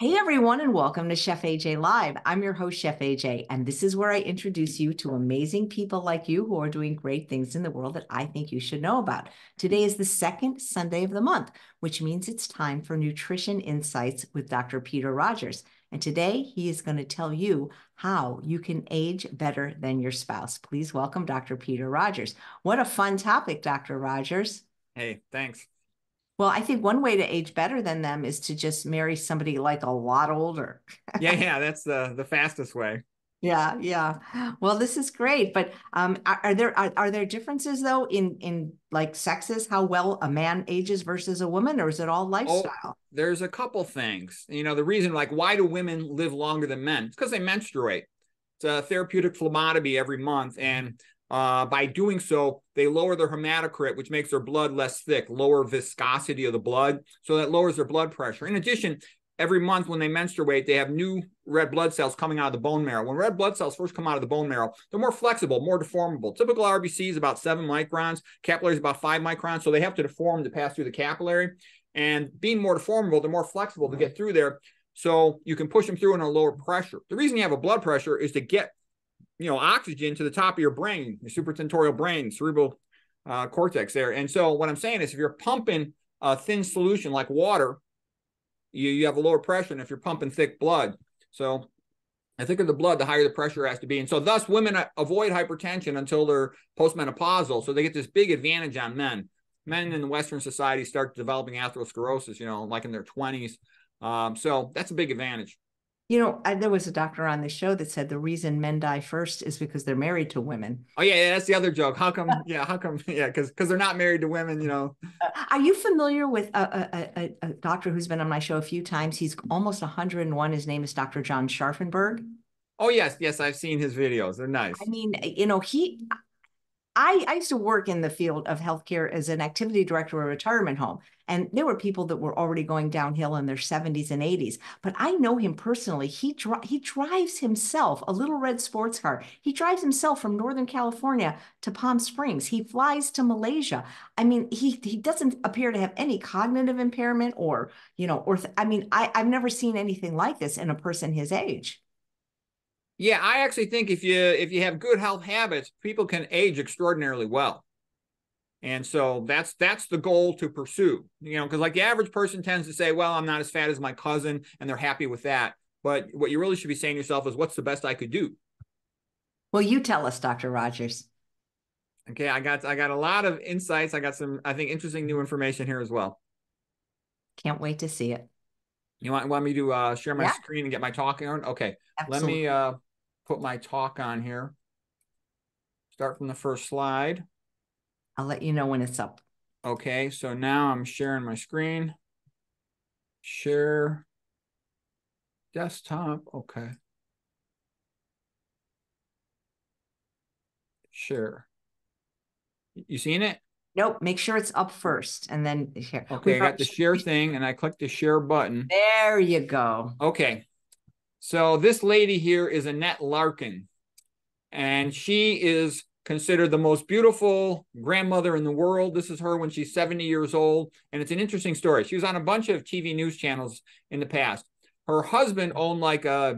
Hey everyone, and welcome to Chef AJ Live. I'm your host, Chef AJ, and this is where I introduce you to amazing people like you who are doing great things in the world that I think you should know about. Today is the second Sunday of the month, which means it's time for Nutrition Insights with Dr. Peter Rogers. And today he is going to tell you how you can age better than your spouse. Please welcome Dr. Peter Rogers. What a fun topic, Dr. Rogers. Hey, thanks. Well, I think one way to age better than them is to just marry somebody like a lot older. Yeah, that's the fastest way. Yeah, yeah. Well, this is great, but are there differences though in like sexes, how well a man ages versus a woman, or is it all Oh, lifestyle? there's a couple things. The reason, like, why do women live longer than men? It's because they menstruate. It's a therapeutic phlebotomy every month, and by doing so, they lower their hematocrit, which makes their blood less thick, lower viscosity of the blood, so that lowers their blood pressure. In addition, every month when they menstruate, they have new red blood cells coming out of the bone marrow. When red blood cells first come out of the bone marrow, they're more flexible, more deformable. Typical RBC is about 7 microns, capillary is about 5 microns, so they have to deform to pass through the capillary. And being more deformable, they're more flexible to get through there, so you can push them through in a lower pressure. The reason you have a blood pressure is to get oxygen to the top of your brain, your supratentorial brain, cerebral cortex there. And so what I'm saying is if you're pumping a thin solution like water, you have a lower pressure than if you're pumping thick blood. So the thicker the blood, the higher the pressure has to be. And so thus women avoid hypertension until they're postmenopausal. So they get this big advantage on men. Men in the Western society start developing atherosclerosis, like in their 20s. So that's a big advantage. There was a doctor on the show that said the reason men die first is because they're married to women. Oh yeah, that's the other joke. How come? Yeah, how come? Yeah, because they're not married to women. Are you familiar with a doctor who's been on my show a few times? He's almost 101. His name is Dr. John Scharfenberg. Oh yes, I've seen his videos. They're nice. I mean, I used to work in the field of healthcare as an activity director of a retirement home. And there were people that were already going downhill in their 70s and 80s. But I know him personally. He drives himself a little red sports car. He drives himself from Northern California to Palm Springs. He flies to Malaysia. I mean, he doesn't appear to have any cognitive impairment I've never seen anything like this in a person his age. Yeah, I actually think if you have good health habits, people can age extraordinarily well. And so that's the goal to pursue. Because like the average person tends to say, well, I'm not as fat as my cousin, and they're happy with that. But what you really should be saying to yourself is, what's the best I could do? Well, you tell us, Dr. Rogers. Okay, I got a lot of insights. I got some, I think, interesting new information here as well. Can't wait to see it. You want me to share my Yeah, screen and get my talking on? Okay, let me absolutely. put my talk on here. Start from the first slide. I'll let you know when it's up. Okay, so now I'm sharing my screen. Share desktop. Okay. Share. You seen it? Nope, make sure it's up first and then here. Okay, I got the share thing and I click the share button. There you go. Okay. So this lady here is Annette Larkin, and she is considered the most beautiful grandmother in the world. This is her when she's 70 years old, and it's an interesting story. She was on a bunch of TV news channels in the past. Her husband owned like a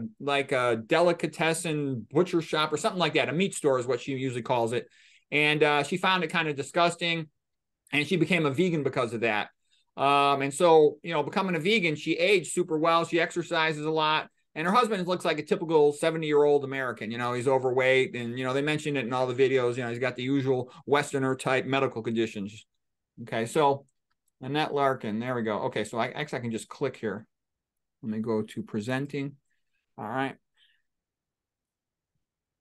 delicatessen butcher shop or something like that. A meat store is what she usually calls it. And she found it kind of disgusting, and she became a vegan because of that. And so, becoming a vegan, she aged super well. She exercises a lot. And her husband looks like a typical 70-year-old American. He's overweight. And, they mentioned it in all the videos. He's got the usual Westerner type medical conditions. Okay, so Annette Larkin, there we go. Okay, so I can just click here. Let me go to presenting. All right.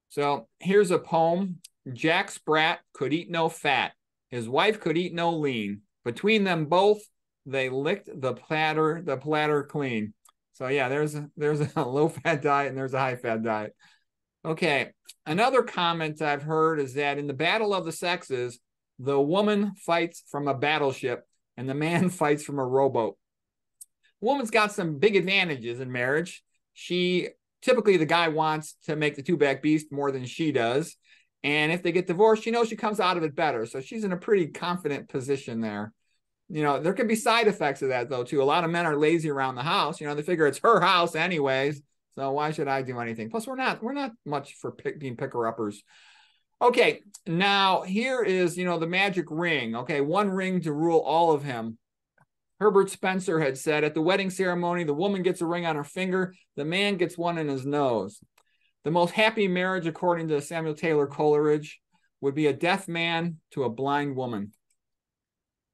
So here's a poem. Jack Sprat could eat no fat. His wife could eat no lean. Between them both, they licked the platter clean. So yeah, there's a low-fat diet and there's a high-fat diet. Okay, another comment I've heard is that in the battle of the sexes, the woman fights from a battleship and the man fights from a rowboat. The woman's got some big advantages in marriage. Typically the guy wants to make the two-back beast more than she does. And if they get divorced, she knows she comes out of it better. So she's in a pretty confident position there. There can be side effects of that though too. A lot of men are lazy around the house. They figure it's her house anyways, so why should I do anything? Plus, we're not much for being picker-uppers. Okay, now here is the magic ring. Okay, one ring to rule all of him. Herbert Spencer had said at the wedding ceremony, the woman gets a ring on her finger, the man gets one in his nose. The most happy marriage, according to Samuel Taylor Coleridge, would be a deaf man to a blind woman.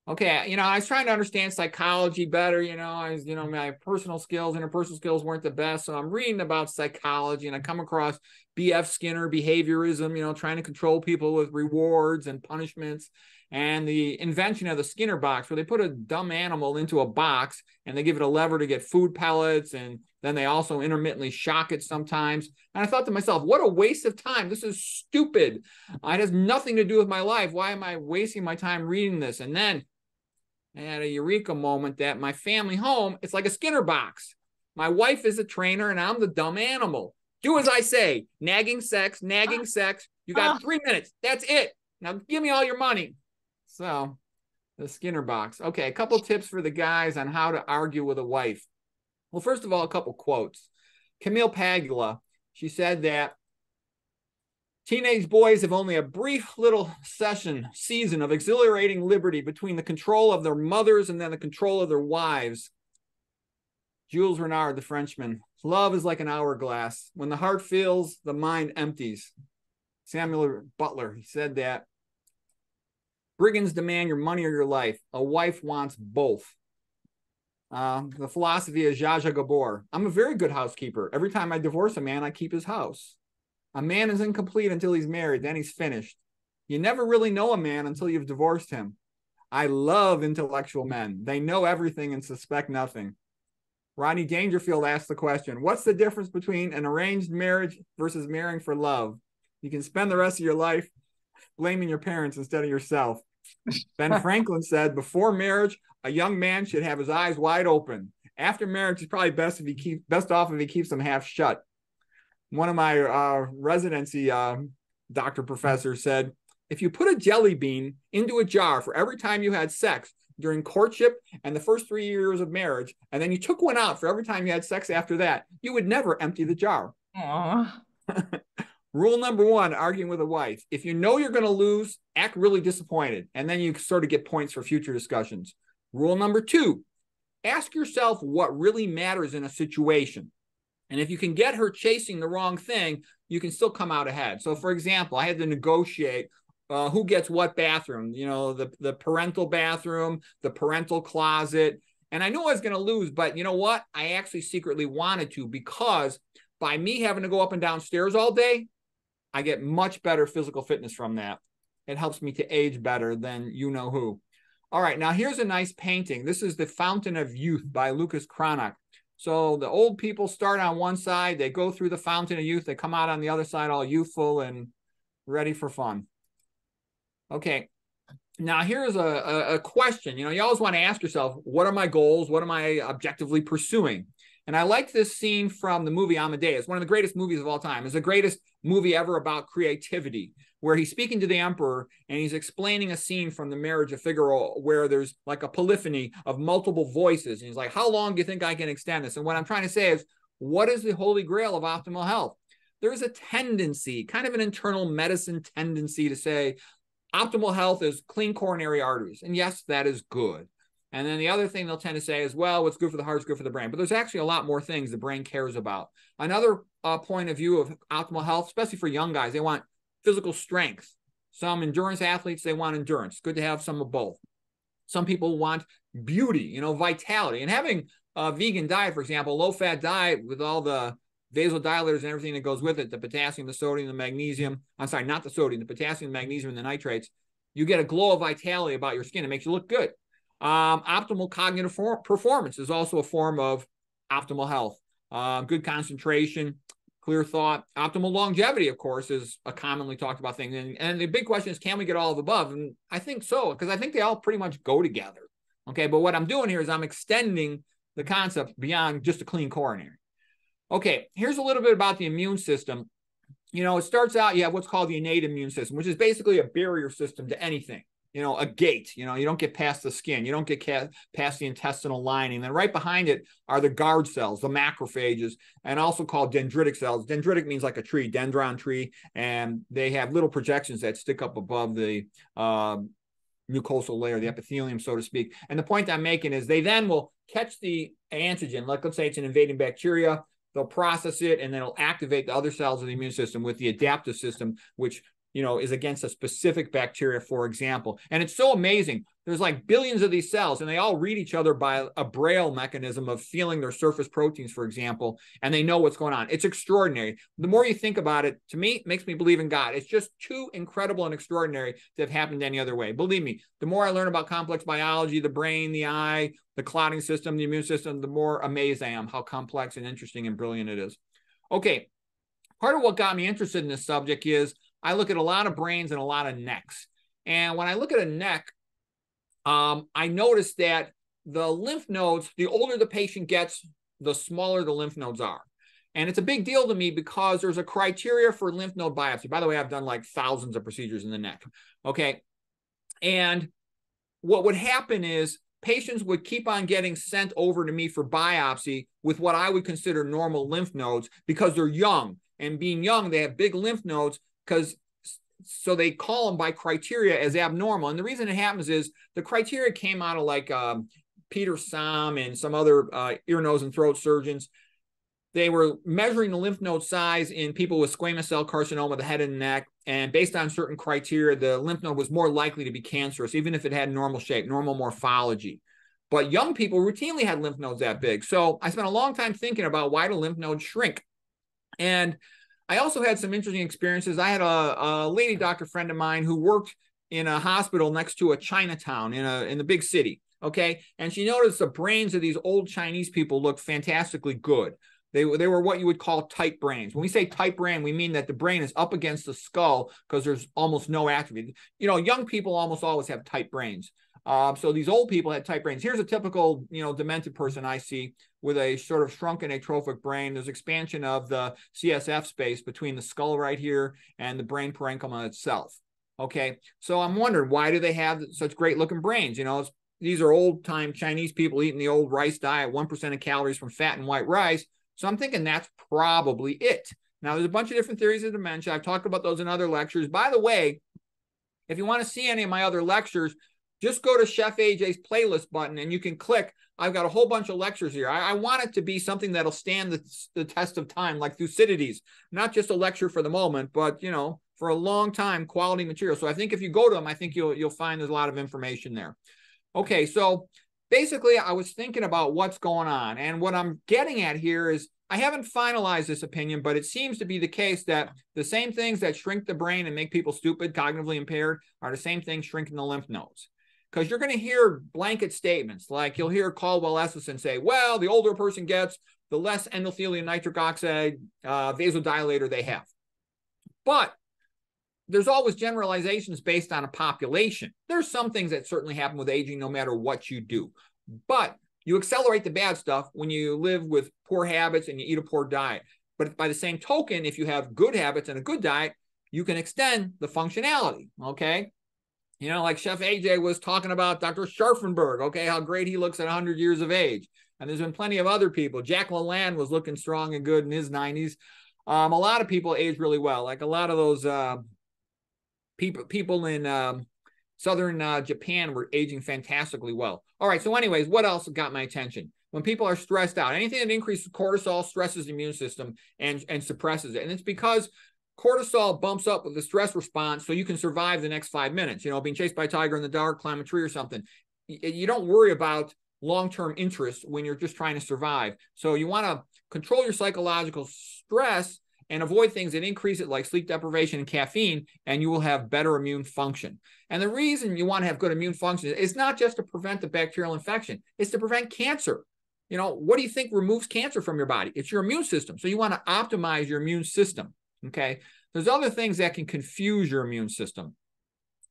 Okay, I was trying to understand psychology better. My personal skills, interpersonal skills weren't the best. So I'm reading about psychology and I come across B.F. Skinner, behaviorism, trying to control people with rewards and punishments. And the invention of the Skinner box, where they put a dumb animal into a box and they give it a lever to get food pellets. And then they also intermittently shock it sometimes. And I thought to myself, what a waste of time. This is stupid. It has nothing to do with my life. Why am I wasting my time reading this? And then I had a eureka moment that my family home, it's like a Skinner box. My wife is a trainer and I'm the dumb animal. Do as I say. Nagging sex. You got 3 minutes. That's it. Now give me all your money. So the Skinner box. Okay, a couple tips for the guys on how to argue with a wife. Well, first of all, a couple quotes. Camille Pagula, she said that teenage boys have only a brief little season of exhilarating liberty between the control of their mothers and then the control of their wives. Jules Renard, the Frenchman, love is like an hourglass. When the heart fills, the mind empties. Samuel Butler, he said that. Brigands demand your money or your life. A wife wants both. The philosophy of Zsa Zsa Gabor. I'm a very good housekeeper. Every time I divorce a man, I keep his house. A man is incomplete until he's married, then he's finished. You never really know a man until you've divorced him. I love intellectual men. They know everything and suspect nothing. Rodney Dangerfield asked the question, what's the difference between an arranged marriage versus marrying for love? You can spend the rest of your life blaming your parents instead of yourself. Ben Franklin said, before marriage, a young man should have his eyes wide open. After marriage, it's probably best off if he keeps them half shut. One of my residency doctor professors said, if you put a jelly bean into a jar for every time you had sex during courtship and the first 3 years of marriage, and then you took one out for every time you had sex after that, you would never empty the jar. Rule number 1, arguing with a wife. If you know you're going to lose, act really disappointed, and then you sort of get points for future discussions. Rule number 2, ask yourself what really matters in a situation. And if you can get her chasing the wrong thing, you can still come out ahead. So, for example, I had to negotiate who gets what bathroom, the parental bathroom, the parental closet. And I knew I was going to lose, but you know what? I actually secretly wanted to, because by me having to go up and down stairs all day, I get much better physical fitness from that. It helps me to age better than you know who. All right, now here's a nice painting. This is the Fountain of Youth by Lucas Cranach. So the old people start on one side, they go through the Fountain of Youth, they come out on the other side all youthful and ready for fun. Okay, now here's a question. You always want to ask yourself, what are my goals? What am I objectively pursuing? And I like this scene from the movie Amadeus, one of the greatest movies of all time. It's the greatest movie ever about creativity, where he's speaking to the emperor and he's explaining a scene from the Marriage of Figaro where there's like a polyphony of multiple voices. And he's like, how long do you think I can extend this? And what I'm trying to say is, what is the holy grail of optimal health? There's a tendency, kind of an internal medicine tendency to say optimal health is clean coronary arteries. And yes, that is good. And then the other thing they'll tend to say is, well, what's good for the heart is good for the brain. But there's actually a lot more things the brain cares about. Another point of view of optimal health, especially for young guys, they want physical strength. Some endurance athletes, they want endurance. Good to have some of both. Some people want beauty, vitality. And having a vegan diet, for example, low-fat diet with all the vasodilators and everything that goes with it, the potassium, the sodium, the magnesium. I'm sorry, not the sodium, the potassium, the magnesium, and the nitrates. You get a glow of vitality about your skin. It makes you look good. Optimal cognitive performance is also a form of optimal health. Good concentration, clear thought. Optimal longevity, of course, is a commonly talked about thing. And the big question is, can we get all of the above? And I think so, because I think they all pretty much go together. Okay, but what I'm doing here is I'm extending the concept beyond just a clean coronary. Okay, here's a little bit about the immune system. It starts out, you have what's called the innate immune system, which is basically a barrier system to anything. a gate. You don't get past the skin. You don't get past the intestinal lining. Then right behind it are the guard cells, the macrophages, and also called dendritic cells. Dendritic means like a tree, dendron tree, and they have little projections that stick up above the mucosal layer, the epithelium, so to speak. And the point I'm making is they then will catch the antigen, like let's say it's an invading bacteria, they'll process it, and then it'll activate the other cells of the immune system with the adaptive system, which is against a specific bacteria, for example. And it's so amazing. There's like billions of these cells, and they all read each other by a Braille mechanism of feeling their surface proteins, for example, and they know what's going on. It's extraordinary. The more you think about it, to me, it makes me believe in God. It's just too incredible and extraordinary to have happened any other way. Believe me, the more I learn about complex biology, the brain, the eye, the clotting system, the immune system, the more amazed I am how complex and interesting and brilliant it is. Okay, part of what got me interested in this subject is I look at a lot of brains and a lot of necks. And when I look at a neck, I notice that the lymph nodes, the older the patient gets, the smaller the lymph nodes are. And it's a big deal to me because there's a criteria for lymph node biopsy. By the way, I've done like thousands of procedures in the neck. Okay. And what would happen is patients would keep on getting sent over to me for biopsy with what I would consider normal lymph nodes because they're young. And being young, they have big lymph nodes so they call them by criteria as abnormal. And the reason it happens is the criteria came out of like Peter Sam and some other ear, nose, and throat surgeons. They were measuring the lymph node size in people with squamous cell carcinoma of the head and neck. And based on certain criteria, the lymph node was more likely to be cancerous, even if it had normal shape, normal morphology. But young people routinely had lymph nodes that big. So I spent a long time thinking about why do lymph nodes shrink? And I also had some interesting experiences. I had a lady doctor friend of mine who worked in a hospital next to a Chinatown in the big city. Okay. And she noticed the brains of these old Chinese people looked fantastically good. They were what you would call tight brains. When we say tight brain, we mean that the brain is up against the skull because there's almost no activity. Young people almost always have tight brains. So these old people had tight brains. Here's a typical, demented person I see with a sort of shrunken atrophic brain. There's expansion of the CSF space between the skull right here and the brain parenchyma itself. Okay, so I'm wondering, why do they have such great looking brains? These are old time Chinese people eating the old rice diet, 1% of calories from fat and white rice. So I'm thinking that's probably it. Now, there's a bunch of different theories of dementia. I've talked about those in other lectures. By the way, if you want to see any of my other lectures, just go to Chef AJ's playlist button and you can click. I've got a whole bunch of lectures here. I want it to be something that'll stand the test of time, like Thucydides, not just a lecture for the moment, but, for a long time, quality material. So I think if you go to them, I think you'll find there's a lot of information there. Okay, so basically I was thinking about what's going on. And what I'm getting at here is I haven't finalized this opinion, but it seems to be the case that the same things that shrink the brain and make people stupid, cognitively impaired, are the same things shrinking the lymph nodes. Because you're going to hear blanket statements, like you'll hear Caldwell Esselstyn say, well, the older a person gets, the less endothelial nitric oxide vasodilator they have. But there's always generalizations based on a population. There's some things that certainly happen with aging no matter what you do. But you accelerate the bad stuff when you live with poor habits and you eat a poor diet. But by the same token, if you have good habits and a good diet, you can extend the functionality, okay? Like Chef AJ was talking about Dr. Scharfenberg, okay, how great he looks at 100 years of age. And there's been plenty of other people. Jack LaLanne was looking strong and good in his 90s. A lot of people age really well. Like a lot of those people in southern Japan were aging fantastically well. All right, so anyways, what else got my attention? When people are stressed out, anything that increases cortisol stresses the immune system and suppresses it. And it's because cortisol bumps up with the stress response so you can survive the next 5 minutes. Being chased by a tiger in the dark, climb a tree or something. You don't worry about long-term interest when you're just trying to survive. So you want to control your psychological stress and avoid things that increase it, like sleep deprivation and caffeine, and you will have better immune function. And the reason you want to have good immune function is not just to prevent the bacterial infection, it's to prevent cancer. What do you think removes cancer from your body? It's your immune system. So you want to optimize your immune system. Okay, there's other things that can confuse your immune system.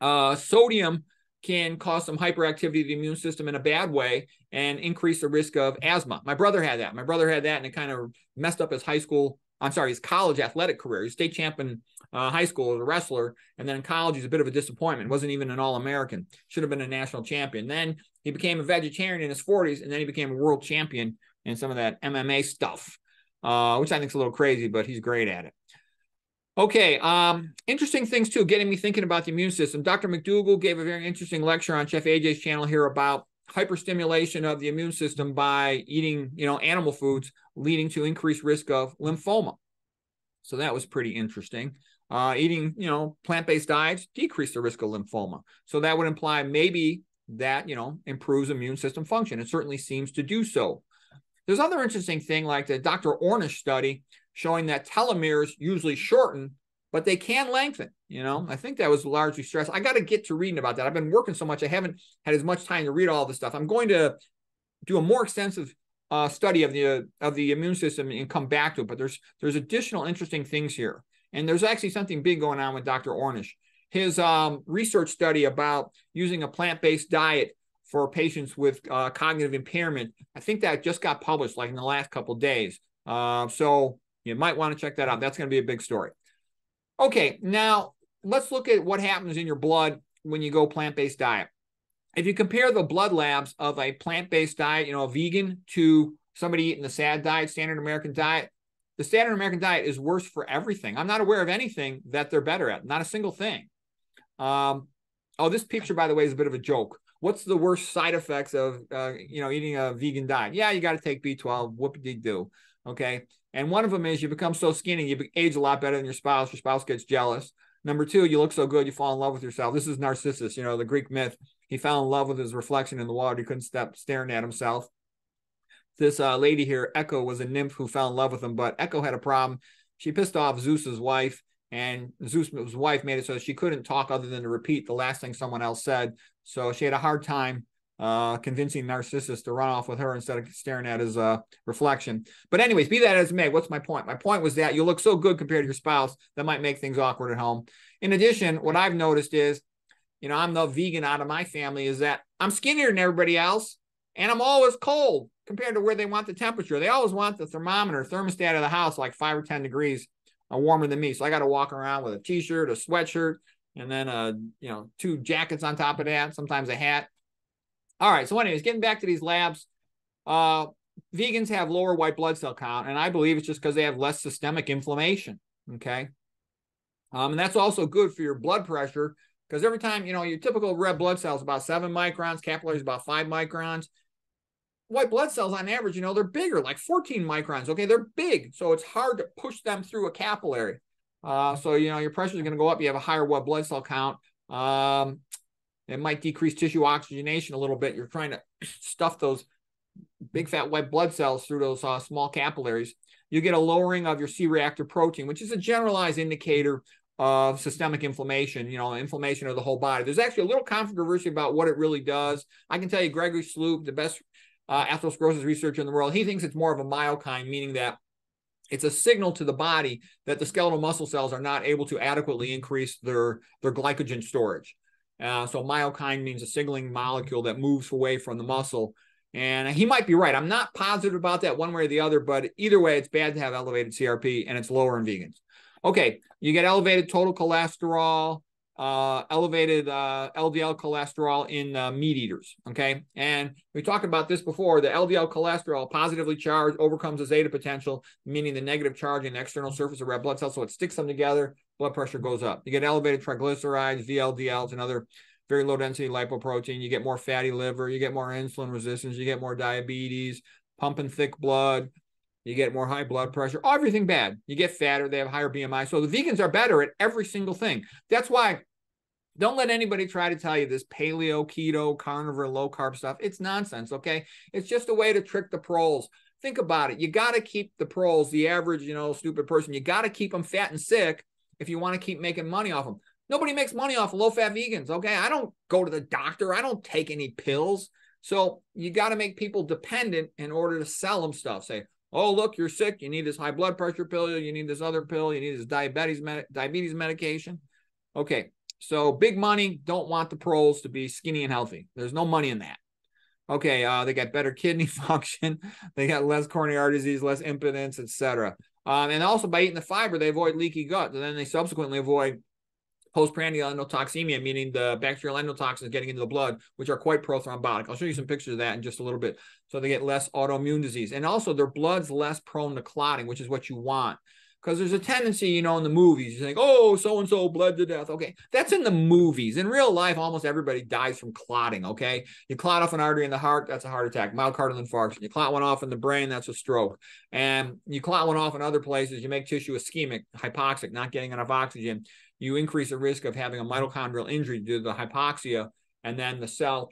Sodium can cause some hyperactivity of the immune system in a bad way and increase the risk of asthma. My brother had that. And it kind of messed up his high school I'm sorry, his college athletic career. He's state champion high school as a wrestler, and then in college he's a bit of a disappointment. Wasn't even an All-American. Should have been a national champion. Then he became a vegetarian in his 40s, and then he became a world champion in some of that MMA stuff, which I think is a little crazy, but he's great at it. Okay, interesting things too, getting me thinking about the immune system. Dr. McDougall gave a very interesting lecture on Chef AJ's channel here about hyperstimulation of the immune system by eating, animal foods, leading to increased risk of lymphoma. So that was pretty interesting. Eating, plant-based diets decrease the risk of lymphoma. So that would imply maybe that, improves immune system function. It certainly seems to do so. There's other interesting thing like the Dr. Ornish study showing that telomeres usually shorten, but they can lengthen. I think that was largely stress. I got to get to reading about that. I've been working so much. I haven't had as much time to read all this stuff. I'm going to do a more extensive study of the immune system and come back to it. But there's additional interesting things here. And there's actually something big going on with Dr. Ornish. His research study about using a plant-based diet for patients with cognitive impairment, I think that just got published like in the last couple of days. So you might want to check that out. That's going to be a big story. Okay, now let's look at what happens in your blood when you go plant-based diet. If you compare the blood labs of a plant-based diet, a vegan, to somebody eating the SAD diet, standard American diet, the standard American diet is worse for everything. I'm not aware of anything that they're better at, not a single thing. This picture, by the way, is a bit of a joke. What's the worst side effects of, eating a vegan diet? Yeah, you got to take B12, whoop-de-doo, okay? And one of them is you become so skinny, you age a lot better than your spouse gets jealous. Number two, you look so good, you fall in love with yourself. This is Narcissus, the Greek myth. He fell in love with his reflection in the water. He couldn't stop staring at himself. This lady here, Echo, was a nymph who fell in love with him, but Echo had a problem. She pissed off Zeus's wife, and Zeus's wife made it so she couldn't talk other than to repeat the last thing someone else said. So she had a hard time convincing Narcissus to run off with her instead of staring at his reflection. But anyways, be that as it may, what's my point? My point was that you look so good compared to your spouse, that might make things awkward at home. In addition, what I've noticed is, I'm the vegan out of my family, is that I'm skinnier than everybody else, and I'm always cold compared to where they want the temperature. They always want the thermostat of the house like 5 or 10 degrees warmer than me. So I got to walk around with a t-shirt, a sweatshirt, and then 2 jackets on top of that, sometimes a hat. All right, so anyways, getting back to these labs, vegans have lower white blood cell count, and I believe it's just because they have less systemic inflammation, okay? And that's also good for your blood pressure, because every time, your typical red blood cell is about 7 microns, capillaries about 5 microns. White blood cells on average, they're bigger, like 14 microns, okay? They're big, so it's hard to push them through a capillary. So, your pressure is going to go up. You have a higher white blood cell count. It might decrease tissue oxygenation a little bit. You're trying to stuff those big fat white blood cells through those small capillaries. You get a lowering of your C-reactive protein, which is a generalized indicator of systemic inflammation, inflammation of the whole body. There's actually a little controversy about what it really does. I can tell you Gregory Sloop, the best atherosclerosis researcher in the world, he thinks it's more of a myokine, meaning that it's a signal to the body that the skeletal muscle cells are not able to adequately increase their glycogen storage. So myokine means a signaling molecule that moves away from the muscle. And he might be right. I'm not positive about that one way or the other, but either way, it's bad to have elevated CRP, and it's lower in vegans. Okay, you get elevated total cholesterol, elevated LDL cholesterol in meat eaters, okay? And we talked about this before. The LDL cholesterol, positively charged, overcomes the zeta potential, meaning the negative charge in the external surface of red blood cells, so it sticks them together, blood pressure goes up. You get elevated triglycerides, VLDLs, and other very low density lipoprotein. You get more fatty liver, you get more insulin resistance, you get more diabetes, pumping thick blood, you get more high blood pressure, everything bad. You get fatter, they have higher BMI. So the vegans are better at every single thing. That's why don't let anybody try to tell you this paleo, keto, carnivore, low carb stuff. It's nonsense, okay? It's just a way to trick the proles. Think about it. You got to keep the proles, the average, stupid person, you got to keep them fat and sick if you want to keep making money off them. Nobody makes money off of low-fat vegans, okay? I don't go to the doctor. I don't take any pills. So you got to make people dependent in order to sell them stuff. Say, oh, look, you're sick. You need this high blood pressure pill. You need this other pill. You need this diabetes medication. Okay, so big money don't want the proles to be skinny and healthy. There's no money in that. Okay, they got better kidney function. They got less coronary artery disease, less impotence, etc. And also by eating the fiber, they avoid leaky gut. And then they subsequently avoid postprandial endotoxemia, meaning the bacterial endotoxins getting into the blood, which are quite prothrombotic. I'll show you some pictures of that in just a little bit. So they get less autoimmune disease. And also their blood's less prone to clotting, which is what you want. Because there's a tendency, you know, in the movies, you think, oh, so-and-so bled to death. Okay, that's in the movies. In real life, almost everybody dies from clotting, okay? You clot off an artery in the heart, that's a heart attack, myocardial infarction. You clot one off in the brain, that's a stroke. And you clot one off in other places, you make tissue ischemic, hypoxic, not getting enough oxygen. You increase the risk of having a mitochondrial injury due to the hypoxia, and then the cell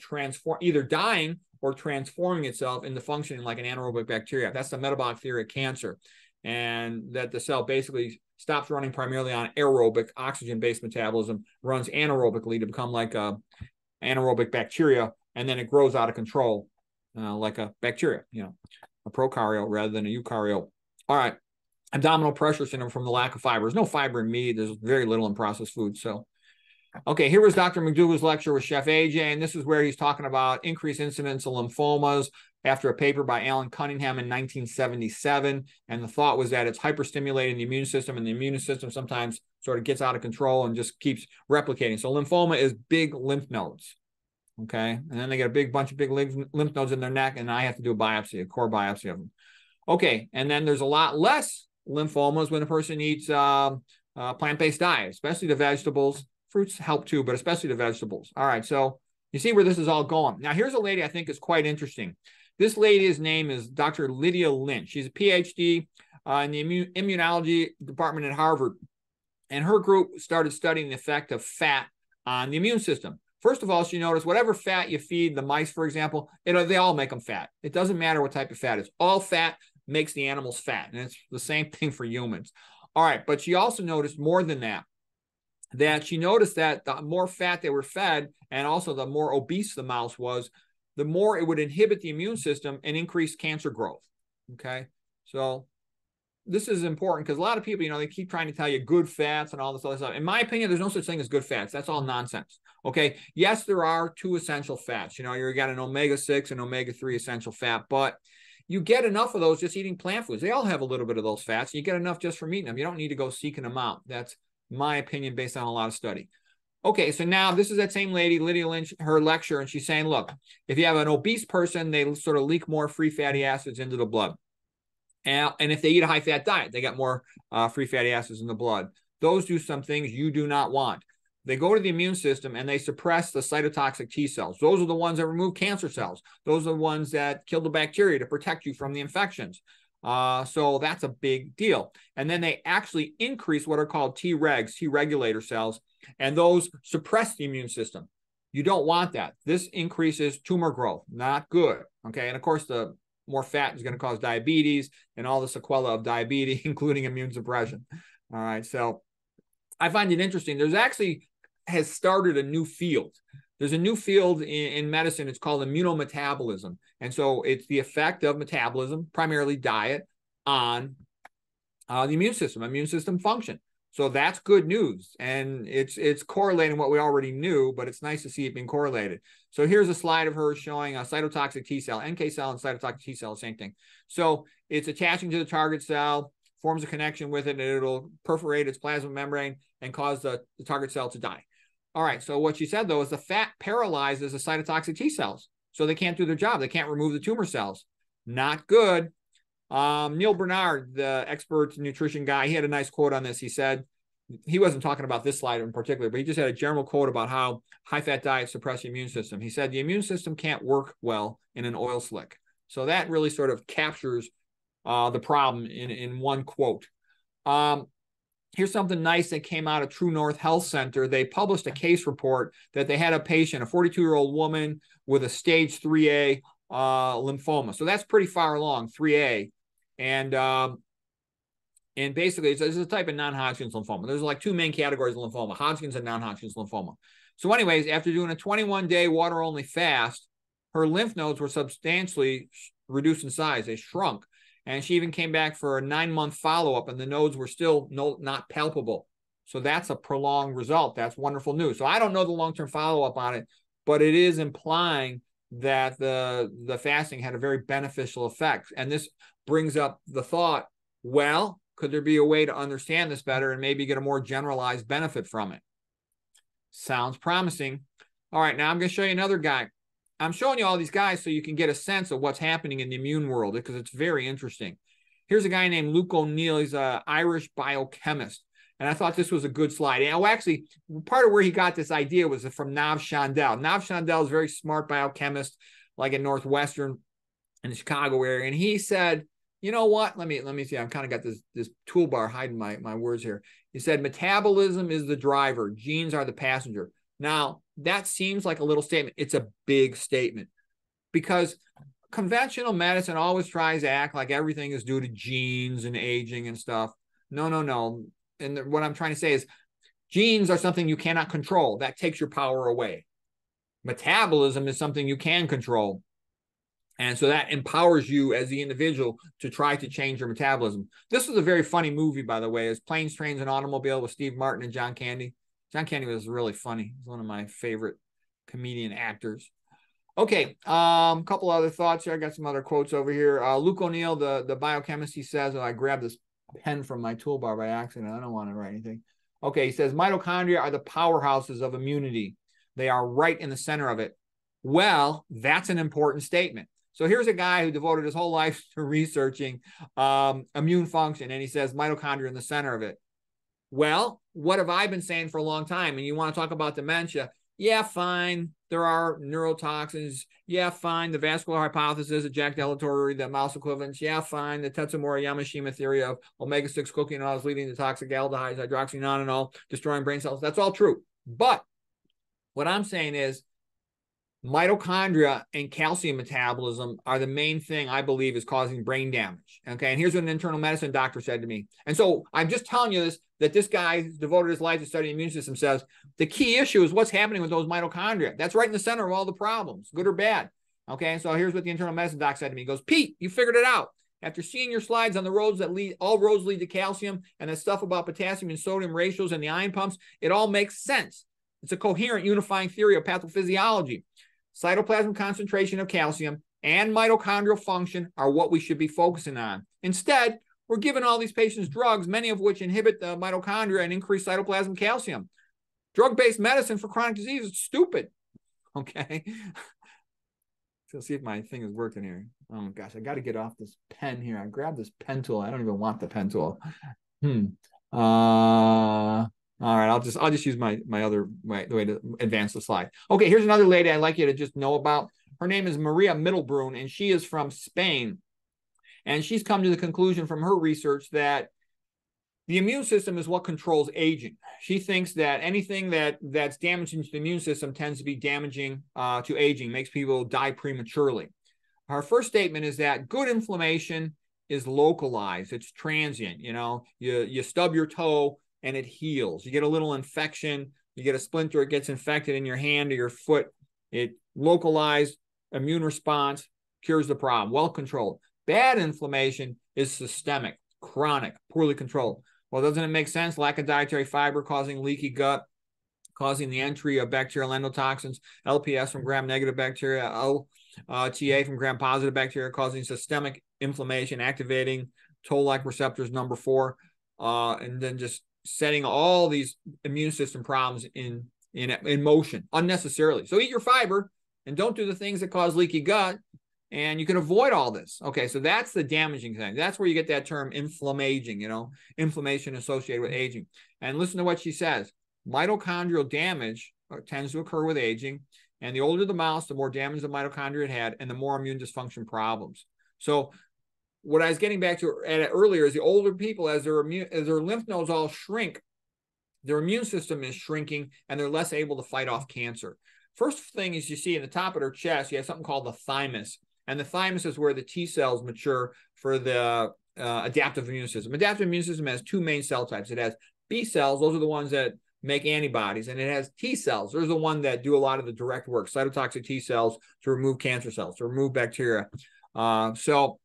either dying or transforming itself into functioning like an anaerobic bacteria. That's the metabolic theory of cancer. And that the cell basically stops running primarily on aerobic oxygen-based metabolism, runs anaerobically to become like a anaerobic bacteria, and then it grows out of control like a bacteria, you know, a prokaryote rather than a eukaryote. All right. Abdominal pressure syndrome from the lack of fiber. There's no fiber in meat. There's very little in processed foods. So, okay, here was Dr. McDougall's lecture with Chef AJ, and this is where he's talking about increased incidence of lymphomas after a paper by Alan Cunningham in 1977. And the thought was that it's hyperstimulating the immune system, and the immune system sometimes sort of gets out of control and just keeps replicating. So lymphoma is big lymph nodes. Okay, and then they get a big bunch of big lymph nodes in their neck, and I have to do a biopsy, a core biopsy of them. Okay, and then there's a lot less lymphomas when a person eats plant-based diet, especially the vegetables. Fruits help too, but especially the vegetables. All right, so you see where this is all going. Now, here's a lady I think is quite interesting. This lady's name is Dr. Lydia Lynch. She's a PhD in the immunology department at Harvard, and her group started studying the effect of fat on the immune system. First of all, she noticed whatever fat you feed the mice, for example, they all make them fat. It doesn't matter what type of fat it is. All fat makes the animals fat, and it's the same thing for humans. All right, but she also noticed more than that, that she noticed that the more fat they were fed, and also the more obese the mouse was, the more it would inhibit the immune system and increase cancer growth. Okay, so this is important because a lot of people, you know, they keep trying to tell you good fats and all this other stuff. In my opinion, there's no such thing as good fats. That's all nonsense. Okay, yes, there are 2 essential fats. You know, you got an omega-6 and omega-3 essential fat, but you get enough of those just eating plant foods. They all have a little bit of those fats. You get enough just from eating them. You don't need to go seeking them out. That's my opinion based on a lot of study. Okay, so now this is that same lady, Lydia Lynch, her lecture, and she's saying, look, if you have an obese person, they sort of leak more free fatty acids into the blood. And if they eat a high-fat diet, they got more free fatty acids in the blood. Those do some things you do not want. They go to the immune system and they suppress the cytotoxic T cells. Those are the ones that remove cancer cells. Those are the ones that kill the bacteria to protect you from the infections. So that's a big deal. And then they actually increase what are called Tregs, T regulator cells, and those suppress the immune system. You don't want that. This increases tumor growth. Not good. Okay. And of course, the more fat is going to cause diabetes and all the sequelae of diabetes, including immune suppression. All right. So I find it interesting. There's actually has started a new field. There's a new field in medicine. It's called immunometabolism. And so it's the effect of metabolism, primarily diet, on the immune system function. So that's good news. And it's correlating what we already knew, but it's nice to see it being correlated. So here's a slide of her showing a cytotoxic T cell, NK cell and cytotoxic T cell, same thing. So it's attaching to the target cell, forms a connection with it, and it'll perforate its plasma membrane and cause the target cell to die. All right, so what she said, though, is the fat paralyzes the cytotoxic T cells, so they can't do their job. They can't remove the tumor cells. Not good. Neil Bernard, the expert nutrition guy, he had a nice quote on this. He said, he wasn't talking about this slide in particular, but he just had a general quote about how high-fat diets suppress the immune system. He said, the immune system can't work well in an oil slick. So that really sort of captures the problem in one quote. Here's something nice that came out of True North Health Center. They published a case report that they had a patient, a 42-year-old woman with a stage 3A lymphoma. So that's pretty far along, 3A. And basically, it's a type of non-Hodgkin's lymphoma. There's like 2 main categories of lymphoma, Hodgkin's and non-Hodgkin's lymphoma. So anyways, after doing a 21-day water-only fast, her lymph nodes were substantially reduced in size. They shrunk. And she even came back for a 9-month follow-up, and the nodes were still not palpable. So that's a prolonged result. That's wonderful news. So I don't know the long-term follow-up on it, but it is implying that the fasting had a very beneficial effect. And this brings up the thought, well, Could there be a way to understand this better and maybe get a more generalized benefit from it? Sounds promising. All right, now I'm going to show you another guy. I'm showing you all these guys so you can get a sense of what's happening in the immune world because it's very interesting. Here's a guy named Luke O'Neill. He's an Irish biochemist. And I thought this was a good slide. And actually, part of where he got this idea was from Nav Chandel. Nav Chandel is a very smart biochemist, like at Northwestern in the Chicago area. And he said, you know what? Let me see. I've kind of got this toolbar hiding my words here. He said, metabolism is the driver. Genes are the passenger. Now, that seems like a little statement. It's a big statement because conventional medicine always tries to act like everything is due to genes and aging and stuff. No. And what I'm trying to say is genes are something you cannot control. That takes your power away. Metabolism is something you can control. And so that empowers you as the individual to try to change your metabolism. This was a very funny movie, by the way. It's Planes, Trains, and Automobile with Steve Martin and John Candy. John Candy was really funny. He's one of my favorite comedian actors. Okay, a couple other thoughts here. I got some other quotes over here. Luke O'Neill, the biochemist, he says, I grabbed this pen from my toolbar by accident. I don't want to write anything. Okay, he says, mitochondria are the powerhouses of immunity. They are right in the center of it. Well, that's an important statement. So here's a guy who devoted his whole life to researching immune function, and he says mitochondria in the center of it. Well, what have I been saying for a long time? And you want to talk about dementia? Yeah, fine. There are neurotoxins. Yeah, fine. The vascular hypothesis of Jack Delatour, the mouse equivalents. Yeah, fine. The Tetsumori Yamashima theory of omega-6 coquinols leading to toxic aldehydes, hydroxynonenal, destroying brain cells. That's all true. But what I'm saying is mitochondria and calcium metabolism are the main thing I believe is causing brain damage. Okay. And here's what an internal medicine doctor said to me. And so I'm just telling you this, that this guy who's devoted his life to studying the immune system says the key issue is what's happening with those mitochondria. That's right in the center of all the problems, good or bad. Okay. So here's what the internal medicine doc said to me. He goes, Pete, you figured it out. After seeing your slides on the roads that lead, all roads lead to calcium, and the stuff about potassium and sodium ratios and the ion pumps, it all makes sense. It's a coherent unifying theory of pathophysiology. Cytoplasm concentration of calcium and mitochondrial function are what we should be focusing on. Instead, we're giving all these patients drugs, many of which inhibit the mitochondria and increase cytoplasm calcium. Drug-based medicine for chronic disease is stupid. Okay. Let's see if my thing is working here. Oh my gosh, I got to get off this pen here. I grabbed this pen tool. I don't even want the pen tool. All right, I'll just use my other way to advance the slide. Okay, here's another lady I'd like you to just know about. Her name is Maria Mittelbrun, and she is from Spain. And she's come to the conclusion from her research that the immune system is what controls aging. She thinks that anything that's damaging to the immune system tends to be damaging to aging, makes people die prematurely. Her first statement is that good inflammation is localized. It's transient. You know, you stub your toe and it heals. You get a little infection, you get a splinter, it gets infected in your hand or your foot. It localized immune response cures the problem, well controlled. Bad inflammation is systemic, chronic, poorly controlled. Well, doesn't it make sense? Lack of dietary fiber causing leaky gut, causing the entry of bacterial endotoxins, LPS from gram-negative bacteria, LTA from gram-positive bacteria, causing systemic inflammation, activating toll-like receptors number 4, and then just setting all these immune system problems in motion unnecessarily. So eat your fiber and don't do the things that cause leaky gut, and you can avoid all this. Okay, so that's the damaging thing. That's where you get that term inflammaging, inflammation associated with aging. And listen to what she says. Mitochondrial damage tends to occur with aging, and the older the mouse, the more damage the mitochondria it had, and the more immune dysfunction problems. So what I was getting back to earlier is the older people, as their lymph nodes all shrink, their immune system is shrinking, and they're less able to fight off cancer. First thing is you see in the top of their chest, you have something called the thymus. And the thymus is where the T cells mature for the adaptive immune system. Adaptive immune system has 2 main cell types. It has B cells. Those are the ones that make antibodies. And it has T cells. Those are the ones that do a lot of the direct work, cytotoxic T cells to remove cancer cells, to remove bacteria. So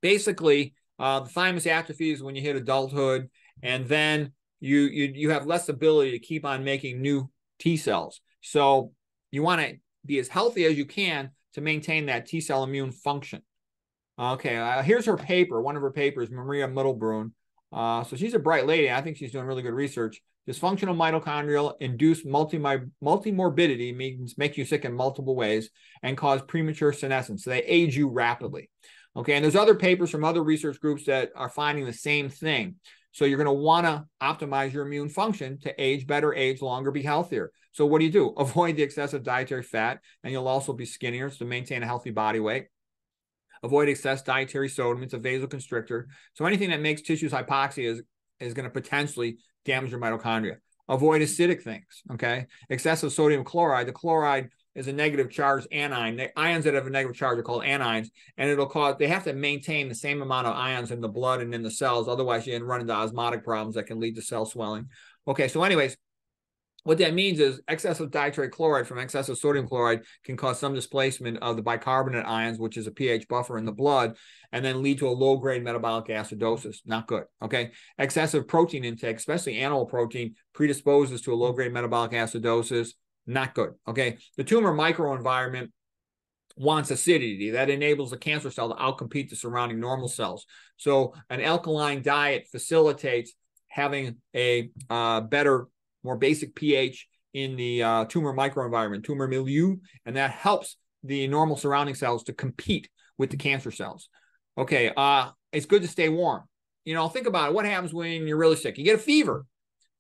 basically, the thymus atrophies when you hit adulthood, and then you have less ability to keep on making new T cells. So you want to be as healthy as you can to maintain that T cell immune function. Okay, here's her paper. One of her papers, Maria Mittelbrun. So she's a bright lady. I think she's doing really good research. Dysfunctional mitochondrial induced multimorbidity means make you sick in multiple ways and cause premature senescence. So they age you rapidly. Okay, and there's other papers from other research groups that are finding the same thing. So you're going to want to optimize your immune function to age better, age longer, be healthier. So what do? Avoid the excessive dietary fat, and you'll also be skinnier to maintain a healthy body weight. Avoid excess dietary sodium. It's a vasoconstrictor. So anything that makes tissues hypoxia is going to potentially damage your mitochondria. Avoid acidic things, okay? Excessive sodium chloride. The chloride is a negative charged anion. The ions that have a negative charge are called anions, and it'll cause, they have to maintain the same amount of ions in the blood and in the cells. Otherwise, you can run into osmotic problems that can lead to cell swelling. Okay, so anyways, what that means is excessive dietary chloride from excessive sodium chloride can cause some displacement of the bicarbonate ions, which is a pH buffer in the blood, and then lead to a low-grade metabolic acidosis. Not good, okay? Excessive protein intake, especially animal protein, predisposes to a low-grade metabolic acidosis. Not good, okay? The tumor microenvironment wants acidity. That enables the cancer cell to outcompete the surrounding normal cells. So an alkaline diet facilitates having a better, more basic pH in the tumor microenvironment, tumor milieu, and that helps the normal surrounding cells to compete with the cancer cells. Okay, it's good to stay warm. You know, think about it. What happens when you're really sick? You get a fever.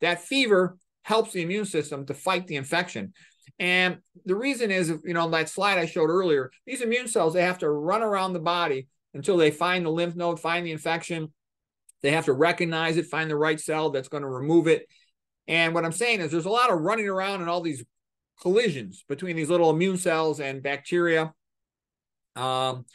That fever helps the immune system to fight the infection. And the reason is, you know, that slide I showed earlier, these immune cells, they have to run around the body until they find the lymph node, find the infection. They have to recognize it, find the right cell that's going to remove it. And what I'm saying is there's a lot of running around and all these collisions between these little immune cells and bacteria and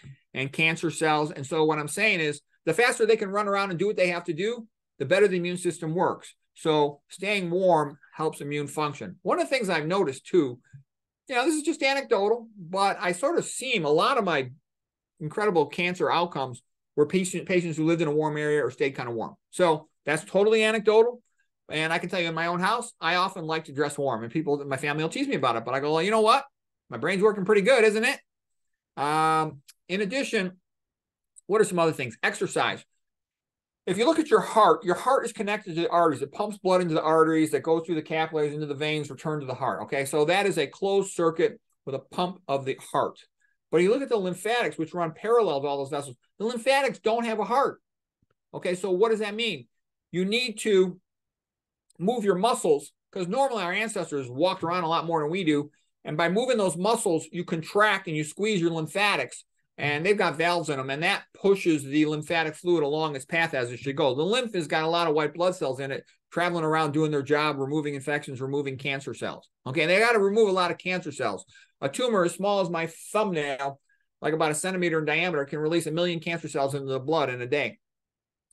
cancer cells. And so what I'm saying is the faster they can run around and do what they have to do, the better the immune system works. So staying warm helps immune function. One of the things I've noticed too, you know, this is just anecdotal, but I sort of seem a lot of my incredible cancer outcomes were patients who lived in a warm area or stayed kind of warm. So that's totally anecdotal. And I can tell you in my own house, I often like to dress warm, and people in my family will tease me about it. But I go, well, you know what? My brain's working pretty good, isn't it? In addition, what are some other things? Exercise. If you look at your heart is connected to the arteries. It pumps blood into the arteries that goes through the capillaries into the veins, return to the heart. Okay, so that is a closed circuit with a pump of the heart. But you look at the lymphatics, which run parallel to all those vessels. The lymphatics don't have a heart. Okay, so what does that mean? You need to move your muscles, because normally our ancestors walked around a lot more than we do. And by moving those muscles, you contract and you squeeze your lymphatics, and they've got valves in them, and that pushes the lymphatic fluid along its path as it should go. The lymph has got a lot of white blood cells in it, traveling around doing their job, removing infections, removing cancer cells. Okay, they got to remove a lot of cancer cells. A tumor as small as my thumbnail, like about 1 centimeter in diameter, can release 1 million cancer cells into the blood in a day.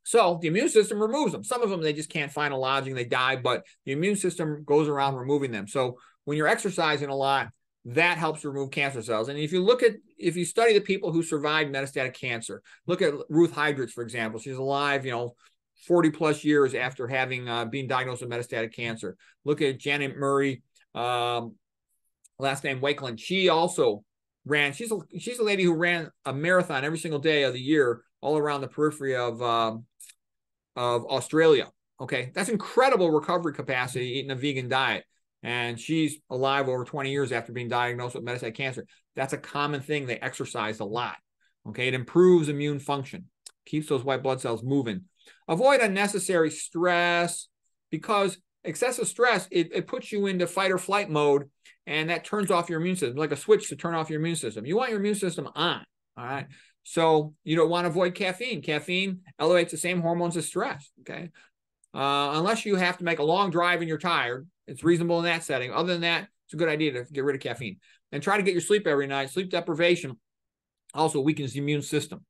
So the immune system removes them. Some of them, they just can't find a lodging, they die, but the immune system goes around removing them. So when you're exercising a lot, that helps remove cancer cells. And if you study the people who survived metastatic cancer, look at Ruth Heidrich, for example. She's alive, 40 plus years after having been diagnosed with metastatic cancer. Look at Janet Murray, last name Wakeland. She also ran, she's a lady who ran a marathon every single day of the year all around the periphery of Australia. Okay, that's incredible recovery capacity eating a vegan diet. And she's alive over 20 years after being diagnosed with metastatic cancer. That's a common thing. They exercise a lot. Okay, it improves immune function, keeps those white blood cells moving. Avoid unnecessary stress, because excessive stress, it puts you into fight or flight mode, and that turns off your immune system, like a switch to turn off your immune system. You want your immune system on, all right? So you don't want to avoid caffeine. Caffeine elevates the same hormones as stress, okay? Unless you have to make a long drive and you're tired, it's reasonable in that setting. Other than that, it's a good idea to get rid of caffeine. And try to get your sleep every night. Sleep deprivation also weakens the immune system.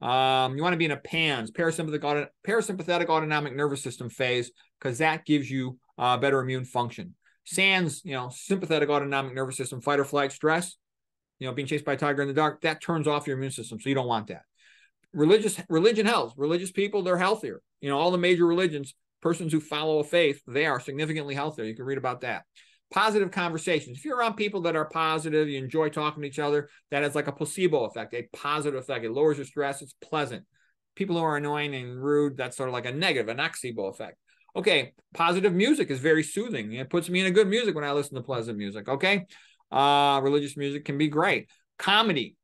You want to be in a PANS, parasympathetic autonomic nervous system phase, because that gives you better immune function. SANS, sympathetic autonomic nervous system, fight or flight, stress, being chased by a tiger in the dark, that turns off your immune system. So you don't want that. Religion helps. Religious people, they're healthier. All the major religions, persons who follow a faith, they are significantly healthier. You can read about that. Positive conversations. If you're around people that are positive, you enjoy talking to each other, that has like a placebo effect, a positive effect. It lowers your stress. It's pleasant. People who are annoying and rude, that's sort of like a negative, a nocebo effect. Okay, positive music is very soothing. It puts me in a good music when I listen to pleasant music. Okay, religious music can be great. Comedy,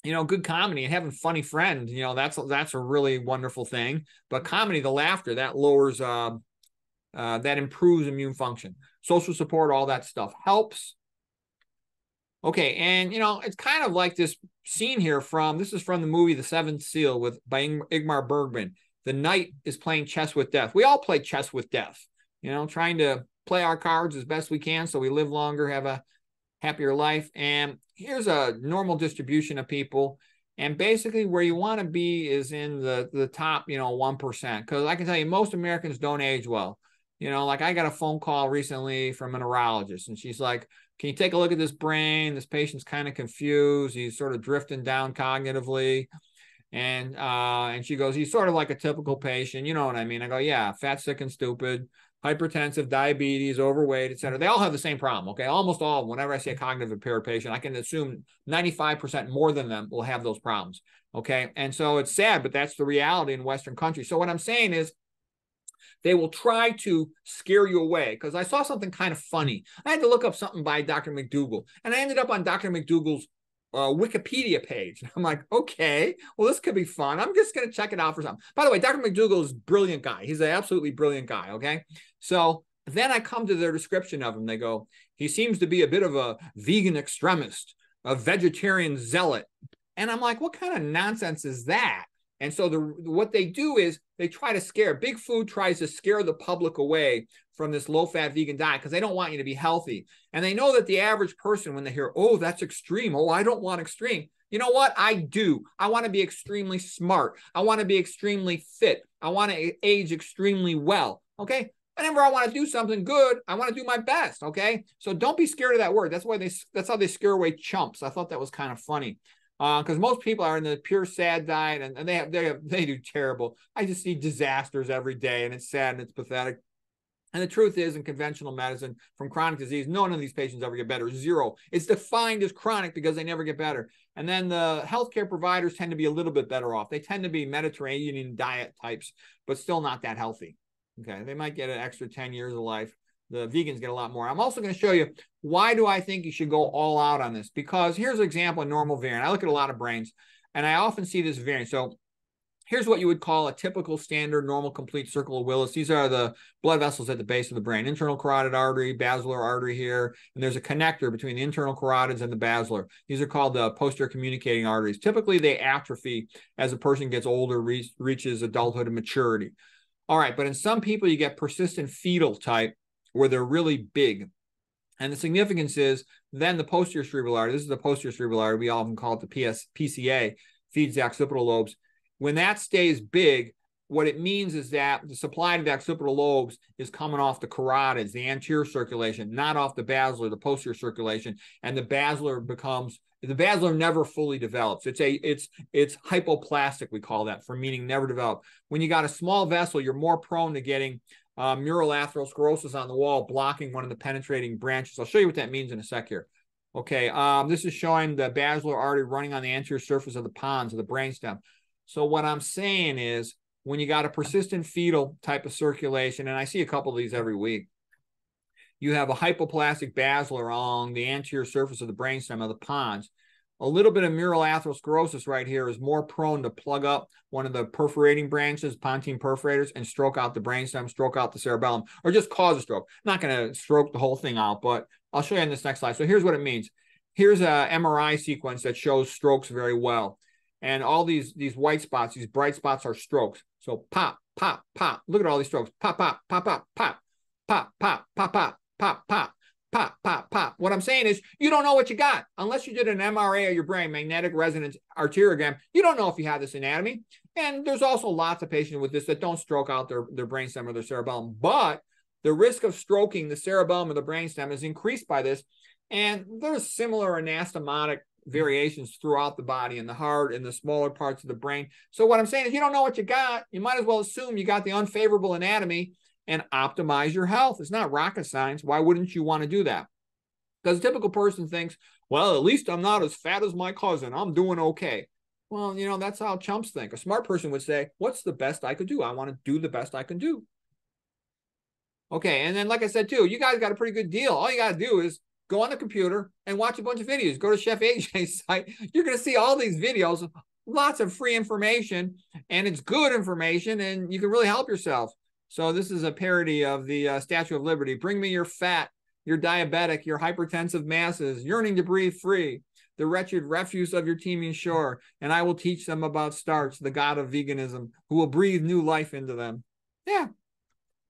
good comedy and having funny friends, that's a really wonderful thing. But comedy, the laughter, that lowers, that improves immune function. Social support, all that stuff helps. Okay, and it's kind of like this scene here this is from the movie The Seventh Seal by Ingmar Bergman. The knight is playing chess with death. We all play chess with death, trying to play our cards as best we can so we live longer, have a happier life. And here's a normal distribution of people. And basically where you want to be is in the top, 1%. Because I can tell you, most Americans don't age well. Like I got a phone call recently from a neurologist, and she's like, can you take a look at this brain? This patient's kind of confused. He's sort of drifting down cognitively. And she goes, he's sort of like a typical patient. You know what I mean? I go, yeah, fat, sick, and stupid, hypertensive, diabetes, overweight, et cetera. They all have the same problem. Okay. Almost all of them. Whenever I say a cognitive impaired patient, I can assume 95% more than them will have those problems. Okay. And so it's sad, but that's the reality in Western countries. So what I'm saying is, they will try to scare you away, because I saw something kind of funny. I had to look up something by Dr. McDougall, and I ended up on Dr. McDougall's Wikipedia page. I'm like, okay, well, this could be fun. I'm just going to check it out for something. By the way, Dr. McDougall is a brilliant guy. He's an absolutely brilliant guy, okay? So then I come to their description of him. They go, he seems to be a bit of a vegan extremist, a vegetarian zealot. And I'm like, what kind of nonsense is that? And so what they do is they try to scare. Big Food tries to scare the public away from this low-fat vegan diet because they don't want you to be healthy. And they know that the average person, when they hear, oh, that's extreme, oh, I don't want extreme. You know what? I do. I want to be extremely smart. I want to be extremely fit. I want to age extremely well. Okay? Whenever I want to do something good, I want to do my best. Okay? So don't be scared of that word. That's how they scare away chumps. I thought that was kind of funny. Because most people are in the pure sad diet, and they do terrible. I just see disasters every day, and it's sad and it's pathetic. And the truth is, in conventional medicine, from chronic disease, none of these patients ever get better. Zero. It's defined as chronic because they never get better. And then the healthcare providers tend to be a little bit better off. They tend to be Mediterranean diet types, but still not that healthy. Okay, they might get an extra 10 years of life. The vegans get a lot more. I'm also going to show you why do I think you should go all out on this, because here's an example of normal variant. I look at a lot of brains, and I often see this variant. So here's what you would call a typical standard normal complete circle of Willis. These are the blood vessels at the base of the brain, internal carotid artery, basilar artery here, and there's a connector between the internal carotids and the basilar. These are called the posterior communicating arteries. Typically, they atrophy as a person gets older, reaches adulthood and maturity. All right, but in some people, you get persistent fetal type, where they're really big. And the significance is then the posterior cerebral artery, this is the posterior cerebral artery, we often call it the PCA, feeds the occipital lobes. When that stays big, what it means is that the supply to the occipital lobes is coming off the carotids, the anterior circulation, not off the basilar, the posterior circulation. And the basilar never fully develops. It's hypoplastic, we call that, for meaning never developed. When you got a small vessel, you're more prone to getting mural atherosclerosis on the wall, blocking one of the penetrating branches. I'll show you what that means in a sec here. Okay, this is showing the basilar artery running on the anterior surface of the pons of the brainstem. So what I'm saying is, when you got a persistent fetal type of circulation, and I see a couple of these every week, you have a hypoplastic basilar along the anterior surface of the brainstem of the pons. A little bit of mural atherosclerosis right here is more prone to plug up one of the perforating branches, pontine perforators, and stroke out the brainstem, stroke out the cerebellum, or just cause a stroke. I'm not going to stroke the whole thing out, but I'll show you in this next slide. So here's what it means. Here's an MRI sequence that shows strokes very well. And all these white spots, these bright spots are strokes. So pop, pop, pop. Look at all these strokes. Pop, pop, pop, pop, pop, pop, pop, pop, pop, pop, pop. Pop, pop, pop. What I'm saying is, you don't know what you got. Unless you did an MRA of your brain, magnetic resonance arteriogram, you don't know if you have this anatomy. And there's also lots of patients with this that don't stroke out their brainstem or their cerebellum. But the risk of stroking the cerebellum or the brainstem is increased by this. And there's similar anastomotic variations throughout the body, in the heart, in the smaller parts of the brain. So what I'm saying is, you don't know what you got. You might as well assume you got the unfavorable anatomy and optimize your health. It's not rocket science. Why wouldn't you want to do that? Because a typical person thinks, well, at least I'm not as fat as my cousin. I'm doing okay. Well, that's how chumps think. A smart person would say, what's the best I could do? I want to do the best I can do. Okay, and then like I said too, you guys got a pretty good deal. All you got to do is go on the computer and watch a bunch of videos. Go to Chef AJ's site. You're going to see all these videos, lots of free information, and it's good information, and you can really help yourself. So this is a parody of the Statue of Liberty. Bring me your fat, your diabetic, your hypertensive masses, yearning to breathe free, the wretched refuse of your teeming shore, and I will teach them about starch, the god of veganism, who will breathe new life into them. Yeah,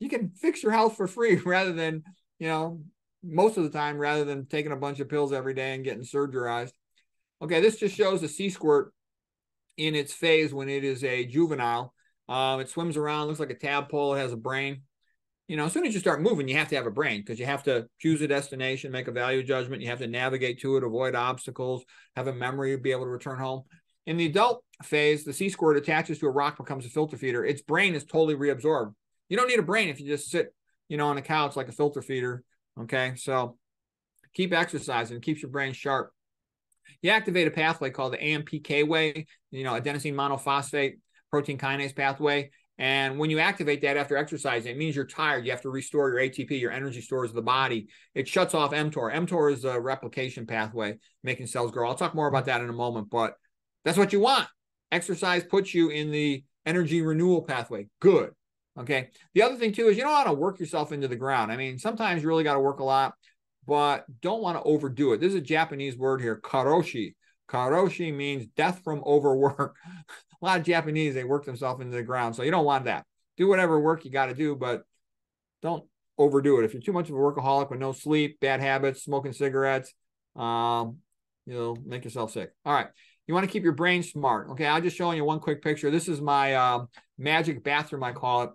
you can fix your health for free rather than, most of the time, rather than taking a bunch of pills every day and getting surgerized. Okay, this just shows a sea squirt in its phase when it is a juvenile. It swims around, looks like a tadpole, it has a brain. As soon as you start moving, you have to have a brain because you have to choose a destination, make a value judgment. You have to navigate to it, avoid obstacles, have a memory, be able to return home. In the adult phase, the sea squirt attaches to a rock, becomes a filter feeder. Its brain is totally reabsorbed. You don't need a brain if you just sit, on a couch like a filter feeder. Okay, so keep exercising, keeps your brain sharp. You activate a pathway called the AMPK way, adenosine monophosphate protein kinase pathway. And when you activate that after exercising, it means you're tired. You have to restore your ATP, your energy stores of the body. It shuts off mTOR. mTOR is a replication pathway, making cells grow. I'll talk more about that in a moment, but that's what you want. Exercise puts you in the energy renewal pathway. Good. Okay. The other thing too is you don't want to work yourself into the ground. I mean, sometimes you really got to work a lot, but don't want to overdo it. This is a Japanese word here, karoshi. Karoshi means death from overwork. A lot of Japanese, they work themselves into the ground. So you don't want that. Do whatever work you got to do, but don't overdo it. If you're too much of a workaholic with no sleep, bad habits, smoking cigarettes, you'll make yourself sick. All right. You want to keep your brain smart. Okay. I'm just showing you one quick picture. This is my magic bathroom, I call it.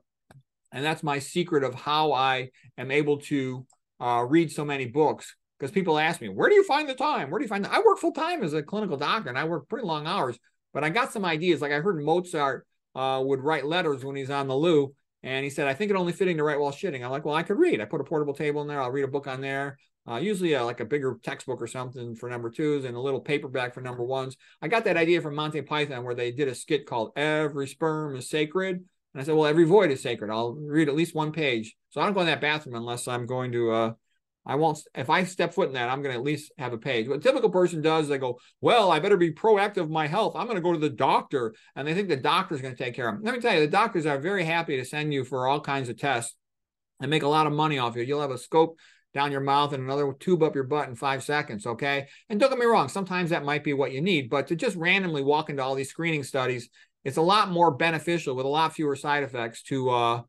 And that's my secret of how I am able to read so many books. Because people ask me, where do you find the time? Where do you find I work full time as a clinical doctor, and I work pretty long hours. But I got some ideas. Like I heard Mozart would write letters when he's on the loo. And he said, I think it only fitting to write while shitting. I'm like, well, I could read. I put a portable table in there. I'll read a book on there. Usually like a bigger textbook or something for number twos and a little paperback for number ones. I got that idea from Monty Python where they did a skit called Every Sperm is Sacred. And I said, well, every void is sacred. I'll read at least one page. So I don't go in that bathroom unless I'm going to I won't, if I step foot in that, I'm going to at least have a page. What a typical person does, they go, well, I better be proactive in my health. I'm going to go to the doctor. And they think the doctor's going to take care of them. Let me tell you, the doctors are very happy to send you for all kinds of tests and make a lot of money off you. You'll have a scope down your mouth and another tube up your butt in 5 seconds. Okay. And don't get me wrong. Sometimes that might be what you need, but to just randomly walk into all these screening studies, it's a lot more beneficial with a lot fewer side effects to,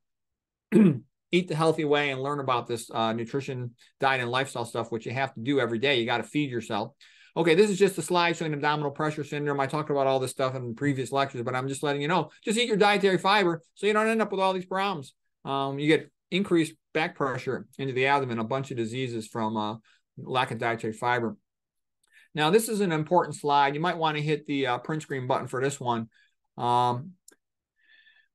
eat the healthy way and learn about this nutrition, diet, and lifestyle stuff, which you have to do every day. You got to feed yourself. Okay, this is just a slide showing abdominal pressure syndrome. I talked about all this stuff in previous lectures, but I'm just letting you know, just eat your dietary fiber so you don't end up with all these problems. You get increased back pressure into the abdomen, a bunch of diseases from lack of dietary fiber. Now, this is an important slide. You might want to hit the print screen button for this one.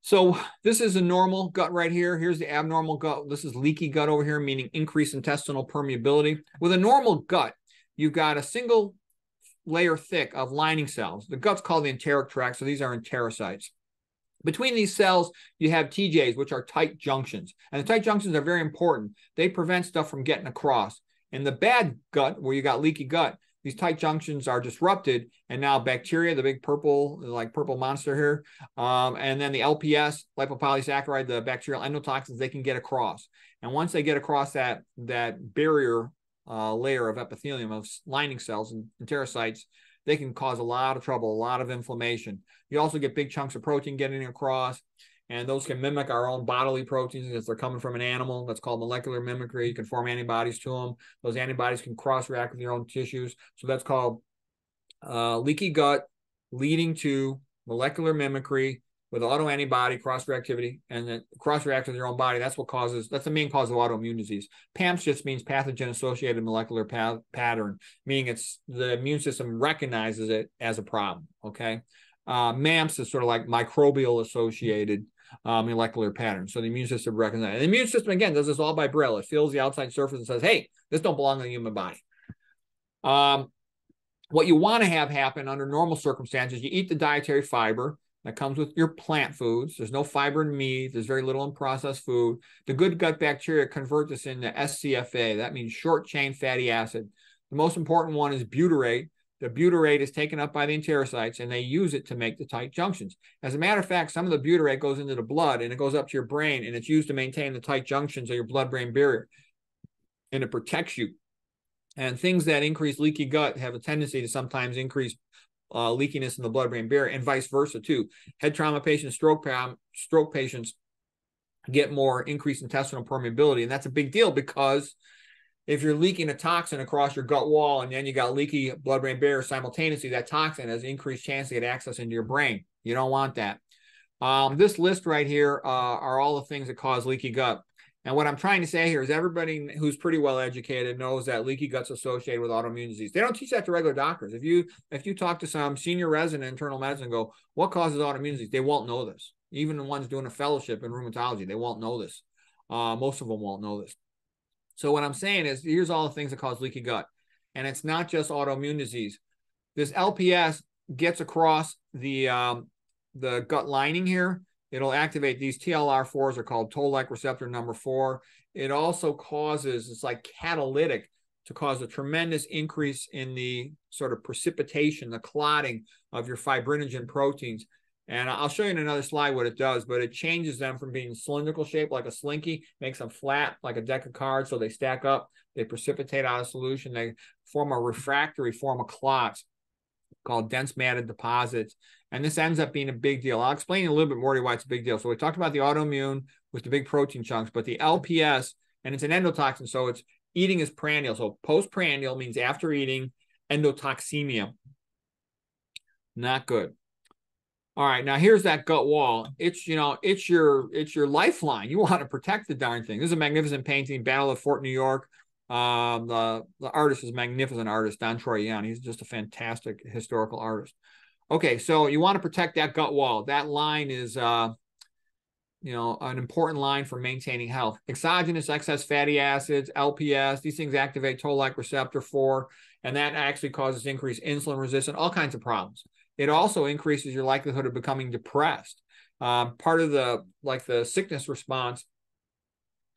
So this is a normal gut right here. Here's the abnormal gut. This is leaky gut over here, meaning increased intestinal permeability. With a normal gut, you've got a single layer thick of lining cells. The gut's called the enteric tract, so these are enterocytes. Between these cells, you have TJs, which are tight junctions. And the tight junctions are very important. They prevent stuff from getting across. In the bad gut, where you got leaky gut, these tight junctions are disrupted, and now bacteria, the big purple, like purple monster here, and then the LPS, lipopolysaccharide, the bacterial endotoxins, they can get across. And once they get across that barrier layer of epithelium of lining cells and enterocytes, they can cause a lot of trouble, a lot of inflammation. You also get big chunks of protein getting across, and those can mimic our own bodily proteins because they're coming from an animal. That's called molecular mimicry. You can form antibodies to them. Those antibodies can cross-react with your own tissues. So that's called leaky gut leading to molecular mimicry with autoantibody cross-reactivity, and then cross-react with your own body. That's the main cause of autoimmune disease. PAMPS just means pathogen-associated molecular pattern, meaning it's the immune system recognizes it as a problem, okay? MAMPS is sort of like microbial-associated molecular pattern. So the immune system recognizes it. The immune system, again, does this all by Braille. It feels the outside surface and says, hey, this don't belong in the human body. What you want to have happen under normal circumstances, you eat the dietary fiber that comes with your plant foods. There's no fiber in meat. There's very little in processed food. The good gut bacteria convert this into SCFA. That means short chain fatty acid. The most important one is butyrate. The butyrate is taken up by the enterocytes, and they use it to make the tight junctions. As a matter of fact, some of the butyrate goes into the blood, and it goes up to your brain, and it's used to maintain the tight junctions of your blood-brain barrier, and it protects you. And things that increase leaky gut have a tendency to sometimes increase leakiness in the blood-brain barrier, and vice versa too. Head trauma patients, stroke patients get more increased intestinal permeability, and that's a big deal because if you're leaking a toxin across your gut wall and then you got leaky blood-brain barrier simultaneously, that toxin has increased chance to get access into your brain. You don't want that. This list right here are all the things that cause leaky gut. And what I'm trying to say here is everybody who's pretty well educated knows that leaky gut's associated with autoimmune disease. They don't teach that to regular doctors. If you talk to some senior resident in internal medicine and go, what causes autoimmune disease? They won't know this. Even the ones doing a fellowship in rheumatology, they won't know this. Most of them won't know this. So what I'm saying is, here's all the things that cause leaky gut. And it's not just autoimmune disease. This LPS gets across the gut lining here. It'll activate these TLR4s, are called toll-like receptor number 4. It also causes, it's like catalytic to cause a tremendous increase in the sort of precipitation, the clotting of your fibrinogen proteins. And I'll show you in another slide what it does, but it changes them from being cylindrical shaped like a slinky, makes them flat like a deck of cards, so they stack up, they precipitate out of solution, they form a refractory form of clots called dense matted deposits. And this ends up being a big deal. I'll explain a little bit more why it's a big deal. So we talked about the autoimmune with the big protein chunks, but the LPS, and it's an endotoxin, so it's eating is prandial. So postprandial means after eating, endotoxemia. Not good. All right, now here's that gut wall. It's your lifeline. You want to protect the darn thing. This is a magnificent painting, Battle of Fort New York. The artist is a magnificent artist, Don Troyan. He's just a fantastic historical artist. Okay, so you want to protect that gut wall. That line is an important line for maintaining health. Exogenous excess fatty acids, LPS, these things activate toll-like receptor 4, and that actually causes increased insulin resistance, all kinds of problems. It also increases your likelihood of becoming depressed. Part of the sickness response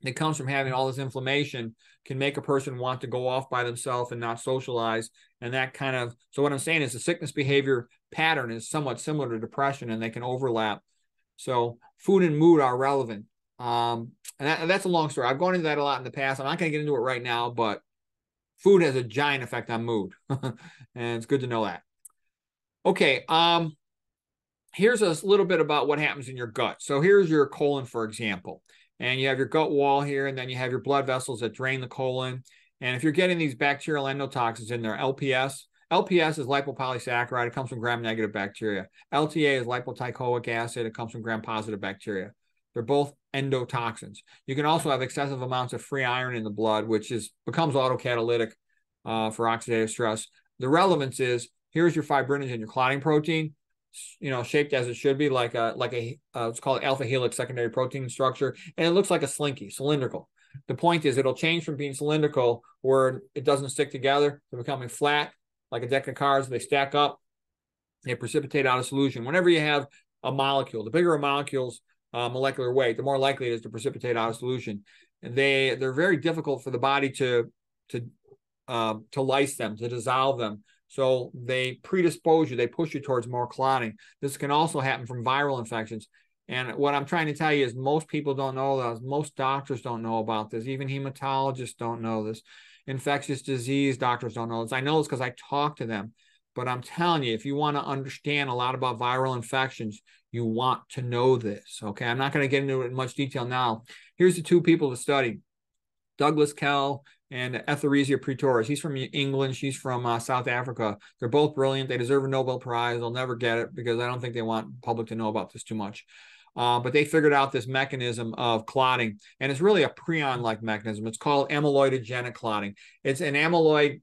that comes from having all this inflammation can make a person want to go off by themselves and not socialize. And that so what I'm saying is the sickness behavior pattern is somewhat similar to depression, and they can overlap. So food and mood are relevant. And that's a long story. I've gone into that a lot in the past. I'm not going to get into it right now, but food has a giant effect on mood. And it's good to know that. Okay, here's a little bit about what happens in your gut. So here's your colon, for example. And you have your gut wall here, and then you have your blood vessels that drain the colon. And if you're getting these bacterial endotoxins in there, LPS is lipopolysaccharide. It comes from gram-negative bacteria. LTA is lipoteichoic acid. It comes from gram-positive bacteria. They're both endotoxins. You can also have excessive amounts of free iron in the blood, which becomes autocatalytic for oxidative stress. The relevance is, here's your fibrinogen, your clotting protein, shaped as it should be, like it's called alpha helix secondary protein structure, and it looks like a slinky, cylindrical. The point is, it'll change from being cylindrical, where it doesn't stick together, to becoming flat, like a deck of cards. They stack up, they precipitate out of solution. Whenever you have a molecule, the bigger a molecule's molecular weight, the more likely it is to precipitate out of solution. And they're very difficult for the body to lyse them, to dissolve them. So they predispose you, they push you towards more clotting. This can also happen from viral infections. And what I'm trying to tell you is most people don't know this. Most doctors don't know about this. Even hematologists don't know this. Infectious disease doctors don't know this. I know this because I talk to them. But I'm telling you, if you want to understand a lot about viral infections, you want to know this, okay? I'm not going to get into it in much detail now. Here's the two people to study. Douglas Kell and Etheresia Pretorius. He's from England. She's from South Africa. They're both brilliant. They deserve a Nobel Prize. They'll never get it because I don't think they want public to know about this too much. But they figured out this mechanism of clotting, and it's really a prion-like mechanism. It's called amyloidogenic clotting. It's an amyloid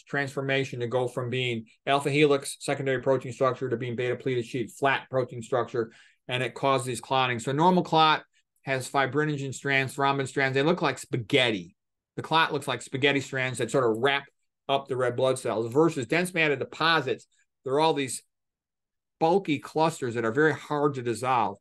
transformation to go from being alpha helix secondary protein structure to being beta pleated sheet flat protein structure, and it causes these clotting. So a normal clot has fibrinogen strands, thrombin strands. They look like spaghetti. The clot looks like spaghetti strands that sort of wrap up the red blood cells versus dense matter deposits. They're all these bulky clusters that are very hard to dissolve.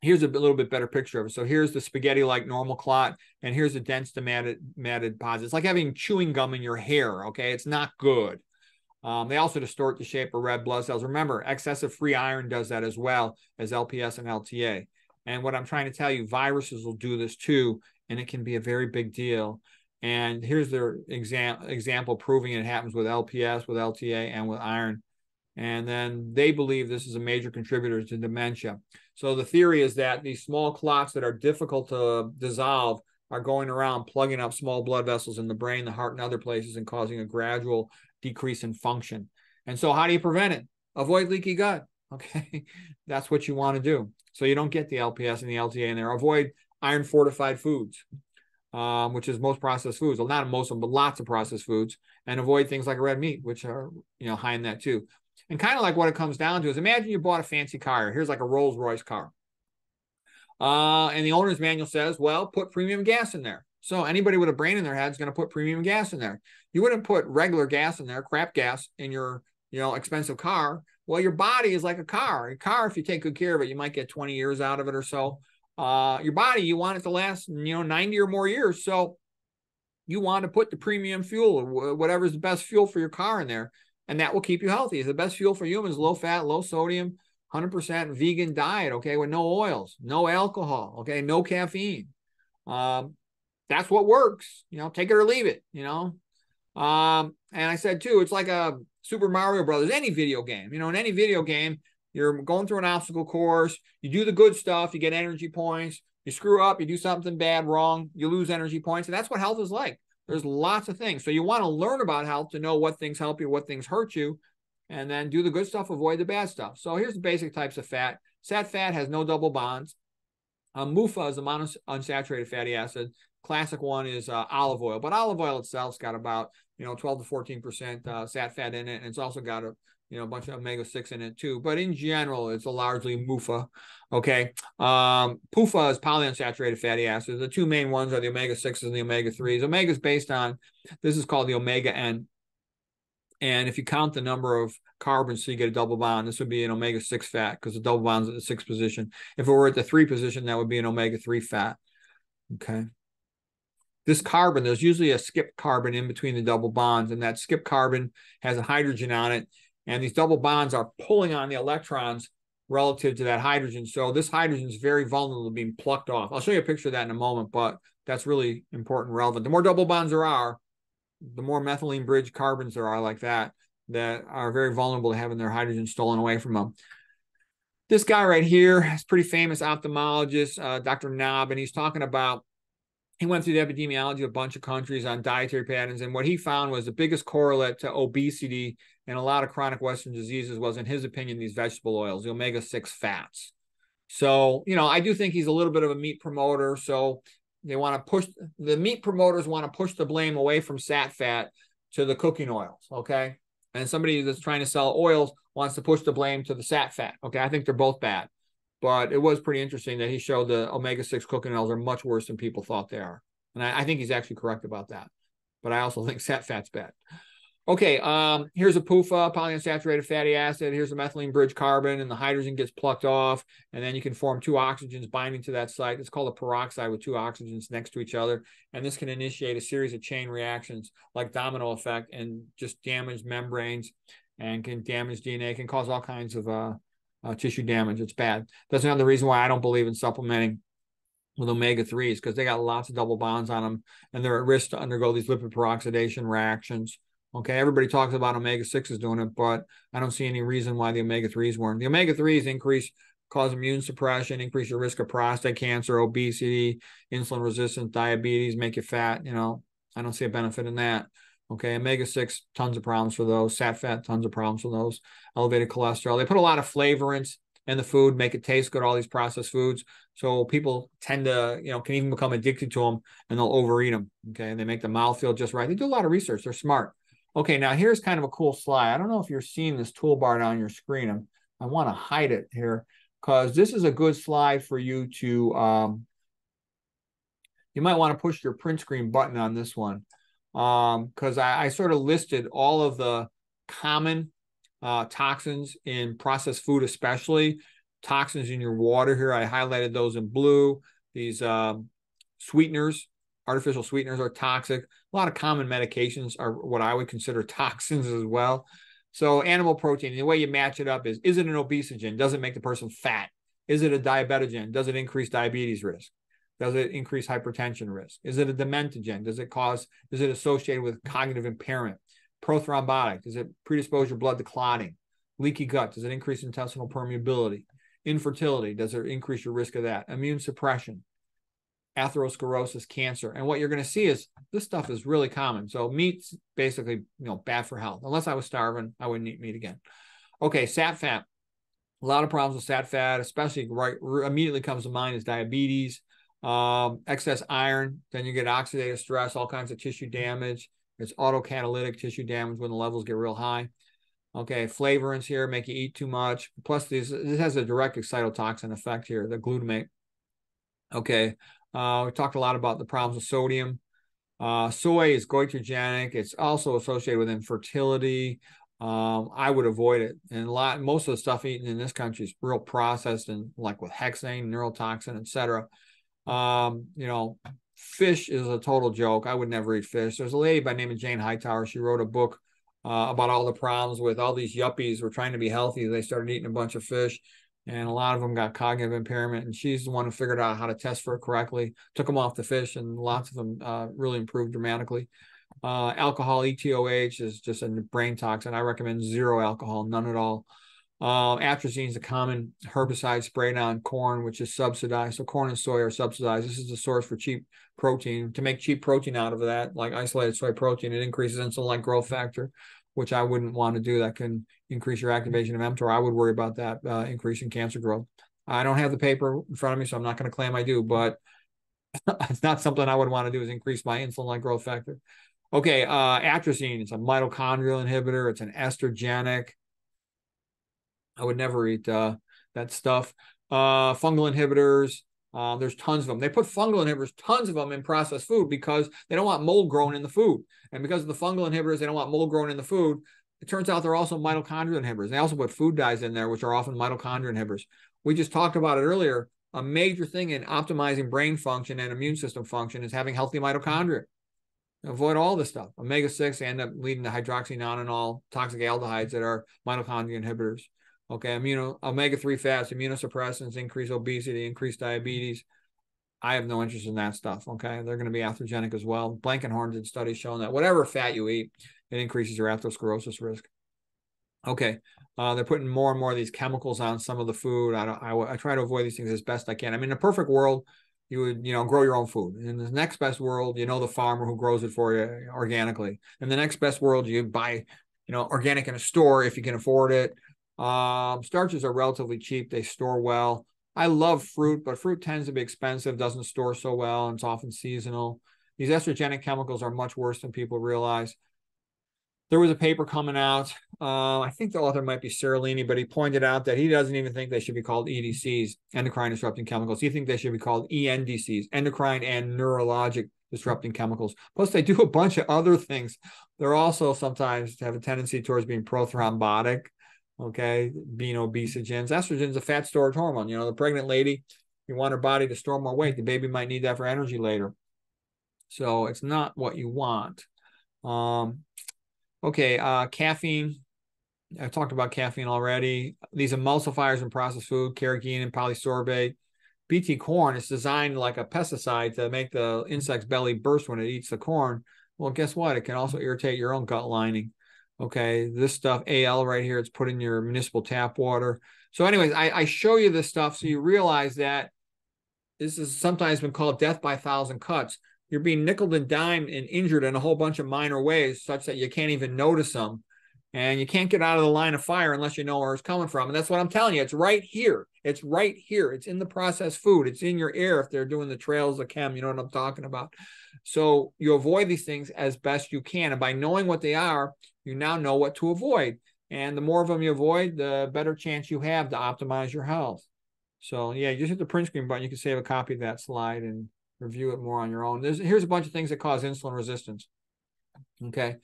Here's a little bit better picture of it. So here's the spaghetti-like normal clot, and here's the dense matted deposit. It's like having chewing gum in your hair, okay? It's not good. They also distort the shape of red blood cells. Remember, excessive free iron does that as well as LPS and LTA. And what I'm trying to tell you, viruses will do this too, and it can be a very big deal. And here's their example proving it happens with LPS, with LTA, and with iron. And then they believe this is a major contributor to dementia. So the theory is that these small clots that are difficult to dissolve are going around plugging up small blood vessels in the brain, the heart, and other places, and causing a gradual decrease in function. And so how do you prevent it? Avoid leaky gut. Okay, that's what you want to do. So you don't get the LPS and the LTA in there. Avoid iron fortified foods, which is most processed foods. Well, not most of them, but lots of processed foods. And avoid things like red meat, which are high in that too. And kind of like what it comes down to is imagine you bought a fancy car. Here's like a Rolls Royce car. And the owner's manual says, well, put premium gas in there. So anybody with a brain in their head is going to put premium gas in there. You wouldn't put regular gas in there, crap gas in your, expensive car. Well, your body is like a car. A car, if you take good care of it, you might get 20 years out of it or so. Your body, you want it to last, 90 or more years. So you want to put the premium fuel or whatever's the best fuel for your car in there. And that will keep you healthy. The best fuel for humans, low fat, low sodium, 100% vegan diet, okay, with no oils, no alcohol, okay, no caffeine. That's what works, take it or leave it, And I said too, it's like a Super Mario Brothers, any video game, in any video game, you're going through an obstacle course, you do the good stuff, you get energy points, you screw up, you do something bad, wrong, you lose energy points. And that's what health is like. There's lots of things. So you want to learn about health to know what things help you, what things hurt you, and then do the good stuff, avoid the bad stuff. So here's the basic types of fat. Sat fat has no double bonds. MUFA is a monounsaturated fatty acid. Classic one is olive oil, but olive oil itself's got about 12 to 14% sat fat in it, and it's also got a bunch of omega-6 in it too. But in general, it's a largely MUFA. Okay. PUFA is polyunsaturated fatty acids. The two main ones are the omega-6s and the omega-3s. Omega is based on, this is called the omega-N. And if you count the number of carbons, so you get a double bond, this would be an omega-6 fat because the double bond's at the 6th position. If it were at the 3 position, that would be an omega-3 fat. Okay. This carbon, there's usually a skip carbon in between the double bonds, and that skip carbon has a hydrogen on it. And these double bonds are pulling on the electrons relative to that hydrogen. So this hydrogen is very vulnerable to being plucked off. I'll show you a picture of that in a moment, but that's really important and relevant. The more double bonds there are, the more methylene bridge carbons there are like that are very vulnerable to having their hydrogen stolen away from them. This guy right here is pretty famous ophthalmologist, Dr. Knob, and he's talking about, he went through the epidemiology of a bunch of countries on dietary patterns, and what he found was the biggest correlate to obesity and a lot of chronic Western diseases was, in his opinion, these vegetable oils, the omega-6 fats. So, I do think he's a little bit of a meat promoter, so they want to push, the meat promoters want to push the blame away from sat fat to the cooking oils, okay? And somebody that's trying to sell oils wants to push the blame to the sat fat, okay? I think they're both bad. But it was pretty interesting that he showed the omega-6 cooking oils are much worse than people thought they are. And I think he's actually correct about that. But I also think sat fat's bad. Okay, here's a PUFA, polyunsaturated fatty acid. Here's a methylene bridge carbon, and the hydrogen gets plucked off. And then you can form 2 oxygens binding to that site. It's called a peroxide with 2 oxygens next to each other. And this can initiate a series of chain reactions like domino effect and just damage membranes and can damage DNA, can cause all kinds of tissue damage. It's bad. That's another reason why I don't believe in supplementing with omega-3s, because they got lots of double bonds on them, and they're at risk to undergo these lipid peroxidation reactions. Okay, everybody talks about omega-6s doing it, but I don't see any reason why the omega-3s weren't. The omega-3s cause immune suppression, increase your risk of prostate cancer, obesity, insulin resistance, diabetes, make you fat. I don't see a benefit in that. Okay, omega-6, tons of problems for those. Sat fat, tons of problems for those. Elevated cholesterol. They put a lot of flavorants in the food, make it taste good, all these processed foods. So people tend to, can even become addicted to them, and they'll overeat them. Okay, and they make the mouth feel just right. They do a lot of research. They're smart. Okay, now here's kind of a cool slide. I don't know if you're seeing this toolbar on your screen. I want to hide it here because this is a good slide for you to, you might want to push your print screen button on this one. because I sort of listed all of the common toxins in processed food, especially toxins in your water here. I highlighted those in blue. These sweeteners, artificial sweeteners are toxic. A lot of common medications are what I would consider toxins as well. So animal protein, the way you match it up is it an obesogen? Does it make the person fat? Is it a diabetogen? Does it increase diabetes risk? Does it increase hypertension risk? Is it a demetogen? Is it associated with cognitive impairment? Prothrombotic, does it predispose your blood to clotting? Leaky gut, does it increase intestinal permeability? Infertility, does it increase your risk of that? Immune suppression, atherosclerosis, cancer. And what you're going to see is this stuff is really common. So meat's basically, bad for health. Unless I was starving, I wouldn't eat meat again. Okay, sat fat. A lot of problems with sat fat, especially immediately comes to mind is diabetes, excess iron. Then you get oxidative stress, all kinds of tissue damage. It's autocatalytic tissue damage when the levels get real high. Okay, flavorants here make you eat too much. Plus, this has a direct excitotoxin effect here, the glutamate. Okay, we talked a lot about the problems with sodium. Soy is goitrogenic. It's also associated with infertility. I would avoid it. And most of the stuff eaten in this country is real processed and like with hexane, neurotoxin, etc. Fish is a total joke. I would never eat fish. There's a lady by the name of Jane Hightower. She wrote a book about all the problems with all these yuppies who were trying to be healthy. They started eating a bunch of fish, and a lot of them got cognitive impairment. And she's the one who figured out how to test for it correctly, took them off the fish, and lots of them really improved dramatically. Alcohol, ETOH, is just a brain toxin. I recommend zero alcohol, none at all. Atrazine is a common herbicide sprayed on corn, which is subsidized. So corn and soy are subsidized. This is the source for cheap protein. To make cheap protein out of that, like isolated soy protein, it increases insulin-like growth factor, which I wouldn't want to do. That can increase your activation of mTOR. I would worry about that increasing cancer growth. I don't have the paper in front of me, so I'm not going to claim I do, but it's not something I would want to do is increase my insulin-like growth factor. Okay, atrazine, it's a mitochondrial inhibitor. It's an estrogenic. I would never eat that stuff. Fungal inhibitors, there's tons of them. They put fungal inhibitors, tons of them in processed food because they don't want mold growing in the food. And because of the fungal inhibitors, they don't want mold growing in the food. It turns out they're also mitochondrial inhibitors. They also put food dyes in there, which are often mitochondrial inhibitors. We just talked about it earlier. A major thing in optimizing brain function and immune system function is having healthy mitochondria. Avoid all this stuff. Omega-6 end up leading to hydroxynonenal toxic aldehydes that are mitochondria inhibitors. Okay, omega-3 fats, immunosuppressants, increase obesity, increase diabetes. I have no interest in that stuff. Okay, they're going to be atherogenic as well. Blankenhorn did studies showing that whatever fat you eat, it increases your atherosclerosis risk. Okay, they're putting more and more of these chemicals on some of the food. I try to avoid these things as best I can. I mean, in a perfect world, you would, grow your own food. In the next best world, the farmer who grows it for you organically. In the next best world, you buy, organic in a store if you can afford it. Starches are relatively cheap. They store well. I love fruit, but fruit tends to be expensive, doesn't store so well, and it's often seasonal. These estrogenic chemicals are much worse than people realize. There was a paper coming out. I think the author might be Seralini, but he pointed out that he doesn't even think they should be called EDCs, endocrine disrupting chemicals. He thinks they should be called ENDCs, endocrine and neurologic disrupting chemicals. Plus, they do a bunch of other things. They're also sometimes have a tendency towards being prothrombotic, okay, being obesogens. Estrogen is a fat storage hormone. The pregnant lady, you want her body to store more weight. The baby might need that for energy later. So it's not what you want. Okay, caffeine. I talked about caffeine already. These emulsifiers in processed food, carrageenan and polysorbate. BT corn is designed like a pesticide to make the insect's belly burst when it eats the corn. Well, guess what? It can also irritate your own gut lining. Okay, this stuff, AL right here, it's put in your municipal tap water. So anyways, I show you this stuff so you realize that this is sometimes been called death by 1,000 cuts. You're being nickeled and dimed and injured in a whole bunch of minor ways such that you can't even notice them. And you can't get out of the line of fire unless you know where it's coming from. And that's what I'm telling you. It's right here. It's right here. It's in the processed food. It's in your air if they're doing the trails of chem. You know what I'm talking about. So you avoid these things as best you can. And by knowing what they are, you now know what to avoid. And the more of them you avoid, the better chance you have to optimize your health. So yeah, you just hit the print screen button. You can save a copy of that slide and review it more on your own. Here's a bunch of things that cause insulin resistance. Okay.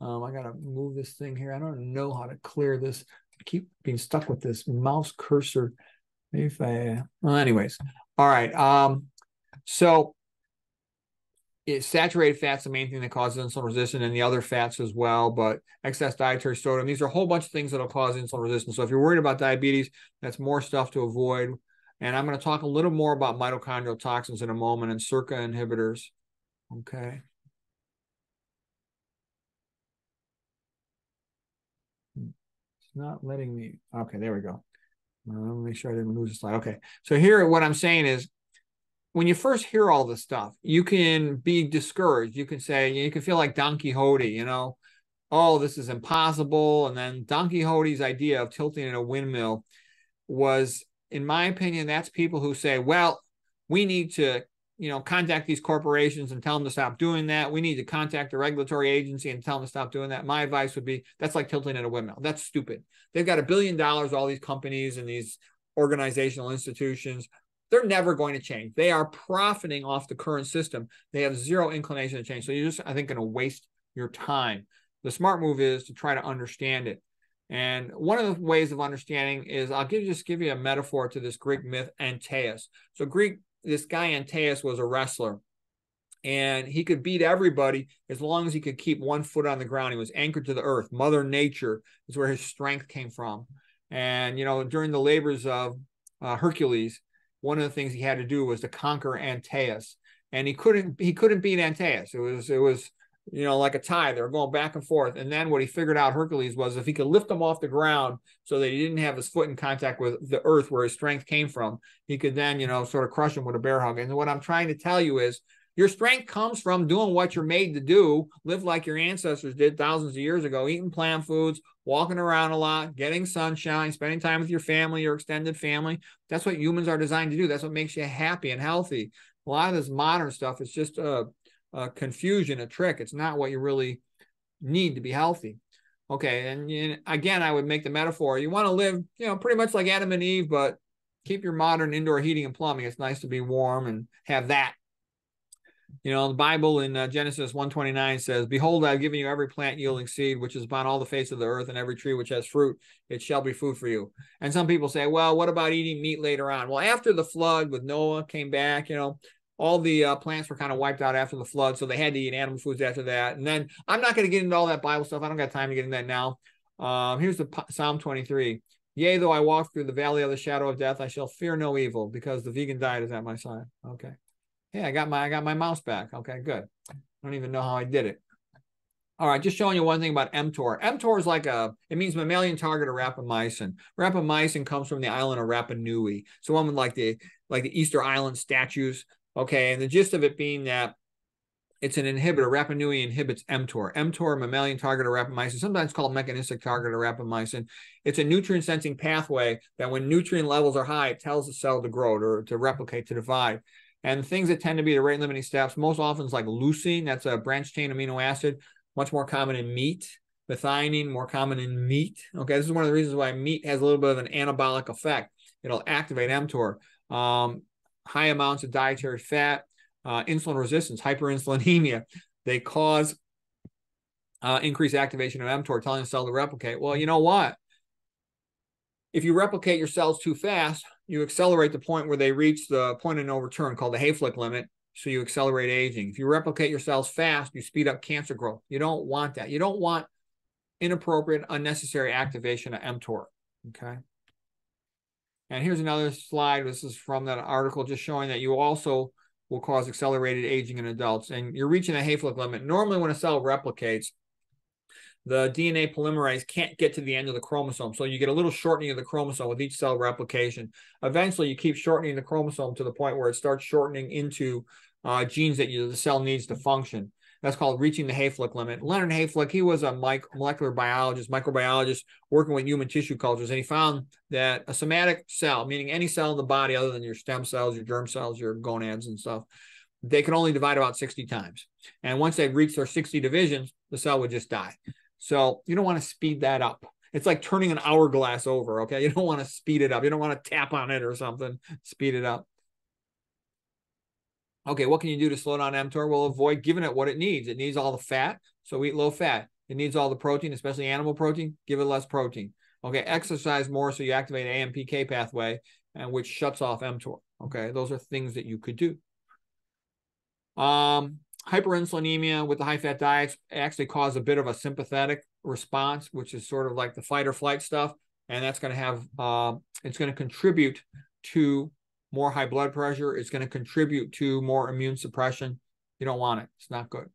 I got to move this thing here. I don't know how to clear this. I keep being stuck with this mouse cursor. Maybe if well, anyways. All right. So saturated fat's the main thing that causes insulin resistance, and the other fats as well, but excess dietary sodium. These are a whole bunch of things that'll cause insulin resistance. So if you're worried about diabetes, that's more stuff to avoid. And I'm going to talk a little more about mitochondrial toxins in a moment and SERCA inhibitors. Okay. It's not letting me. Okay, there we go. Let me make sure I didn't lose the slide. Okay. So here, what I'm saying is, when you first hear all this stuff, you can be discouraged. You can say, you can feel like Don Quixote, oh, this is impossible. And then Don Quixote's idea of tilting in a windmill was, in my opinion, that's people who say, well, we need to, contact these corporations and tell them to stop doing that. We need to contact the regulatory agency and tell them to stop doing that. My advice would be, that's like tilting in a windmill. That's stupid. They've got $1 billion, all these companies and these organizational institutions. They're never going to change. They are profiting off the current system. They have zero inclination to change. So you're just, I think, going to waste your time. The smart move is to try to understand it. And one of the ways of understanding is, I'll just give you a metaphor to this Greek myth, Antaeus. So this guy Antaeus was a wrestler, and he could beat everybody as long as he could keep one foot on the ground. He was anchored to the earth. Mother Nature is where his strength came from. And, during the labors of Hercules, one of the things he had to do was to conquer Antaeus, and he couldn't beat Antaeus. It was like a tie. They were going back and forth. And then what he figured out, Hercules, was if he could lift him off the ground so that he didn't have his foot in contact with the earth where his strength came from, he could then, sort of crush him with a bear hug. And what I'm trying to tell you is, your strength comes from doing what you're made to do. Live like your ancestors did thousands of years ago, eating plant foods, walking around a lot, getting sunshine, spending time with your family, your extended family. That's what humans are designed to do. That's what makes you happy and healthy. A lot of this modern stuff is just a confusion, a trick. It's not what you really need to be healthy. Okay, and again, I would make the metaphor. You want to live, pretty much like Adam and Eve, but keep your modern indoor heating and plumbing. It's nice to be warm and have that. The Bible in Genesis 1:29 says, behold, I've given you every plant yielding seed, which is upon all the face of the earth, and every tree which has fruit, it shall be food for you. And some people say, well, what about eating meat later on? Well, after the flood with Noah came back, all the plants were kind of wiped out after the flood, so they had to eat animal foods after that. And then I'm not going to get into all that Bible stuff. I don't got time to get into that now. Here's the Psalm 23. Yea, though I walk through the valley of the shadow of death, I shall fear no evil, because the vegan diet is at my side. Okay. Hey, I got my mouse back. Okay, good. I don't even know how I did it. All right, just showing you one thing about mTOR. mTOR is it means mammalian target of rapamycin. Rapamycin comes from the island of Rapa Nui. So one with like the Easter Island statues. Okay, and the gist of it being that it's an inhibitor. Rapa Nui inhibits mTOR. mTOR, mammalian target of rapamycin, sometimes called mechanistic target of rapamycin. It's a nutrient sensing pathway that when nutrient levels are high, it tells the cell to grow, or to replicate, to divide. And things that tend to be the rate limiting steps, most often is like leucine, that's a branched chain amino acid, much more common in meat. Methionine, more common in meat. Okay, this is one of the reasons why meat has a little bit of an anabolic effect. It'll activate mTOR. High amounts of dietary fat, insulin resistance, hyperinsulinemia, they cause increased activation of mTOR, telling the cell to replicate. Well, you know what? If you replicate your cells too fast, you accelerate the point where they reach the point of no return called the Hayflick limit. So you accelerate aging. If you replicate your cells fast, you speed up cancer growth. You don't want that. You don't want inappropriate, unnecessary activation of mTOR. Okay. And here's another slide. This is from that article, just showing that you also will cause accelerated aging in adults. And you're reaching the Hayflick limit. Normally, when a cell replicates, the DNA polymerase can't get to the end of the chromosome. So you get a little shortening of the chromosome with each cell replication. Eventually, you keep shortening the chromosome to the point where it starts shortening into genes that the cell needs to function. That's called reaching the Hayflick limit. Leonard Hayflick, he was a molecular biologist, microbiologist, working with human tissue cultures, and he found that a somatic cell, meaning any cell in the body other than your stem cells, your germ cells, your gonads and stuff, they can only divide about 60 times. And once they've reached their 60 divisions, the cell would just die. So you don't want to speed that up. It's like turning an hourglass over, okay? You don't want to speed it up. You don't want to tap on it or something, speed it up. Okay, what can you do to slow down mTOR? Well, avoid giving it what it needs. It needs all the fat, so eat low fat. It needs all the protein, especially animal protein. Give it less protein. Okay, exercise more so you activate AMPK pathway, and which shuts off mTOR. Okay, those are things that you could do. Hyperinsulinemia with the high-fat diets actually cause a bit of a sympathetic response, which is sort of like the fight or flight stuff, and that's going to have it's going to contribute to more high blood pressure. It's going to contribute to more immune suppression. You don't want it. It's not good.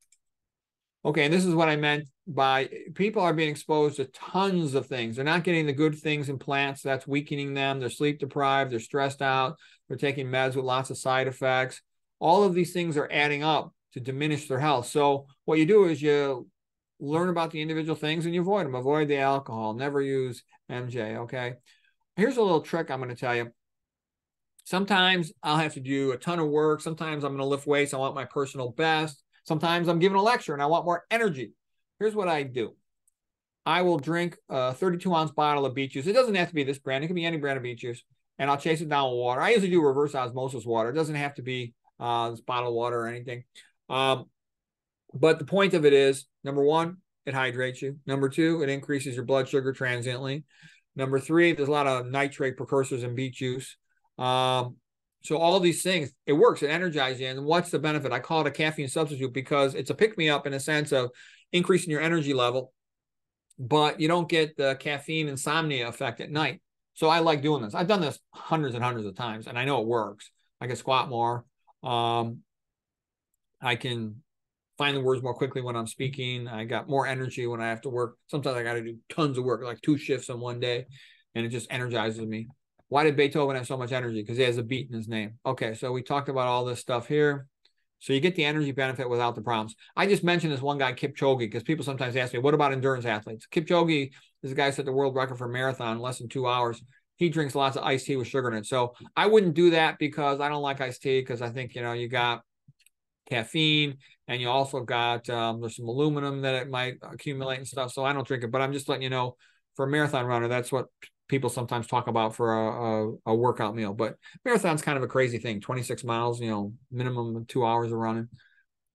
Okay, and this is what I meant by people are being exposed to tons of things. They're not getting the good things in plants. That's weakening them. They're sleep deprived. They're stressed out. They're taking meds with lots of side effects. All of these things are adding up to diminish their health. So what you do is you learn about the individual things and you avoid them. Avoid the alcohol. Never use MJ, okay? Here's a little trick I'm going to tell you. Sometimes I'll have to do a ton of work. Sometimes I'm going to lift weights. I want my personal best. Sometimes I'm giving a lecture and I want more energy. Here's what I do. I will drink a 32-ounce bottle of beet juice. It doesn't have to be this brand. It can be any brand of beet juice. And I'll chase it down with water. I usually do reverse osmosis water. It doesn't have to be this bottled water or anything. But the point of it is, number one, it hydrates you. Number two, it increases your blood sugar transiently. Number three, there's a lot of nitrate precursors in beet juice. So all these things, it works, it energizes you. And what's the benefit? I call it a caffeine substitute because it's a pick-me-up in a sense of increasing your energy level, but you don't get the caffeine insomnia effect at night. So I like doing this. I've done this hundreds and hundreds of times, and I know it works. I can squat more. I can find the words more quickly when I'm speaking. I got more energy when I have to work. Sometimes I got to do tons of work, like 2 shifts in one day, and it just energizes me. Why did Beethoven have so much energy? Because he has a beat in his name. Okay, so we talked about all this stuff here. So you get the energy benefit without the problems. I just mentioned this one guy, Kipchoge, because people sometimes ask me, what about endurance athletes? Kipchoge is a guy who set the world record for marathon in less than 2 hours. He drinks lots of iced tea with sugar in it. So I wouldn't do that because I don't like iced tea because I think, you got caffeine and you also got, there's some aluminum that it might accumulate and stuff. So I don't drink it, but I'm just letting you know for a marathon runner, that's what people sometimes talk about for a workout meal. But marathon's kind of a crazy thing. 26 miles, minimum of 2 hours of running.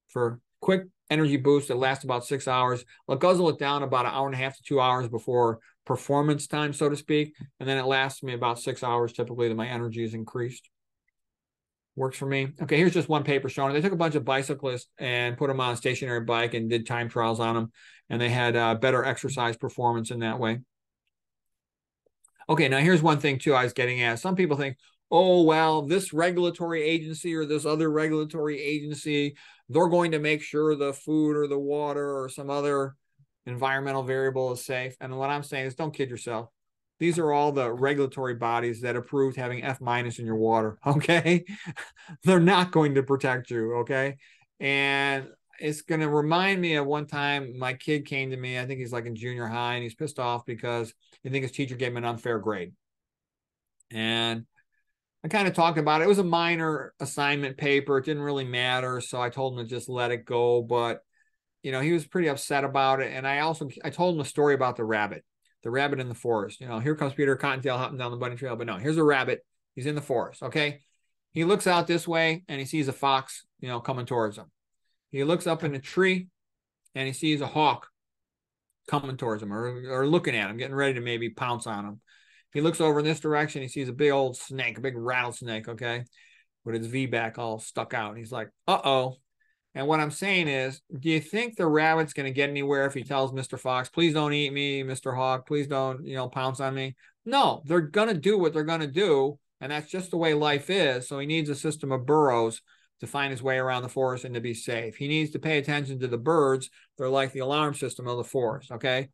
For quick energy boost that lasts about 6 hours. I'll guzzle it down about 1.5 hours to 2 hours before performance time, so to speak. And then it lasts me about 6 hours typically that my energy is increased. Works for me. Okay, here's just one paper showing it. They took a bunch of bicyclists and put them on a stationary bike and did time trials on them. And they had better exercise performance in that way. Okay, now here's one thing too I was getting at. Some people think, oh, well, this regulatory agency or this other regulatory agency, they're going to make sure the food or the water or some other environmental variable is safe. And what I'm saying is don't kid yourself. These are all the regulatory bodies that approved having F- in your water, okay? They're not going to protect you, okay? And it's going to remind me of one time my kid came to me. I think he's like in junior high, and he's pissed off because he thinks his teacher gave him an unfair grade. And I kind of talked about it. It was a minor assignment paper. It didn't really matter. So I told him to just let it go. But, he was pretty upset about it. And I told him a story about the rabbit in the forest. Here comes Peter Cottontail hopping down the bunny trail. But no, here's a rabbit. He's in the forest. Okay. He looks out this way and he sees a fox, coming towards him. He looks up in a tree and he sees a hawk coming towards him or looking at him, getting ready to maybe pounce on him. He looks over in this direction. He sees a big old snake, a big rattlesnake, okay, with its V back all stuck out. He's like, uh-oh. And what I'm saying is, do you think the rabbit's going to get anywhere if he tells Mr. Fox, please don't eat me, Mr. Hawk, please don't, pounce on me? No, they're going to do what they're going to do. And that's just the way life is. So he needs a system of burrows to find his way around the forest and to be safe. He needs to pay attention to the birds. They're like the alarm system of the forest, okay?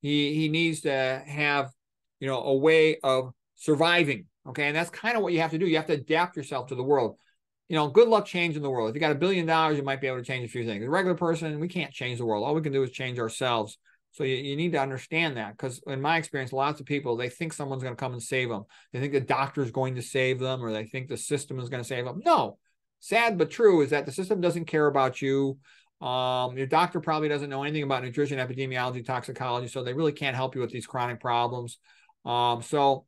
He needs to have, a way of surviving, okay? And that's kind of what you have to do. You have to adapt yourself to the world. Good luck changing the world. If you got $1 billion, you might be able to change a few things. A regular person, we can't change the world. All we can do is change ourselves. So you need to understand that, because in my experience, lots of people, they think someone's going to come and save them. They think the doctor is going to save them, or they think the system is going to save them. No, sad but true is that the system doesn't care about you. Your doctor probably doesn't know anything about nutrition, epidemiology, toxicology, so they really can't help you with these chronic problems. So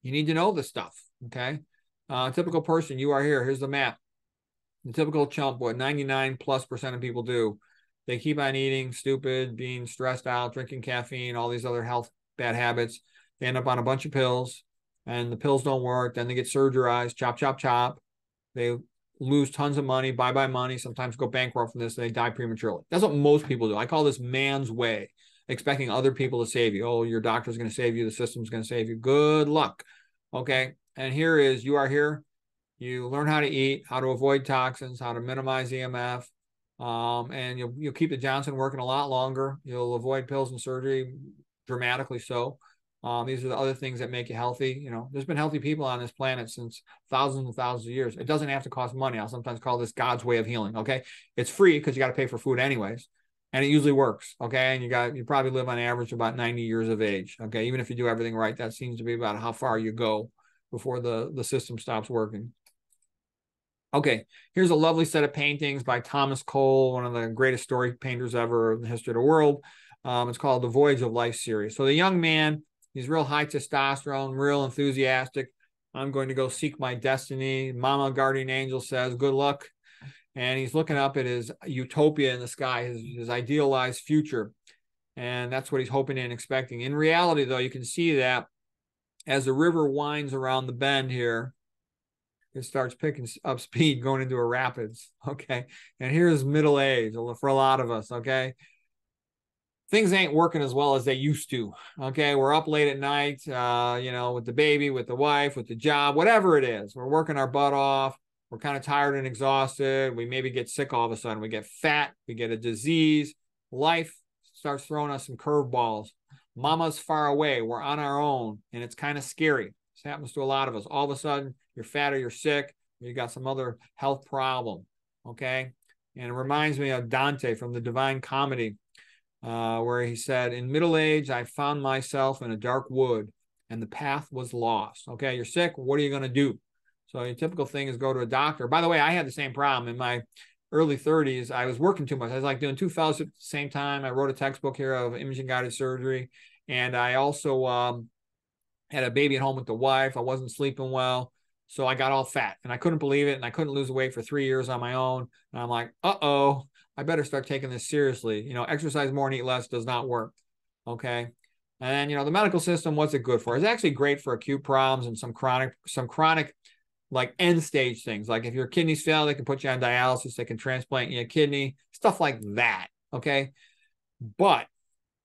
you need to know this stuff, okay? Typical person, you are here. Here's the map. The typical chump, what 99+% of people do, they keep on eating, stupid, being stressed out, drinking caffeine, all these other health bad habits. They end up on a bunch of pills, and the pills don't work. Then they get surgerized, chop, chop, chop. They lose tons of money, bye money, sometimes go bankrupt from this, and they die prematurely. That's what most people do. I call this man's way, expecting other people to save you. Oh, your doctor's going to save you. The system's going to save you. Good luck. Okay. And here is, you are here. You learn how to eat, how to avoid toxins, how to minimize EMF, and you'll keep the Johnson working a lot longer. You'll avoid pills and surgery dramatically so. These are the other things that make you healthy. You know, there's been healthy people on this planet since thousands and thousands of years. It doesn't have to cost money. I'll sometimes call this God's way of healing. Okay. It's free because you got to pay for food anyways. And it usually works. Okay. And you probably live on average about 90 years of age. Okay. Even if you do everything right, that seems to be about how far you go before the system stops working. Okay, here's a lovely set of paintings by Thomas Cole, one of the greatest story painters ever in the history of the world. It's called The Voyage of Life series. So the young man, he's real high testosterone, real enthusiastic. I'm going to go seek my destiny. Mama guardian angel says, good luck. And he's looking up at his utopia in the sky, his idealized future. And that's what he's hoping and expecting. In reality, though, you can see that as the river winds around the bend here, it starts picking up speed going into a rapids. Okay. And here's middle age for a lot of us. Okay. Things ain't working as well as they used to. Okay. We're up late at night, with the baby, with the wife, with the job, whatever it is. We're working our butt off. We're kind of tired and exhausted. We maybe get sick all of a sudden. We get fat. We get a disease. Life starts throwing us some curveballs. Mama's far away. We're on our own. And it's kind of scary. This happens to a lot of us. All of a sudden, you're fat or you're sick, or you got some other health problem, okay? And it reminds me of Dante from the Divine Comedy, where he said, in middle age, I found myself in a dark wood, and the path was lost. Okay, you're sick, what are you going to do? So your typical thing is go to a doctor. By the way, I had the same problem. In my early 30s, I was working too much. I was like doing 2 fellowships at the same time. I wrote a textbook here of imaging-guided surgery, and I also had a baby at home with the wife. I wasn't sleeping well. So I got all fat and I couldn't believe it. And I couldn't lose weight for 3 years on my own. And I'm like, uh-oh, I better start taking this seriously. Exercise more and eat less does not work. Okay. And, the medical system, what's it good for? It's actually great for acute problems and some chronic like end stage things. Like if your kidneys fail, they can put you on dialysis. They can transplant you a kidney, stuff like that. Okay. But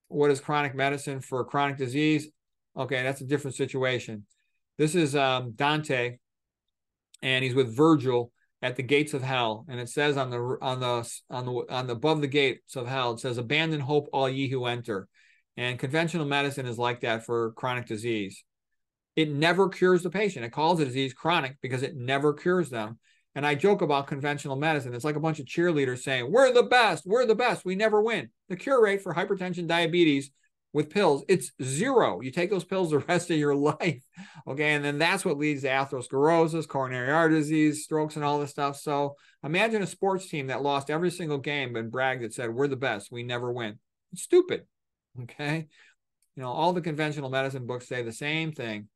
what is chronic medicine for chronic disease? Okay. That's a different situation. This is Dante, and he's with Virgil at the gates of hell, and it says on the above the gates of hell, it says, "Abandon hope, all ye who enter." And conventional medicine is like that for chronic disease. It never cures the patient. It calls the disease chronic because it never cures them. And I joke about conventional medicine. It's like a bunch of cheerleaders saying, "We're the best. We're the best. We never win." The cure rate for hypertension, diabetes, with pills, it's 0. You take those pills the rest of your life. Okay. And then that's what leads to atherosclerosis, coronary artery disease, strokes, and all this stuff. So imagine a sports team that lost every single game and bragged that said, "We're the best. We never win." It's stupid. Okay. All the conventional medicine books say the same thing.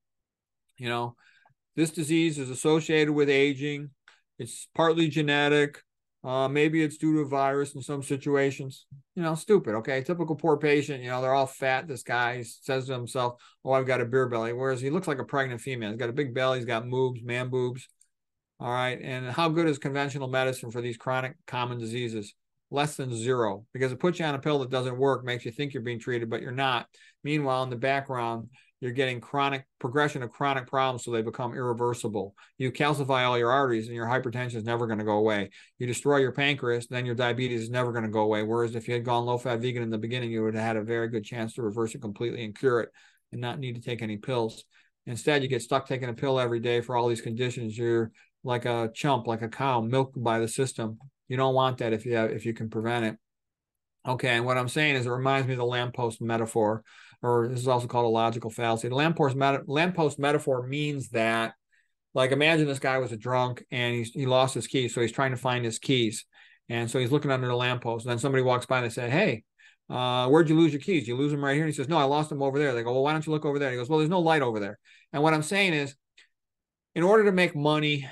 This disease is associated with aging. It's partly genetic. Maybe it's due to a virus in some situations. Stupid. Okay. Typical poor patient, they're all fat. This guy says to himself, "Oh, I've got a beer belly." Whereas he looks like a pregnant female. He's got a big belly. He's got moobs, man boobs. All right. And how good is conventional medicine for these chronic common diseases? Less than 0, because it puts you on a pill that doesn't work, makes you think you're being treated, but you're not. Meanwhile, in the background, you're getting progression of chronic problems, so they become irreversible. You calcify all your arteries and your hypertension is never going to go away. You destroy your pancreas, then your diabetes is never going to go away. Whereas if you had gone low-fat vegan in the beginning, you would have had a very good chance to reverse it completely and cure it and not need to take any pills. Instead, you get stuck taking a pill every day for all these conditions. You're like a chump, like a cow, milked by the system. You don't want that if you can prevent it. Okay, and what I'm saying is it reminds me of the lamppost metaphor, or this is also called a logical fallacy. The lamppost metaphor means that, like, imagine this guy was a drunk and he lost his keys, so he's trying to find his keys. And so he's looking under the lamppost, and then somebody walks by and they say, "Hey, where'd you lose your keys? Did you lose them right here?" And he says, "No, I lost them over there." They go, "Well, why don't you look over there?" And he goes, "Well, there's no light over there." And what I'm saying is, in order to make money,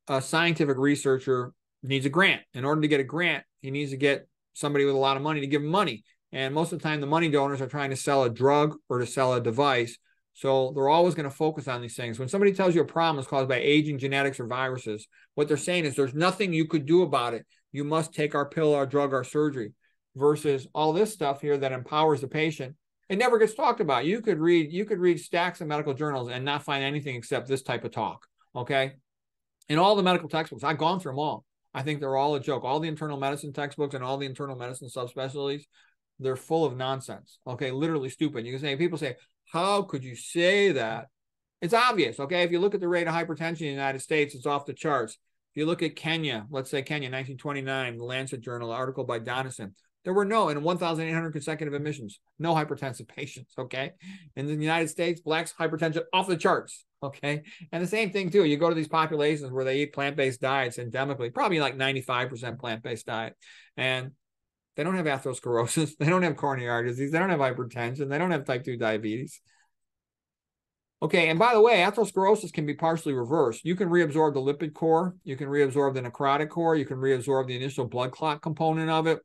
a scientific researcher needs a grant. In order to get a grant, he needs to get somebody with a lot of money to give him money. And most of the time, the money donors are trying to sell a drug or to sell a device. So they're always going to focus on these things. When somebody tells you a problem is caused by aging, genetics, or viruses, what they're saying is there's nothing you could do about it. You must take our pill, our drug, our surgery, versus all this stuff here that empowers the patient. It never gets talked about. You could read stacks of medical journals and not find anything except this type of talk. Okay. In all the medical textbooks, I've gone through them all. I think they're all a joke. All the internal medicine textbooks and all the internal medicine subspecialties, they're full of nonsense. Okay. Literally stupid. You can say, people say, how could you say that? It's obvious. Okay. If you look at the rate of hypertension in the United States, it's off the charts. If you look at Kenya, let's say Kenya, 1929, the Lancet Journal, article by Donison, there were in 1,800 consecutive admissions, no hypertensive patients, okay? In the United States, blacks hypertension off the charts, okay? And the same thing too, you go to these populations where they eat plant-based diets endemically, probably like 95% plant-based diet, and they don't have atherosclerosis, they don't have coronary artery disease, they don't have hypertension, they don't have type 2 diabetes. Okay, and by the way, atherosclerosis can be partially reversed. You can reabsorb the lipid core, you can reabsorb the necrotic core, you can reabsorb the initial blood clot component of it.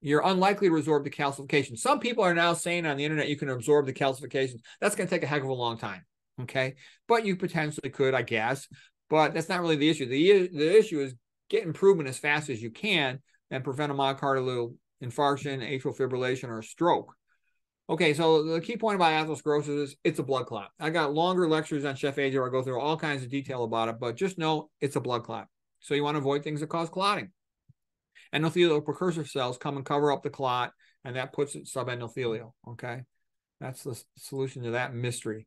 You're unlikely to absorb the calcification. Some people are now saying on the internet you can absorb the calcifications. That's going to take a heck of a long time, okay? But you potentially could, I guess, but that's not really the issue. The issue is get improvement as fast as you can and prevent a myocardial infarction, atrial fibrillation, or a stroke. Okay, so the key point about atherosclerosis is it's a blood clot. I got longer lectures on Chef AJ where I go through all kinds of detail about it, but just know it's a blood clot. So you want to avoid things that cause clotting. Endothelial precursor cells come and cover up the clot, and that puts it subendothelial, okay? That's the solution to that mystery.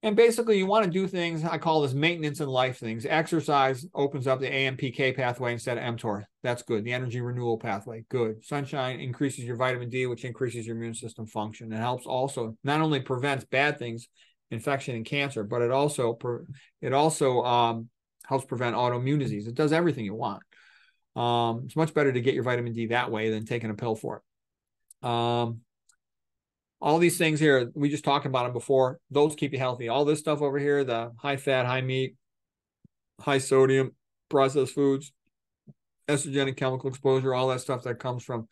And basically, you want to do things, I call this maintenance in life things. Exercise opens up the AMPK pathway instead of mTOR. That's good. The energy renewal pathway, good. Sunshine increases your vitamin D, which increases your immune system function. It helps also, not only prevents bad things, infection and cancer, but it also helps prevent autoimmune disease. It does everything you want. It's much better to get your vitamin D that way than taking a pill for it. All these things here, we just talked about them before. Those keep you healthy. All this stuff over here, the high fat, high meat, high sodium, processed foods, estrogenic chemical exposure, all that stuff that comes from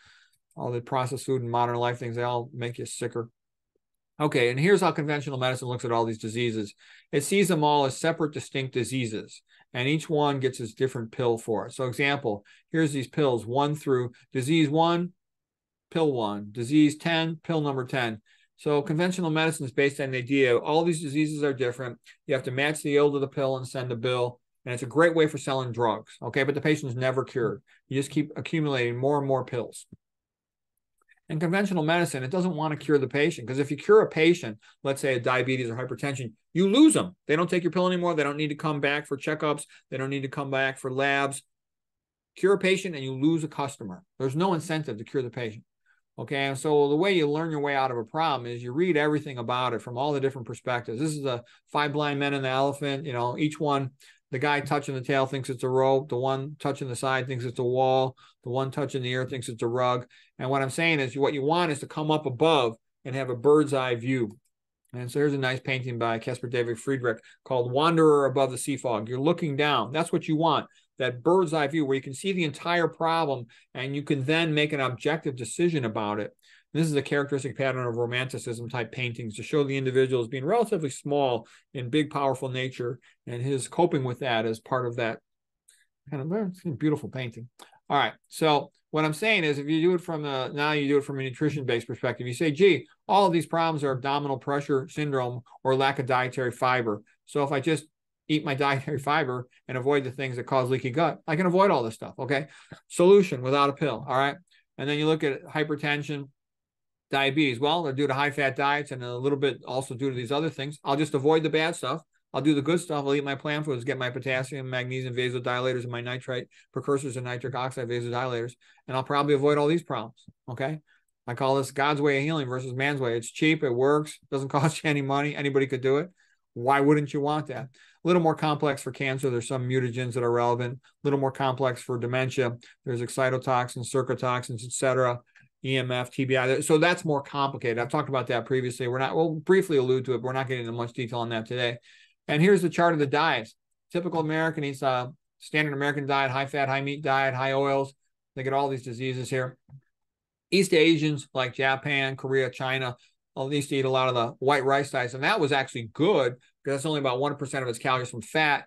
all the processed food and modern life things, they all make you sicker. Okay, and here's how conventional medicine looks at all these diseases. It sees them all as separate, distinct diseases, and each one gets its different pill for it. So example, here's these pills, 1 through disease 1, pill 1, disease 10, pill number 10. So conventional medicine is based on the idea of all these diseases are different. You have to match the ill to the pill and send a bill. And it's a great way for selling drugs. Okay, but the patient's never cured. You just keep accumulating more and more pills. In conventional medicine, it doesn't want to cure the patient, because if you cure a patient, let's say a diabetes or hypertension, you lose them. They don't take your pill anymore. They don't need to come back for checkups. They don't need to come back for labs. Cure a patient and you lose a customer. There's no incentive to cure the patient. Okay, and so the way you learn your way out of a problem is you read everything about it from all the different perspectives. This is the 5 blind men and the elephant. You know, each one, the guy touching the tail thinks it's a rope. The one touching the side thinks it's a wall. The one touching the ear thinks it's a rug. And what I'm saying is what you want is to come up above and have a bird's eye view. And so here's a nice painting by Caspar David Friedrich called Wanderer Above the Sea Fog. You're looking down. That's what you want, that bird's eye view where you can see the entire problem and you can then make an objective decision about it. This is a characteristic pattern of romanticism type paintings to show the individual as being relatively small in big, powerful nature, and his coping with that as part of that kind of beautiful painting. All right. So what I'm saying is if you do it from now you do it from a nutrition-based perspective, you say, gee, all of these problems are abdominal pressure syndrome or lack of dietary fiber. So if I just eat my dietary fiber and avoid the things that cause leaky gut, I can avoid all this stuff. Okay. Solution without a pill. All right. And then you look at hypertension, diabetes. Well, they're due to high fat diets and a little bit also due to these other things. I'll just avoid the bad stuff. I'll do the good stuff. I'll eat my plant foods, get my potassium, magnesium vasodilators, and my nitrite precursors and nitric oxide vasodilators, and I'll probably avoid all these problems. Okay. I call this God's way of healing versus man's way. It's cheap. It works. Doesn't cost you any money. Anybody could do it. Why wouldn't you want that? A little more complex for cancer. There's some mutagens that are relevant. A little more complex for dementia. There's excitotoxins, circuitoxins, etc. EMF, TBI. So that's more complicated. I've talked about that previously. We'll briefly allude to it, but we're not getting into much detail on that today. And here's the chart of the diets. Typical American eats Standard American diet, high fat, high meat diet, high oils. They get all these diseases here. East Asians like Japan, Korea, China, they used to eat a lot of the white rice diets, and that was actually good because that's only about 1% of its calories from fat.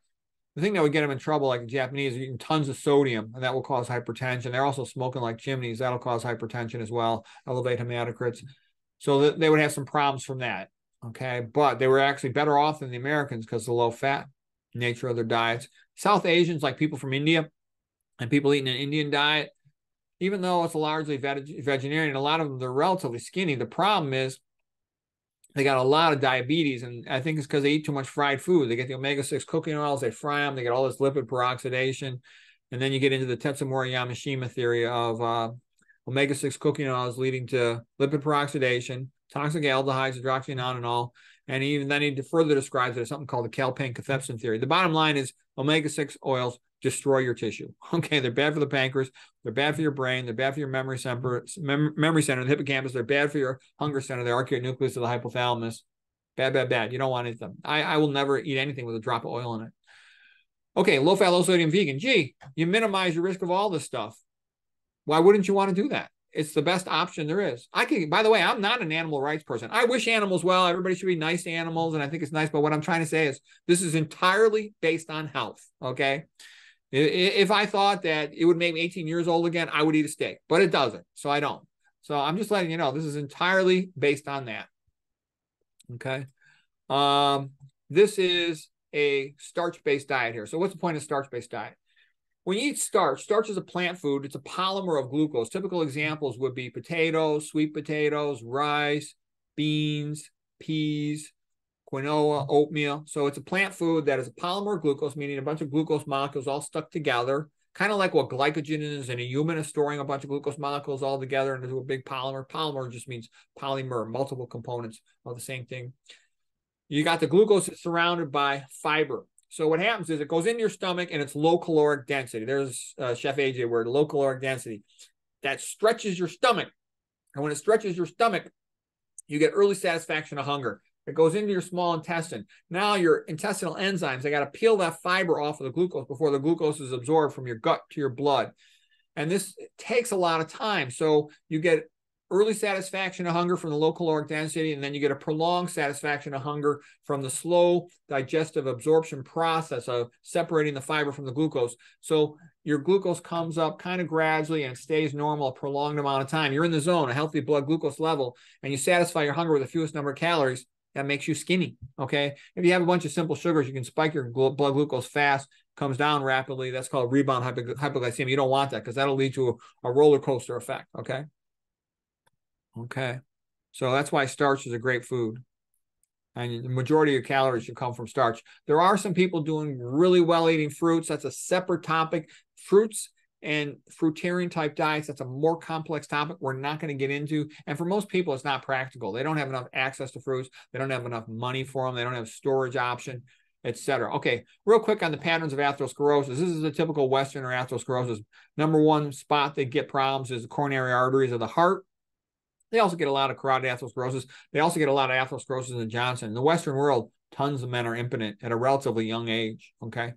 The thing that would get them in trouble, like the Japanese, are eating tons of sodium, and that will cause hypertension. They're also smoking like chimneys. That'll cause hypertension as well, elevate hematocrits. So they would have some problems from that, okay? But they were actually better off than the Americans because of the low-fat nature of their diets. South Asians, like people from India and people eating an Indian diet, even though it's a largely vegetarian, a lot of them, they're relatively skinny. The problem is they got a lot of diabetes, and I think it's because they eat too much fried food. They get the omega-6 cooking oils, they fry them, they get all this lipid peroxidation, and then you get into the Tetsumori Yamashima theory of omega-6 cooking oils leading to lipid peroxidation, toxic aldehydes, hydroxynonenal, and even then he further describes it as something called the Calpain-Cathepsin theory. The bottom line is omega-6 oils destroy your tissue. Okay, they're bad for the pancreas, they're bad for your brain, they're bad for your memory center, the hippocampus, they're bad for your hunger center, the arcuate nucleus of the hypothalamus. Bad, bad, bad. You don't want to eat them. I will never eat anything with a drop of oil in it. Okay, low fat, low sodium vegan. Gee, you minimize your risk of all this stuff. Why wouldn't you want to do that? It's the best option there is. By the way, I'm not an animal rights person. I wish animals well. Everybody should be nice to animals, and I think it's nice. But what I'm trying to say is this is entirely based on health, okay? If I thought that it would make me 18 years old again, I would eat a steak, but it doesn't, so I don't. So I'm just letting you know, this is entirely based on that, okay? This is a starch-based diet here. So what's the point of starch-based diet? When you eat starch, starch is a plant food. It's a polymer of glucose. Typical examples would be potatoes, sweet potatoes, rice, beans, peas, quinoa, oatmeal. So it's a plant food that is a polymer of glucose, meaning a bunch of glucose molecules all stuck together, kind of like what glycogen is in a human, is storing a bunch of glucose molecules all together into a big polymer. Polymer just means polymer, multiple components of the same thing. You got the glucose that's surrounded by fiber. So what happens is it goes into your stomach and it's low caloric density. There's Chef AJ word, low caloric density. That stretches your stomach. And when it stretches your stomach, you get early satisfaction of hunger. It goes into your small intestine. Now your intestinal enzymes, they got to peel that fiber off of the glucose before the glucose is absorbed from your gut to your blood. And this takes a lot of time. So you get early satisfaction of hunger from the low caloric density, and then you get a prolonged satisfaction of hunger from the slow digestive absorption process of separating the fiber from the glucose. So your glucose comes up kind of gradually and it stays normal a prolonged amount of time. You're in the zone, a healthy blood glucose level, and you satisfy your hunger with the fewest number of calories. That makes you skinny, okay? If you have a bunch of simple sugars, you can spike your blood glucose fast, comes down rapidly. That's called rebound hypoglycemia. You don't want that because that'll lead to a roller coaster effect, okay? Okay, so that's why starch is a great food. And the majority of your calories should come from starch. There are some people doing really well eating fruits. That's a separate topic. Fruits and fruitarian type diets, that's a more complex topic we're not going to get into. And for most people, it's not practical. They don't have enough access to fruits. They don't have enough money for them. They don't have storage option, etc. Okay, real quick on the patterns of atherosclerosis. This is the typical Western or atherosclerosis. Number one spot they get problems is the coronary arteries of the heart. They also get a lot of carotid atherosclerosis. They also get a lot of atherosclerosis in the Johnson. In the Western world, tons of men are impotent at a relatively young age, okay?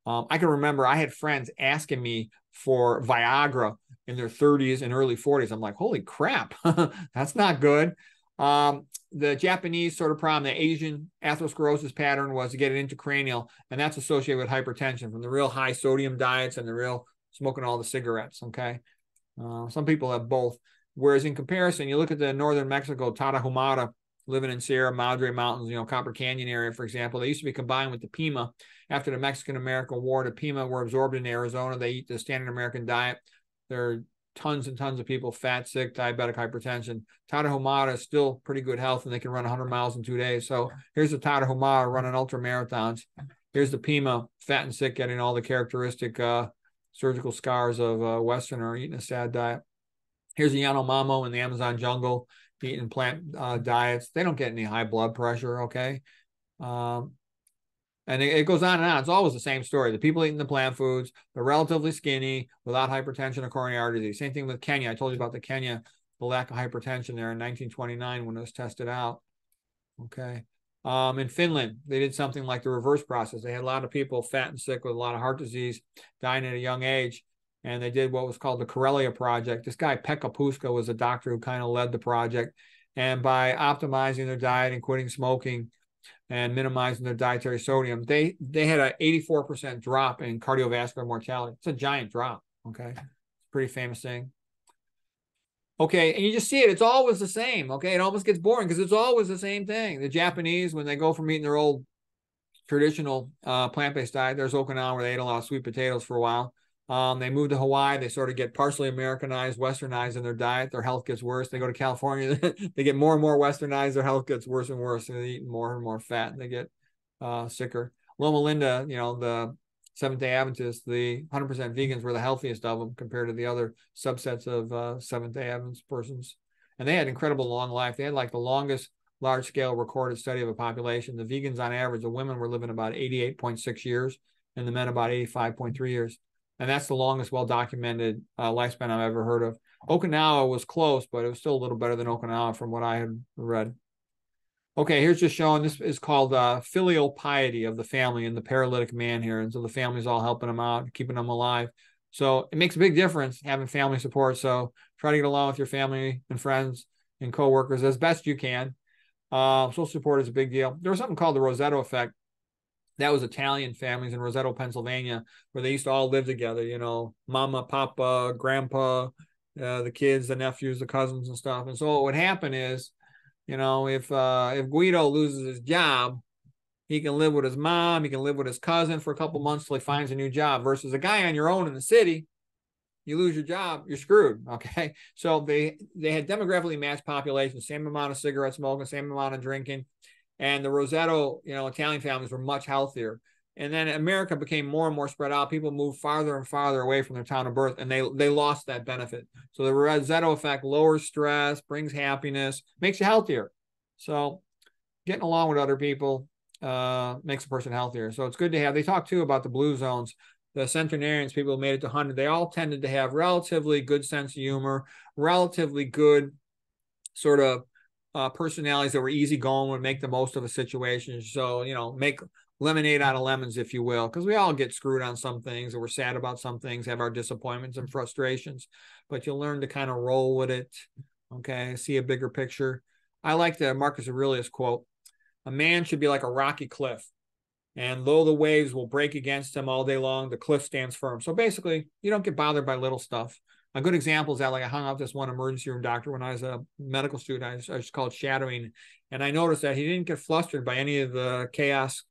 I can remember I had friends asking me for Viagra in their 30s and early 40s. I'm like, holy crap, that's not good. The Japanese sort of problem, the Asian atherosclerosis pattern was to get it intracranial, and that's associated with hypertension from the real high sodium diets and the real smoking all the cigarettes, okay? Some people have both. Whereas in comparison, you look at the northern Mexico, Tarahumara, living in Sierra Madre Mountains, Copper Canyon area, for example, they used to be combined with the Pima. After the Mexican-American War, the Pima were absorbed into Arizona. They eat the standard American diet. There are tons and tons of people, fat, sick, diabetic, hypertension. Tarahumara is still pretty good health, and they can run 100 miles in 2 days. So here's the Tarahumara running ultra marathons. Here's the Pima, fat and sick, getting all the characteristic surgical scars of Westerner, eating a sad diet. Here's a Yanomamo in the Amazon jungle, eating plant diets. They don't get any high blood pressure, okay? And it goes on and on. It's always the same story. The people eating the plant foods, they're relatively skinny, without hypertension or coronary artery disease. Same thing with Kenya. I told you about the Kenya, the lack of hypertension there in 1929 when it was tested out, okay? In Finland, they did something like the reverse process. They had a lot of people fat and sick with a lot of heart disease dying at a young age. And they did what was called the Karelia Project. This guy, Pekka Puska, was a doctor who kind of led the project. And by optimizing their diet and quitting smoking and minimizing their dietary sodium, they had an 84% drop in cardiovascular mortality. It's a giant drop, okay? It's a pretty famous thing. Okay, and you just see it. It's always the same, okay? It almost gets boring because it's always the same thing. The Japanese, when they go from eating their old traditional plant-based diet, there's Okinawa where they ate a lot of sweet potatoes for a while. They move to Hawaii. They sort of get partially Americanized, westernized in their diet. Their health gets worse. They go to California. They get more and more westernized. Their health gets worse and worse. And they eat more and more fat. And they get sicker. Loma Linda, you know, the Seventh-day Adventists, the 100% vegans were the healthiest of them compared to the other subsets of Seventh-day Adventist persons. And they had incredible long life. They had like the longest large-scale recorded study of a population. The vegans, on average, the women were living about 88.6 years and the men about 85.3 years. And that's the longest well-documented lifespan I've ever heard of. Okinawa was close, but it was still a little better than Okinawa from what I had read. Okay, here's just showing, this is called filial piety of the family and the paralytic man here. And so the family's all helping them out, keeping them alive. So it makes a big difference having family support. So try to get along with your family and friends and coworkers as best you can. Social support is a big deal. There was something called the Rosetto effect. That was Italian families in Rosetto, Pennsylvania, where they used to all live together, you know, mama, papa, grandpa, the kids, the nephews, the cousins and stuff. And so what would happen is, you know, if Guido loses his job, he can live with his mom, he can live with his cousin for a couple months till he finds a new job, versus a guy on your own in the city, you lose your job, you're screwed, okay? So they had demographically matched populations, same amount of cigarette smoking, same amount of drinking. And the Rosetto, you know, Italian families were much healthier. And then America became more and more spread out. People moved farther and farther away from their town of birth, and they lost that benefit. So the Rosetto effect lowers stress, brings happiness, makes you healthier. So getting along with other people makes a person healthier. So it's good to have. They talk too about the blue zones. The centenarians, people who made it to 100, they all tended to have relatively good sense of humor, relatively good sort of personalities that were easygoing, would make the most of a situation. So, you know, make lemonade out of lemons, if you will, because we all get screwed on some things, or we're sad about some things, have our disappointments and frustrations, but you'll learn to kind of roll with it. Okay, see a bigger picture. I like the Marcus Aurelius quote: "A man should be like a rocky cliff, and though the waves will break against him all day long, the cliff stands firm." So basically, you don't get bothered by little stuff. A good example is that, like, I hung out with this one emergency room doctor when I was a medical student. I just called shadowing. And I noticed that he didn't get flustered by any of the chaos,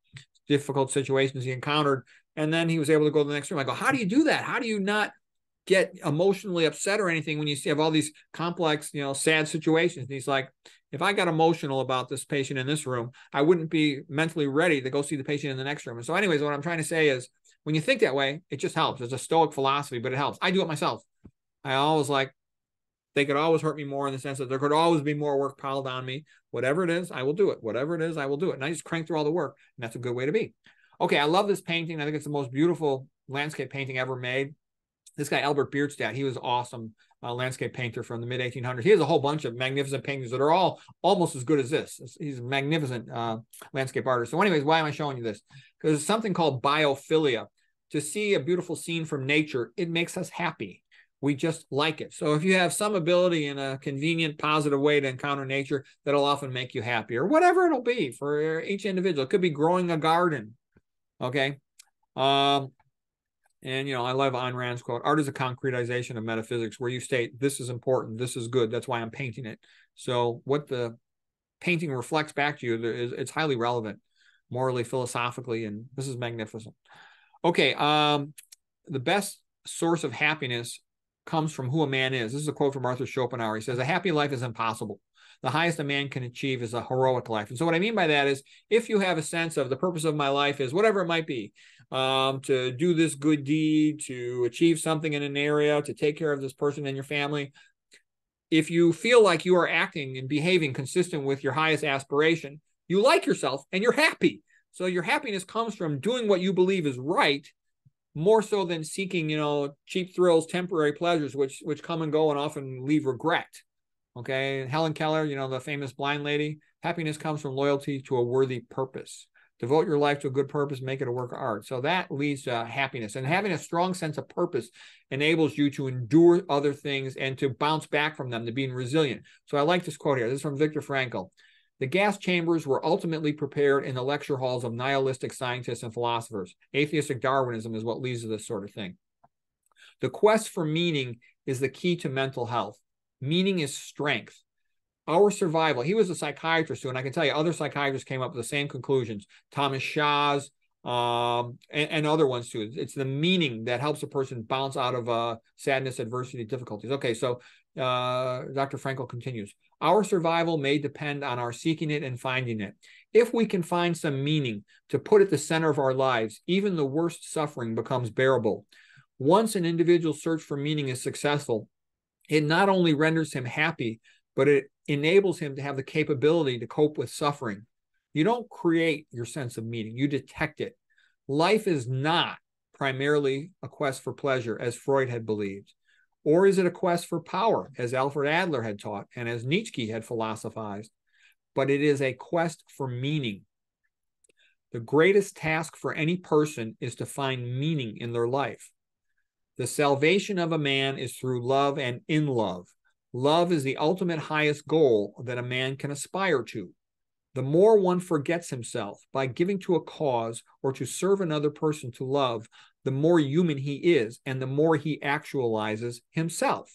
difficult situations he encountered. And then he was able to go to the next room. I go, how do you do that? How do you not get emotionally upset or anything when you have all these complex, you know, sad situations? And he's like, if I got emotional about this patient in this room, I wouldn't be mentally ready to go see the patient in the next room. And so anyways, what I'm trying to say is, when you think that way, it just helps. It's a stoic philosophy, but it helps. I do it myself. I always like, they could always hurt me more, in the sense that there could always be more work piled on me. Whatever it is, I will do it. Whatever it is, I will do it. And I just crank through all the work. And that's a good way to be. Okay, I love this painting. I think it's the most beautiful landscape painting ever made. This guy, Albert Bierstadt, he was awesome landscape painter from the mid-1800s. He has a whole bunch of magnificent paintings that are all almost as good as this. He's a magnificent landscape artist. So anyways, why am I showing you this? Because there's something called biophilia. To see a beautiful scene from nature, it makes us happy. We just like it. So if you have some ability in a convenient, positive way to encounter nature, that'll often make you happy, or whatever it'll be for each individual. It could be growing a garden. Okay. And, you know, I love Ayn Rand's quote: "Art is a concretization of metaphysics," where you state, this is important, this is good, that's why I'm painting it. So what the painting reflects back to you, it's highly relevant, morally, philosophically, and this is magnificent. Okay. The best source of happiness comes from who a man is. This is a quote from Arthur Schopenhauer. He says, "A happy life is impossible. The highest a man can achieve is a heroic life." And so what I mean by that is, if you have a sense of the purpose of my life is whatever it might be, to do this good deed, to achieve something in an area, to take care of this person in your family, if you feel like you are acting and behaving consistent with your highest aspiration, you like yourself and you're happy. So your happiness comes from doing what you believe is right, more so than seeking, you know, cheap thrills, temporary pleasures, which come and go and often leave regret. Okay. Helen Keller, you know, the famous blind lady, happiness comes from loyalty to a worthy purpose. Devote your life to a good purpose, make it a work of art. So that leads to happiness. And having a strong sense of purpose enables you to endure other things and to bounce back from them, to being resilient. So I like this quote here. This is from Viktor Frankl. The gas chambers were ultimately prepared in the lecture halls of nihilistic scientists and philosophers. Atheistic Darwinism is what leads to this sort of thing. The quest for meaning is the key to mental health. Meaning is strength. Our survival. He was a psychiatrist too, and I can tell you other psychiatrists came up with the same conclusions. Thomas Shaw's and other ones too. It's the meaning that helps a person bounce out of sadness, adversity, difficulties. Okay, so Dr. Frankl continues. Our survival may depend on our seeking it and finding it. If we can find some meaning to put at the center of our lives, even the worst suffering becomes bearable. Once an individual's search for meaning is successful, it not only renders him happy, but it enables him to have the capability to cope with suffering. You don't create your sense of meaning, you detect it. Life is not primarily a quest for pleasure, as Freud had believed. Or is it a quest for power, as Alfred Adler had taught, and as Nietzsche had philosophized? But it is a quest for meaning. The greatest task for any person is to find meaning in their life. The salvation of a man is through love and in love. Love is the ultimate highest goal that a man can aspire to. The more one forgets himself by giving to a cause or to serve another person to love, the more human he is and the more he actualizes himself.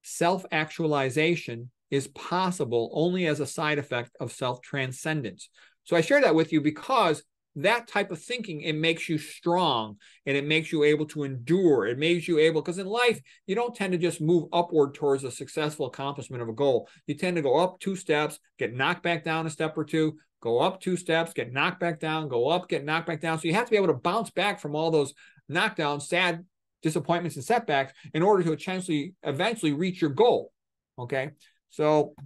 Self-actualization is possible only as a side effect of self-transcendence. So I share that with you because that type of thinking, it makes you strong and it makes you able to endure. It makes you able, because in life, you don't tend to just move upward towards a successful accomplishment of a goal. You tend to go up 2 steps, get knocked back down a step or two, go up 2 steps, get knocked back down, go up, get knocked back down. So you have to be able to bounce back from all those knockdowns, sad disappointments and setbacks in order to eventually reach your goal. Okay. So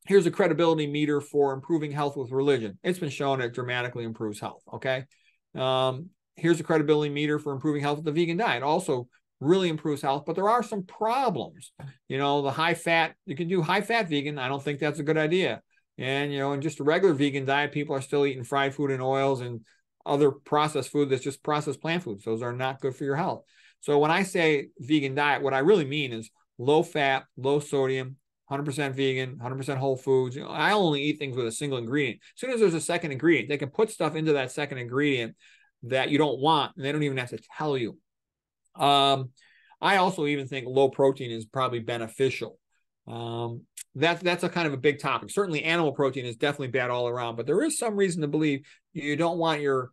here's a credibility meter for improving health with religion. It's been shown it dramatically improves health, okay? Here's a credibility meter for improving health with the vegan diet. Also really improves health, but there are some problems. You know, the high fat, you can do high fat vegan. I don't think that's a good idea. And, you know, in just a regular vegan diet, people are still eating fried food and oils and other processed food that's just processed plant foods. Those are not good for your health. So when I say vegan diet, what I really mean is low fat, low sodium, 100% vegan, 100% whole foods. You know, I only eat things with a single ingredient. As soon as there's a second ingredient, they can put stuff into that second ingredient that you don't want, and they don't even have to tell you. I also even think low protein is probably beneficial. That's a kind of a big topic. Certainly animal protein is definitely bad all around, but there is some reason to believe you don't want your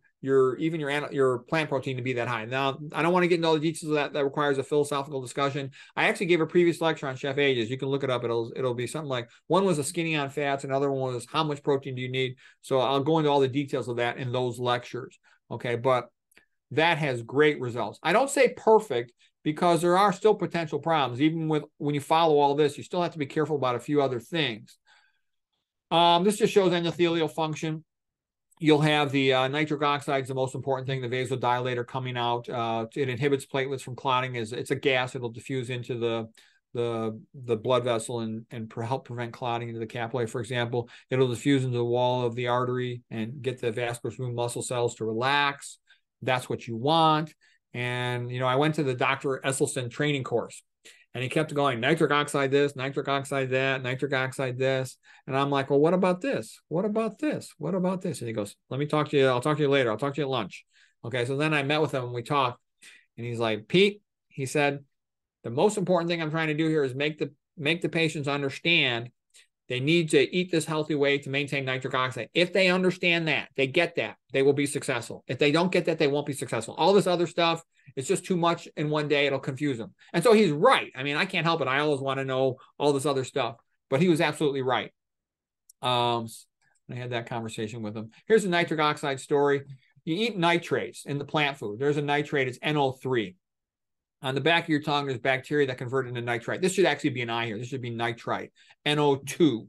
plant protein to be that high. Now, I don't want to get into all the details of that. That requires a philosophical discussion. I actually gave a previous lecture on Chef Ages. You can look it up. It'll be something like, one was a skinny on fats, another one was how much protein do you need. So I'll go into all the details of that in those lectures. Okay, but that has great results. I don't say perfect because there are still potential problems. Even when you follow all this, you still have to be careful about a few other things. This just shows endothelial function. You'll have the nitric oxide is the most important thing, the vasodilator coming out. It inhibits platelets from clotting. It's a gas. It'll diffuse into the blood vessel and help prevent clotting into the capillary, for example. It'll diffuse into the wall of the artery and get the vascular smooth muscle cells to relax. That's what you want. And, you know, I went to the Dr. Esselstyn training course. And he kept going, nitric oxide this, nitric oxide that, nitric oxide this. And I'm like, well, what about this? What about this? What about this? And he goes, let me talk to you. I'll talk to you later. I'll talk to you at lunch. Okay. So then I met with him and we talked. And he's like, Pete, he said, the most important thing I'm trying to do here is make the patients understand they need to eat this healthy way to maintain nitric oxide. If they understand that, they get that, they will be successful. If they don't get that, they won't be successful. All this other stuff, it's just too much in one day. It'll confuse them. And so he's right. I mean, I can't help it. I always want to know all this other stuff, but he was absolutely right. I had that conversation with him. Here's a nitric oxide story. You eat nitrates in the plant food. There's a nitrate, it's NO3. On the back of your tongue, there's bacteria that convert into nitrite. This should actually be an I here. This should be nitrite, NO2.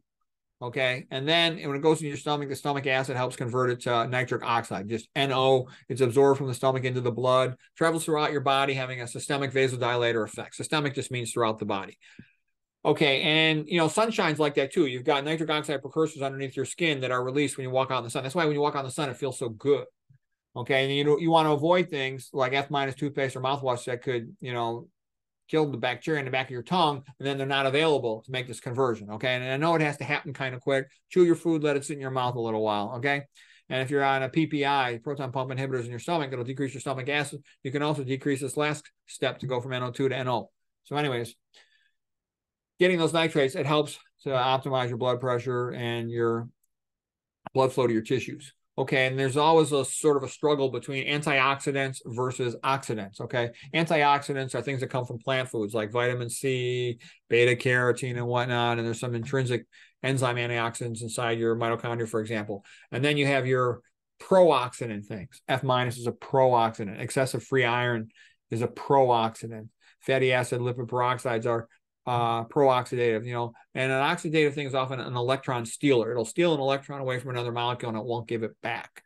Okay. And then when it goes in your stomach, the stomach acid helps convert it to nitric oxide, just NO. It's absorbed from the stomach into the blood, travels throughout your body, having a systemic vasodilator effect. Systemic just means throughout the body. Okay, and sunshine's like that too. You've got nitric oxide precursors underneath your skin that are released when you walk out in the sun. That's why when you walk out in the sun, it feels so good. Okay, and you want to avoid things like F minus toothpaste or mouthwash that could, kill the bacteria in the back of your tongue, and then they're not available to make this conversion. Okay, and I know it has to happen kind of quick. Chew your food, let it sit in your mouth a little while. Okay, and if you're on a PPI, proton pump inhibitors in your stomach, it'll decrease your stomach acid. You can also decrease this last step to go from NO2 to NO. So, anyways, getting those nitrates, it helps to optimize your blood pressure and your blood flow to your tissues. Okay, and there's always a sort of a struggle between antioxidants versus oxidants. Okay, antioxidants are things that come from plant foods like vitamin C, beta carotene, and whatnot. And there's some intrinsic enzyme antioxidants inside your mitochondria, for example. And then you have your pro-oxidant things. F minus is a pro-oxidant. Excessive free iron is a pro-oxidant. Fatty acid, lipid peroxides are pro-oxidative, and an oxidative thing is often an electron stealer. It'll steal an electron away from another molecule and it won't give it back.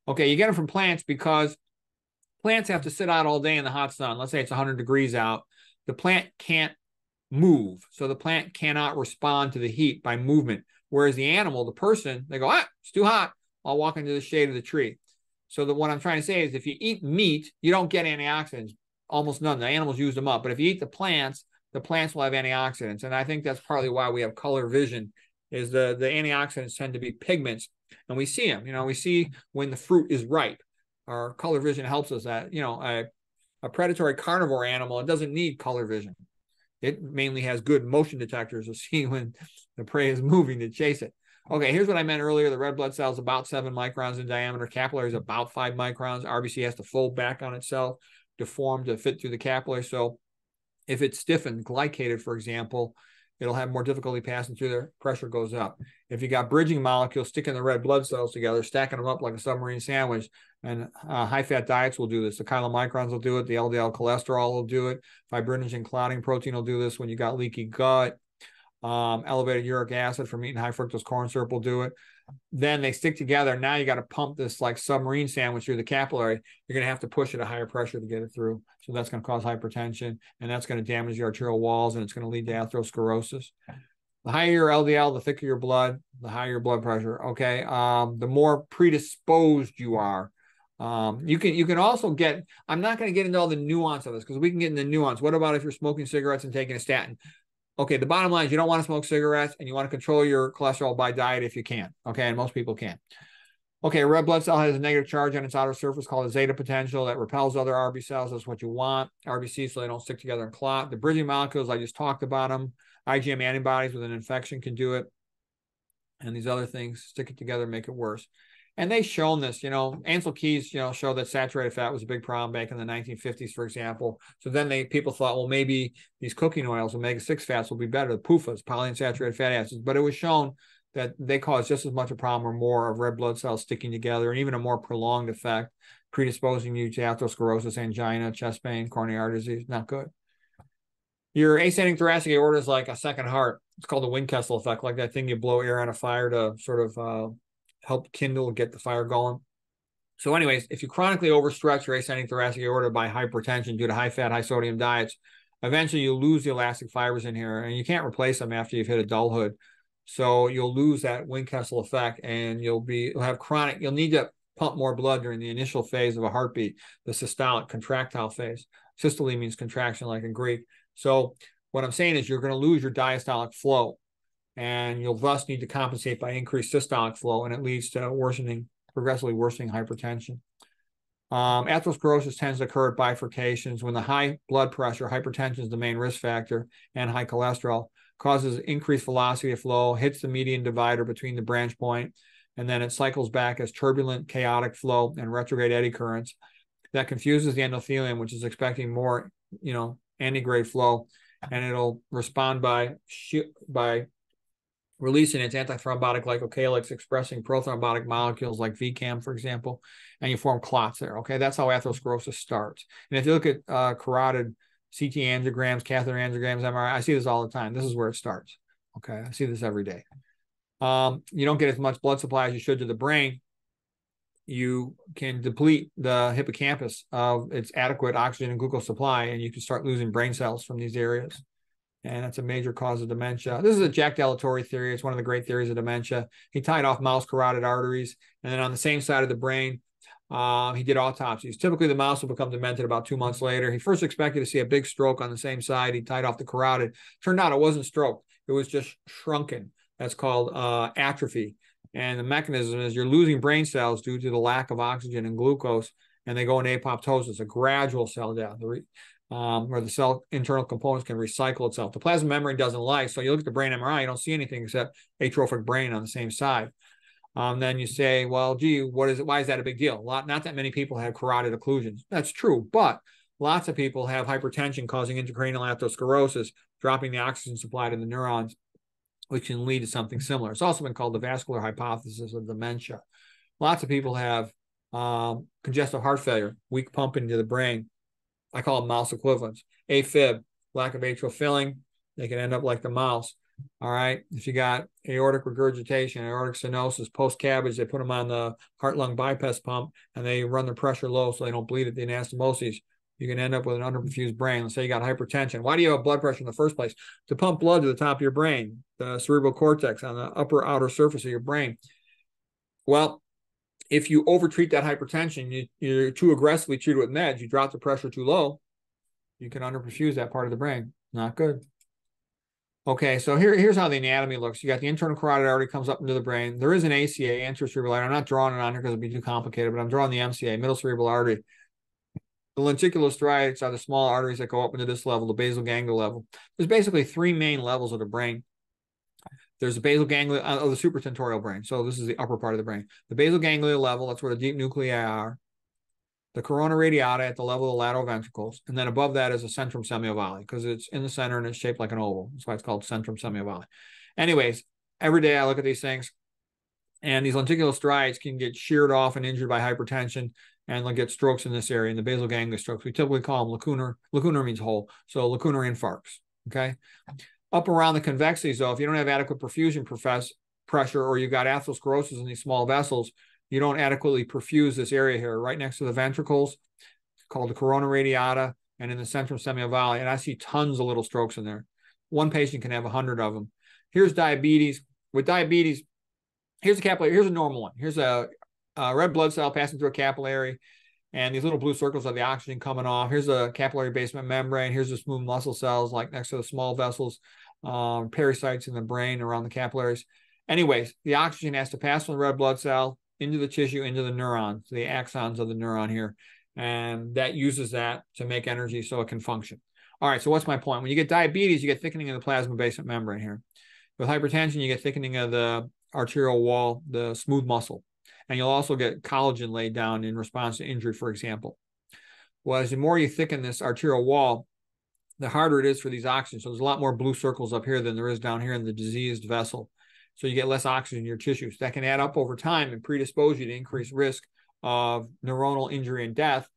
Okay, you get them from plants because plants have to sit out all day in the hot sun. Let's say it's 100 degrees out. The plant can't move, so the plant cannot respond to the heat by movement. Whereas the animal, the person, they go, it's too hot. I'll walk into the shade of the tree. So what I'm trying to say is if you eat meat, you don't get antioxidants, almost none. The animals use them up. But if you eat the plants will have antioxidants. And I think that's partly why we have color vision, is the antioxidants tend to be pigments. And we see them, we see when the fruit is ripe. Our color vision helps us that, a predatory carnivore animal, it doesn't need color vision. It mainly has good motion detectors to see when the prey is moving to chase it. Okay, here's what I meant earlier. The red blood cell is about 7 microns in diameter. Capillary is about 5 microns. RBC has to fold back on itself, deform to fit through the capillary. So if it's stiffened, glycated, for example, it'll have more difficulty passing through there. Pressure goes up. If you got bridging molecules sticking the red blood cells together, stacking them up like a submarine sandwich, and high-fat diets will do this. The chylomicrons will do it. The LDL cholesterol will do it. Fibrinogen clotting protein will do this when you got leaky gut. Elevated uric acid from eating high fructose corn syrup will do it. Then they stick together. Now you got to pump this like submarine sandwich through the capillary. You're going to have to push it at higher pressure to get it through. So that's going to cause hypertension, and that's going to damage the arterial walls, and it's going to lead to atherosclerosis. The higher your LDL, the thicker your blood, the higher your blood pressure. Okay. The more predisposed you are. You can also get, I'm not going to get into all the nuance of this because we can get into nuance. What about if you're smoking cigarettes and taking a statin? Okay, the bottom line is you don't want to smoke cigarettes and you want to control your cholesterol by diet if you can. Okay, and most people can. Okay, red blood cell has a negative charge on its outer surface called a zeta potential that repels other RB cells. That's what you want. RBC, so they don't stick together and clot. The bridging molecules, I just talked about them. IgM antibodies with an infection can do it. And these other things stick it together, make it worse. And they've shown this, Ansel Keys, showed that saturated fat was a big problem back in the 1950s, for example. So then people thought, well, maybe these cooking oils, omega-6 fats will be better, the PUFAs, polyunsaturated fatty acids. But it was shown that they cause just as much a problem or more of red blood cells sticking together, and even a more prolonged effect, predisposing you to atherosclerosis, angina, chest pain, coronary artery disease. Not good. Your ascending thoracic aorta is like a second heart. It's called the Windkessel effect, like that thing you blow air on a fire to sort of help kindle, get the fire going. So anyways, if you chronically overstretch your ascending thoracic aorta by hypertension due to high fat, high sodium diets, eventually you'll lose the elastic fibers in here, and you can't replace them after you've hit adulthood. So you'll lose that Windkessel effect, and you'll need to pump more blood during the initial phase of a heartbeat, the systolic contractile phase. Systole means contraction, like in Greek. So what I'm saying is you're going to lose your diastolic flow, and you'll thus need to compensate by increased systolic flow, and it leads to progressively worsening hypertension. Atherosclerosis tends to occur at bifurcations when the high blood pressure, hypertension is the main risk factor, and high cholesterol causes increased velocity of flow, hits the median divider between the branch point, and then it cycles back as turbulent, chaotic flow and retrograde eddy currents that confuses the endothelium, which is expecting more, antegrade flow, and it'll respond by releasing its antithrombotic glycocalyx, expressing prothrombotic molecules like VCAM, for example, and you form clots there. Okay, that's how atherosclerosis starts. And if you look at carotid CT angiograms, catheter angiograms, MRI, I see this all the time. This is where it starts. Okay, I see this every day. You don't get as much blood supply as you should to the brain. You can deplete the hippocampus of its adequate oxygen and glucose supply, and you can start losing brain cells from these areas. and that's a major cause of dementia. This is a Jack Delatorre theory. It's one of the great theories of dementia. He tied off mouse carotid arteries, and then on the same side of the brain, he did autopsies. Typically, the mouse will become demented about 2 months later. He first expected to see a big stroke on the same side. He tied off the carotid. Turned out it wasn't stroke. It was just shrunken. That's called atrophy. And the mechanism is you're losing brain cells due to the lack of oxygen and glucose, and they go into apoptosis, a gradual cell death, where the cell internal components can recycle itself. The plasma membrane doesn't like, so you look at the brain MRI, you don't see anything except atrophic brain on the same side. Then you say, well, gee, what is it? Why is that a big deal? Not that many people have carotid occlusions. That's true, but lots of people have hypertension causing intracranial atherosclerosis, dropping the oxygen supply to the neurons, which can lead to something similar. It's also been called the vascular hypothesis of dementia. Lots of people have congestive heart failure, weak pumping to the brain. I call them mouse equivalents. AFib, lack of atrial filling, they can end up like the mouse. All right. If you got aortic regurgitation, aortic stenosis, post-CABG, they put them on the heart-lung bypass pump and they run the pressure low so they don't bleed at the anastomosis. You can end up with an underperfused brain. Let's say you got hypertension. Why do you have blood pressure in the first place? To pump blood to the top of your brain, the cerebral cortex on the upper outer surface of your brain. Well, if you overtreat that hypertension, you're too aggressively treated with meds, you drop the pressure too low, you can underperfuse that part of the brain. Not good. Okay, so here's how the anatomy looks. You got the internal carotid artery comes up into the brain. There is an ACA, anterior cerebral artery. I'm not drawing it on here because it'd be too complicated, but I'm drawing the MCA, middle cerebral artery. The lenticulostriates are the small arteries that go up into this level, the basal ganglia level. There's basically three main levels of the brain. There's the basal ganglia of the supratentorial brain. So this is the upper part of the brain. The basal ganglia level, that's where the deep nuclei are. The corona radiata at the level of the lateral ventricles. And then above that is the centrum semiovale because it's in the center and it's shaped like an oval. That's why it's called centrum semiovale. Anyways, every day I look at these things and these lenticulostriates can get sheared off and injured by hypertension and they'll get strokes in this area, in the basal ganglia strokes. We typically call them lacunar. Lacunar means whole. So lacunar infarcts, okay? Up around the convexities, though, if you don't have adequate perfusion pressure or you've got atherosclerosis in these small vessels, you don't adequately perfuse this area here, right next to the ventricles, called the corona radiata, and in the centrum semiovale. And I see tons of little strokes in there. One patient can have 100 of them. Here's diabetes. With diabetes, here's a capillary. Here's a normal one. Here's a red blood cell passing through a capillary, and these little blue circles are the oxygen coming off. Here's a capillary basement membrane. Here's the smooth muscle cells, like next to the small vessels, pericytes in the brain around the capillaries. Anyways, the oxygen has to pass from the red blood cell into the tissue, into the neurons, the axons of the neuron here. And that uses that to make energy so it can function. All right, so what's my point? When you get diabetes, you get thickening of the plasma basement membrane here. With hypertension, you get thickening of the arterial wall, the smooth muscle. And you'll also get collagen laid down in response to injury, for example. Well, as the more you thicken this arterial wall, the harder it is for these oxygen. So there's a lot more blue circles up here than there is down here in the diseased vessel. So you get less oxygen in your tissues. That can add up over time and predispose you to increased risk of neuronal injury and death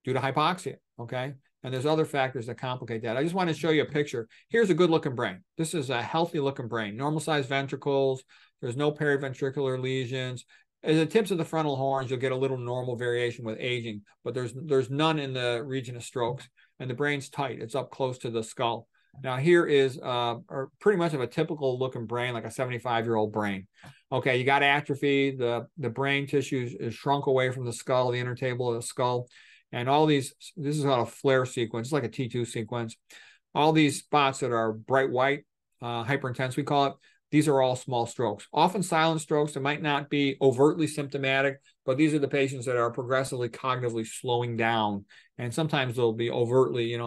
due to hypoxia, okay? And there's other factors that complicate that. I just want to show you a picture. Here's a good-looking brain. This is a healthy-looking brain. Normal-sized ventricles. There's no periventricular lesions. At the tips of the frontal horns, you'll get a little normal variation with aging, but there's none in the region of strokes. And the brain's tight. It's up close to the skull. Now here is pretty much of a typical looking brain, like a 75-year-old brain. Okay, you got atrophy. The brain tissue is shrunk away from the skull, the inner table of the skull. And all these, this is called a flare sequence. It's like a T2 sequence. All these spots that are bright white, hyperintense we call it, these are all small strokes. Often silent strokes that might not be overtly symptomatic, but these are the patients that are progressively cognitively slowing down. And sometimes they'll be overtly,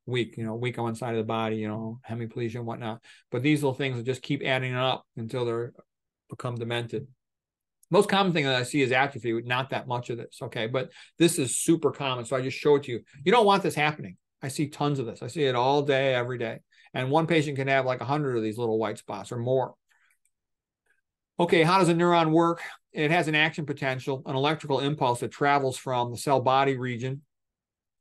weak, weak on one side of the body, hemiplegia and whatnot. But these little things will just keep adding up until they're become demented. Most common thing that I see is atrophy, with not that much of this, okay? But this is super common, so I just show it to you. You don't want this happening. I see tons of this. I see it all day, every day. And one patient can have like 100 of these little white spots or more. Okay, how does a neuron work? It has an action potential, an electrical impulse that travels from the cell body region,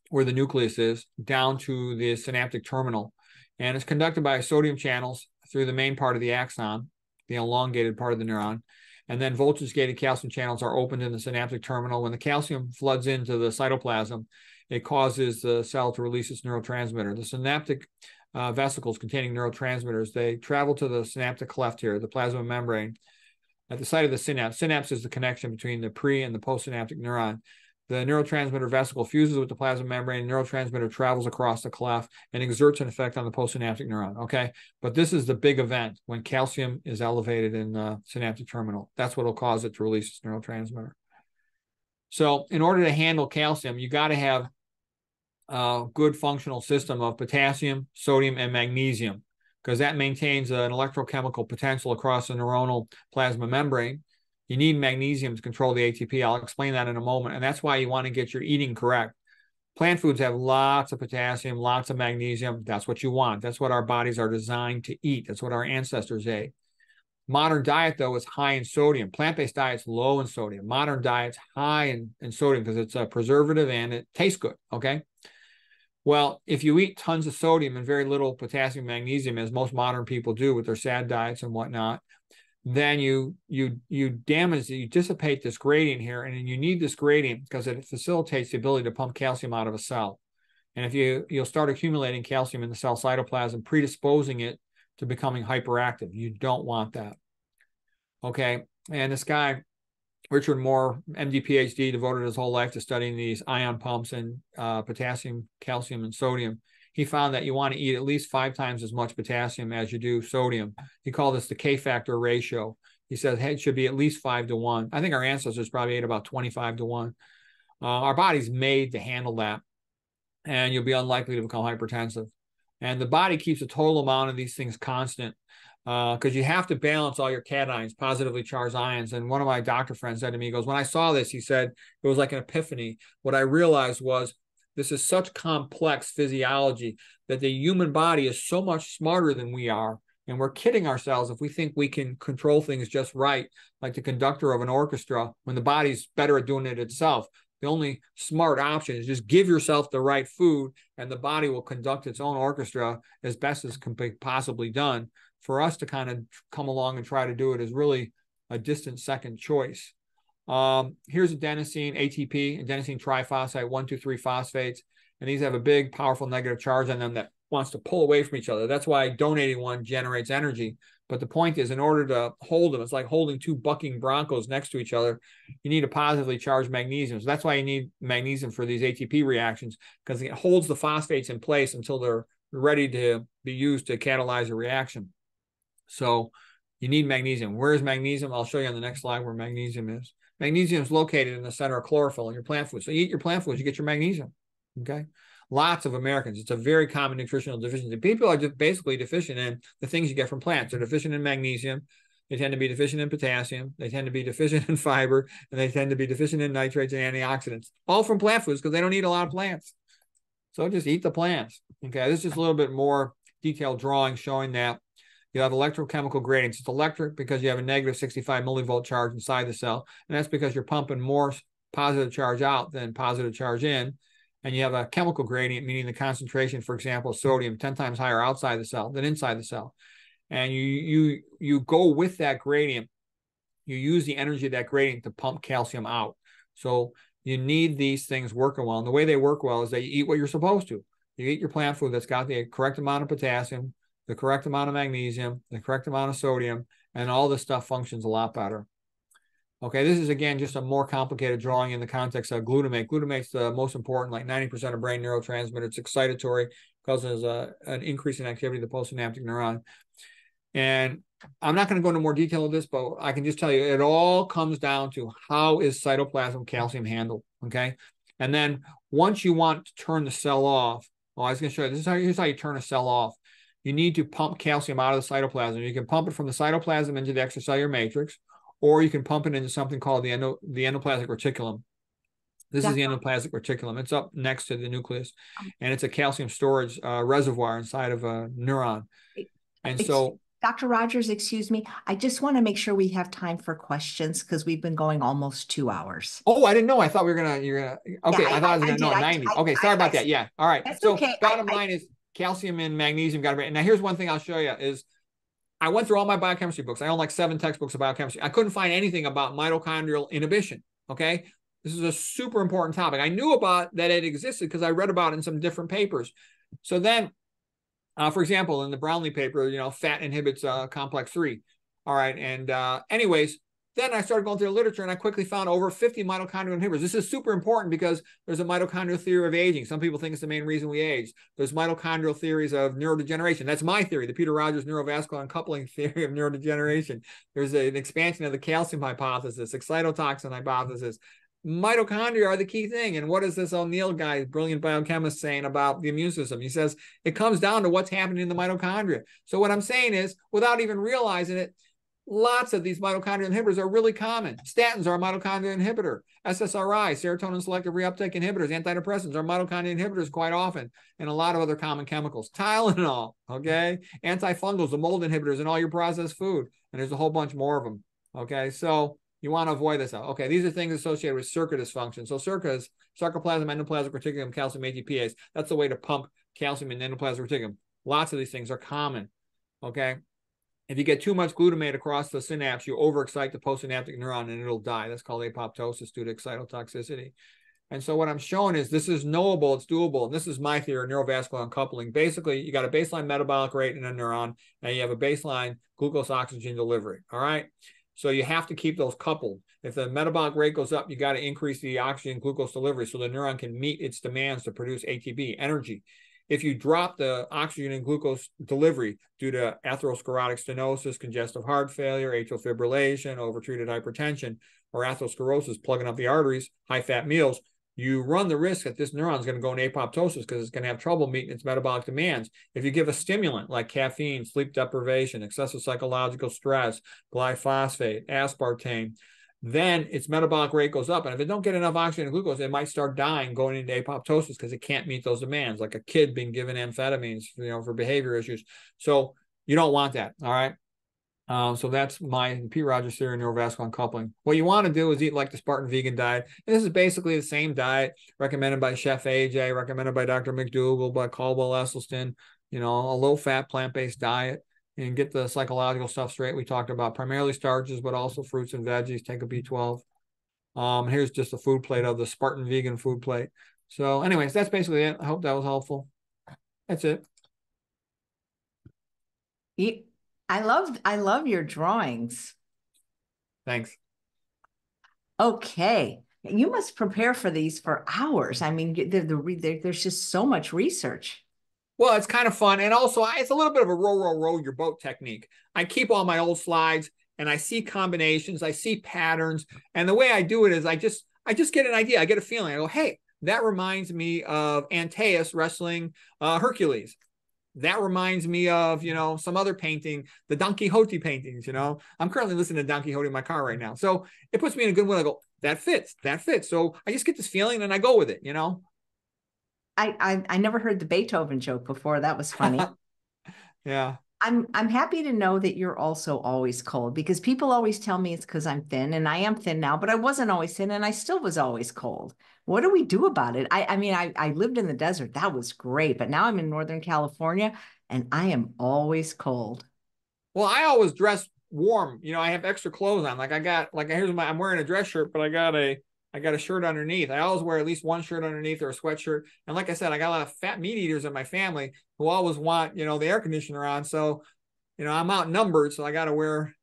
where the nucleus is, down to the synaptic terminal. And it's conducted by sodium channels through the main part of the axon, the elongated part of the neuron. And then voltage-gated calcium channels are opened in the synaptic terminal. When the calcium floods into the cytoplasm, it causes the cell to release its neurotransmitter. The synaptic vesicles containing neurotransmitters. They travel to the synaptic cleft here, the plasma membrane, at the site of the synapse. Synapse is the connection between the pre and the postsynaptic neuron. The neurotransmitter vesicle fuses with the plasma membrane. Neurotransmitter travels across the cleft and exerts an effect on the postsynaptic neuron. Okay, but this is the big event when calcium is elevated in the synaptic terminal. That's what will cause it to release its neurotransmitter. So, in order to handle calcium, you got to have a good functional system of potassium, sodium, and magnesium, because that maintains an electrochemical potential across the neuronal plasma membrane. You need magnesium to control the ATP. I'll explain that in a moment. And that's why you want to get your eating correct. Plant foods have lots of potassium, lots of magnesium. That's what you want. That's what our bodies are designed to eat. That's what our ancestors ate. Modern diet, though, is high in sodium. Plant-based diet's low in sodium. Modern diet's high in sodium because it's a preservative and it tastes good, okay? Well, if you eat tons of sodium and very little potassium, magnesium, as most modern people do with their SAD diets and whatnot, then you damage, you dissipate this gradient here, and you need this gradient because it facilitates the ability to pump calcium out of a cell. And if you'll start accumulating calcium in the cell cytoplasm, predisposing it to becoming hyperactive. You don't want that. Okay, and this guy, Richard Moore, MD, PhD, devoted his whole life to studying these ion pumps and potassium, calcium, and sodium. He found that you want to eat at least 5 times as much potassium as you do sodium. He called this the K-factor ratio. He says it should be at least 5 to 1. I think our ancestors probably ate about 25 to 1. Our body's made to handle that, and you'll be unlikely to become hypertensive. And the body keeps the total amount of these things constant because you have to balance all your cations, positively charged ions. And one of my doctor friends said to me, he goes, when I saw this, he said, it was like an epiphany. What I realized was this is such complex physiology that the human body is so much smarter than we are. And we're kidding ourselves if we think we can control things just right, like the conductor of an orchestra, when the body's better at doing it itself. The only smart option is just give yourself the right food and the body will conduct its own orchestra as best as can be possibly done. For us to kind of come along and try to do it is really a distant second choice. Here's adenosine, ATP, adenosine triphosphate, 1,2,3 phosphates. And these have a big, powerful negative charge on them that wants to pull away from each other. That's why donating one generates energy. But the point is, in order to hold them, it's like holding 2 bucking broncos next to each other. You need a positively charged magnesium. So that's why you need magnesium for these ATP reactions, because it holds the phosphates in place until they're ready to be used to catalyze a reaction. So you need magnesium. Where is magnesium? I'll show you on the next slide where magnesium is. Magnesium is located in the center of chlorophyll in your plant food. So you eat your plant foods, you get your magnesium. Okay. Lots of Americans, it's a very common nutritional deficiency. People are just basically deficient in the things you get from plants. They're deficient in magnesium. They tend to be deficient in potassium. They tend to be deficient in fiber, and they tend to be deficient in nitrates and antioxidants, all from plant foods because they don't eat a lot of plants. So just eat the plants. Okay, this is just a little bit more detailed drawing showing that you have electrochemical gradients. It's electric because you have a negative 65 millivolt charge inside the cell, and that's because you're pumping more positive charge out than positive charge in. And you have a chemical gradient, meaning the concentration, for example, of sodium 10 times higher outside the cell than inside the cell. And you go with that gradient. You use the energy of that gradient to pump calcium out. So you need these things working well. And the way they work well is that you eat what you're supposed to. You eat your plant food that's got the correct amount of potassium, the correct amount of magnesium, the correct amount of sodium, and all this stuff functions a lot better. Okay, this is, again, just a more complicated drawing in the context of glutamate. Glutamate's the most important, like 90% of brain neurotransmitter. It's excitatory, causes an increase in activity of the postsynaptic neuron. And I'm not going to go into more detail of this, but I can just tell you it all comes down to how is cytoplasm calcium handled, okay? And then once you want to turn the cell off, well, I was going to show you, here's how you turn a cell off. You need to pump calcium out of the cytoplasm. You can pump it from the cytoplasm into the extracellular matrix, or you can pump it into something called the endoplasmic reticulum. This is the endoplasmic reticulum. It's up next to the nucleus, and it's a calcium storage reservoir inside of a neuron. And so, Dr. Rogers, excuse me, I just want to make sure we have time for questions because we've been going almost 2 hours. Oh, I didn't know. I thought we were okay, Yeah, I thought I was going to know 90. Okay, sorry about that. Yeah. All right. That's so okay. Bottom line is calcium and magnesium got to be. Now, here's one thing I'll show you is I went through all my biochemistry books. I own like 7 textbooks of biochemistry. I couldn't find anything about mitochondrial inhibition. Okay. This is a super important topic. I knew about that it existed because I read about it in some different papers. So then For example, in the Brownlee paper, fat inhibits complex 3. All right. And anyways, then I started going through the literature and I quickly found over 50 mitochondrial inhibitors. This is super important because there's a mitochondrial theory of aging. Some people think it's the main reason we age. There's mitochondrial theories of neurodegeneration. That's my theory, the Peter Rogers neurovascular uncoupling theory of neurodegeneration. There's an expansion of the calcium hypothesis, excitotoxin hypothesis. Mitochondria are the key thing. And what is this O'Neill guy, brilliant biochemist, saying about the immune system? He says it comes down to what's happening in the mitochondria. So what I'm saying is, without even realizing it, lots of these mitochondrial inhibitors are really common. Statins are a mitochondrial inhibitor. SSRI, serotonin selective reuptake inhibitors, antidepressants are mitochondrial inhibitors quite often, and a lot of other common chemicals. Tylenol, okay? Antifungals, the mold inhibitors in all your processed food. And there's a whole bunch more of them, okay? So you want to avoid this. Okay, these are things associated with circuit dysfunction. So circa is sarcoplasm, endoplasmic reticulum, calcium ATPase. That's the way to pump calcium in the endoplasmic reticulum. Lots of these things are common, okay? If you get too much glutamate across the synapse, you overexcite the postsynaptic neuron and it'll die. That's called apoptosis due to excitotoxicity. And so what I'm showing is this is knowable, it's doable. And this is my theory of neurovascular uncoupling. Basically, you got a baseline metabolic rate in a neuron, and you have a baseline glucose oxygen delivery, all right? So you have to keep those coupled. If the metabolic rate goes up, you got to increase the oxygen glucose delivery so the neuron can meet its demands to produce ATP, energy. If you drop the oxygen and glucose delivery due to atherosclerotic stenosis, congestive heart failure, atrial fibrillation, overtreated hypertension, or atherosclerosis, plugging up the arteries, high-fat meals, you run the risk that this neuron is going to go in apoptosis because it's going to have trouble meeting its metabolic demands. If you give a stimulant like caffeine, sleep deprivation, excessive psychological stress, glyphosate, aspartame, then its metabolic rate goes up. And if it don't get enough oxygen and glucose, it might start dying, going into apoptosis because it can't meet those demands, like a kid being given amphetamines, for behavior issues. So you don't want that, all right? So that's my P. Rogers theory of neurovascular uncoupling. What you want to do is eat like the Spartan vegan diet. And this is basically the same diet recommended by Chef AJ, recommended by Dr. McDougall, by Caldwell Esselstyn, a low-fat, plant-based diet, and get the psychological stuff straight. We talked about primarily starches, but also fruits and veggies. Take a B12. Here's just a food plate of the Spartan vegan food plate. So anyways, that's basically it. I hope that was helpful. That's it. I love your drawings. Thanks. Okay. You must prepare for these for hours. I mean, there's just so much research. Well, it's kind of fun. And also, it's a little bit of a row your boat technique. I keep all my old slides and I see combinations, I see patterns. And the way I do it is I just get an idea. I get a feeling. I go, hey, that reminds me of Antaeus wrestling Hercules. That reminds me of, some other painting, the Don Quixote paintings, I'm currently listening to Don Quixote in my car right now. So it puts me in a good mood. I go, that fits. So I just get this feeling and I go with it, I never heard the Beethoven joke before. That was funny. Yeah. I'm happy to know that you're also always cold, because people always tell me it's because I'm thin, and I am thin now, but I wasn't always thin and I still was always cold. What do we do about it? I mean, I lived in the desert. That was great. But now I'm in Northern California and I am always cold. Well, I always dress warm. I have extra clothes on. I'm wearing a dress shirt, but I got a shirt underneath. I always wear at least one shirt underneath or a sweatshirt. And like I said, I got a lot of fat meat eaters in my family who always want, the air conditioner on. So, I'm outnumbered. So I got to wear,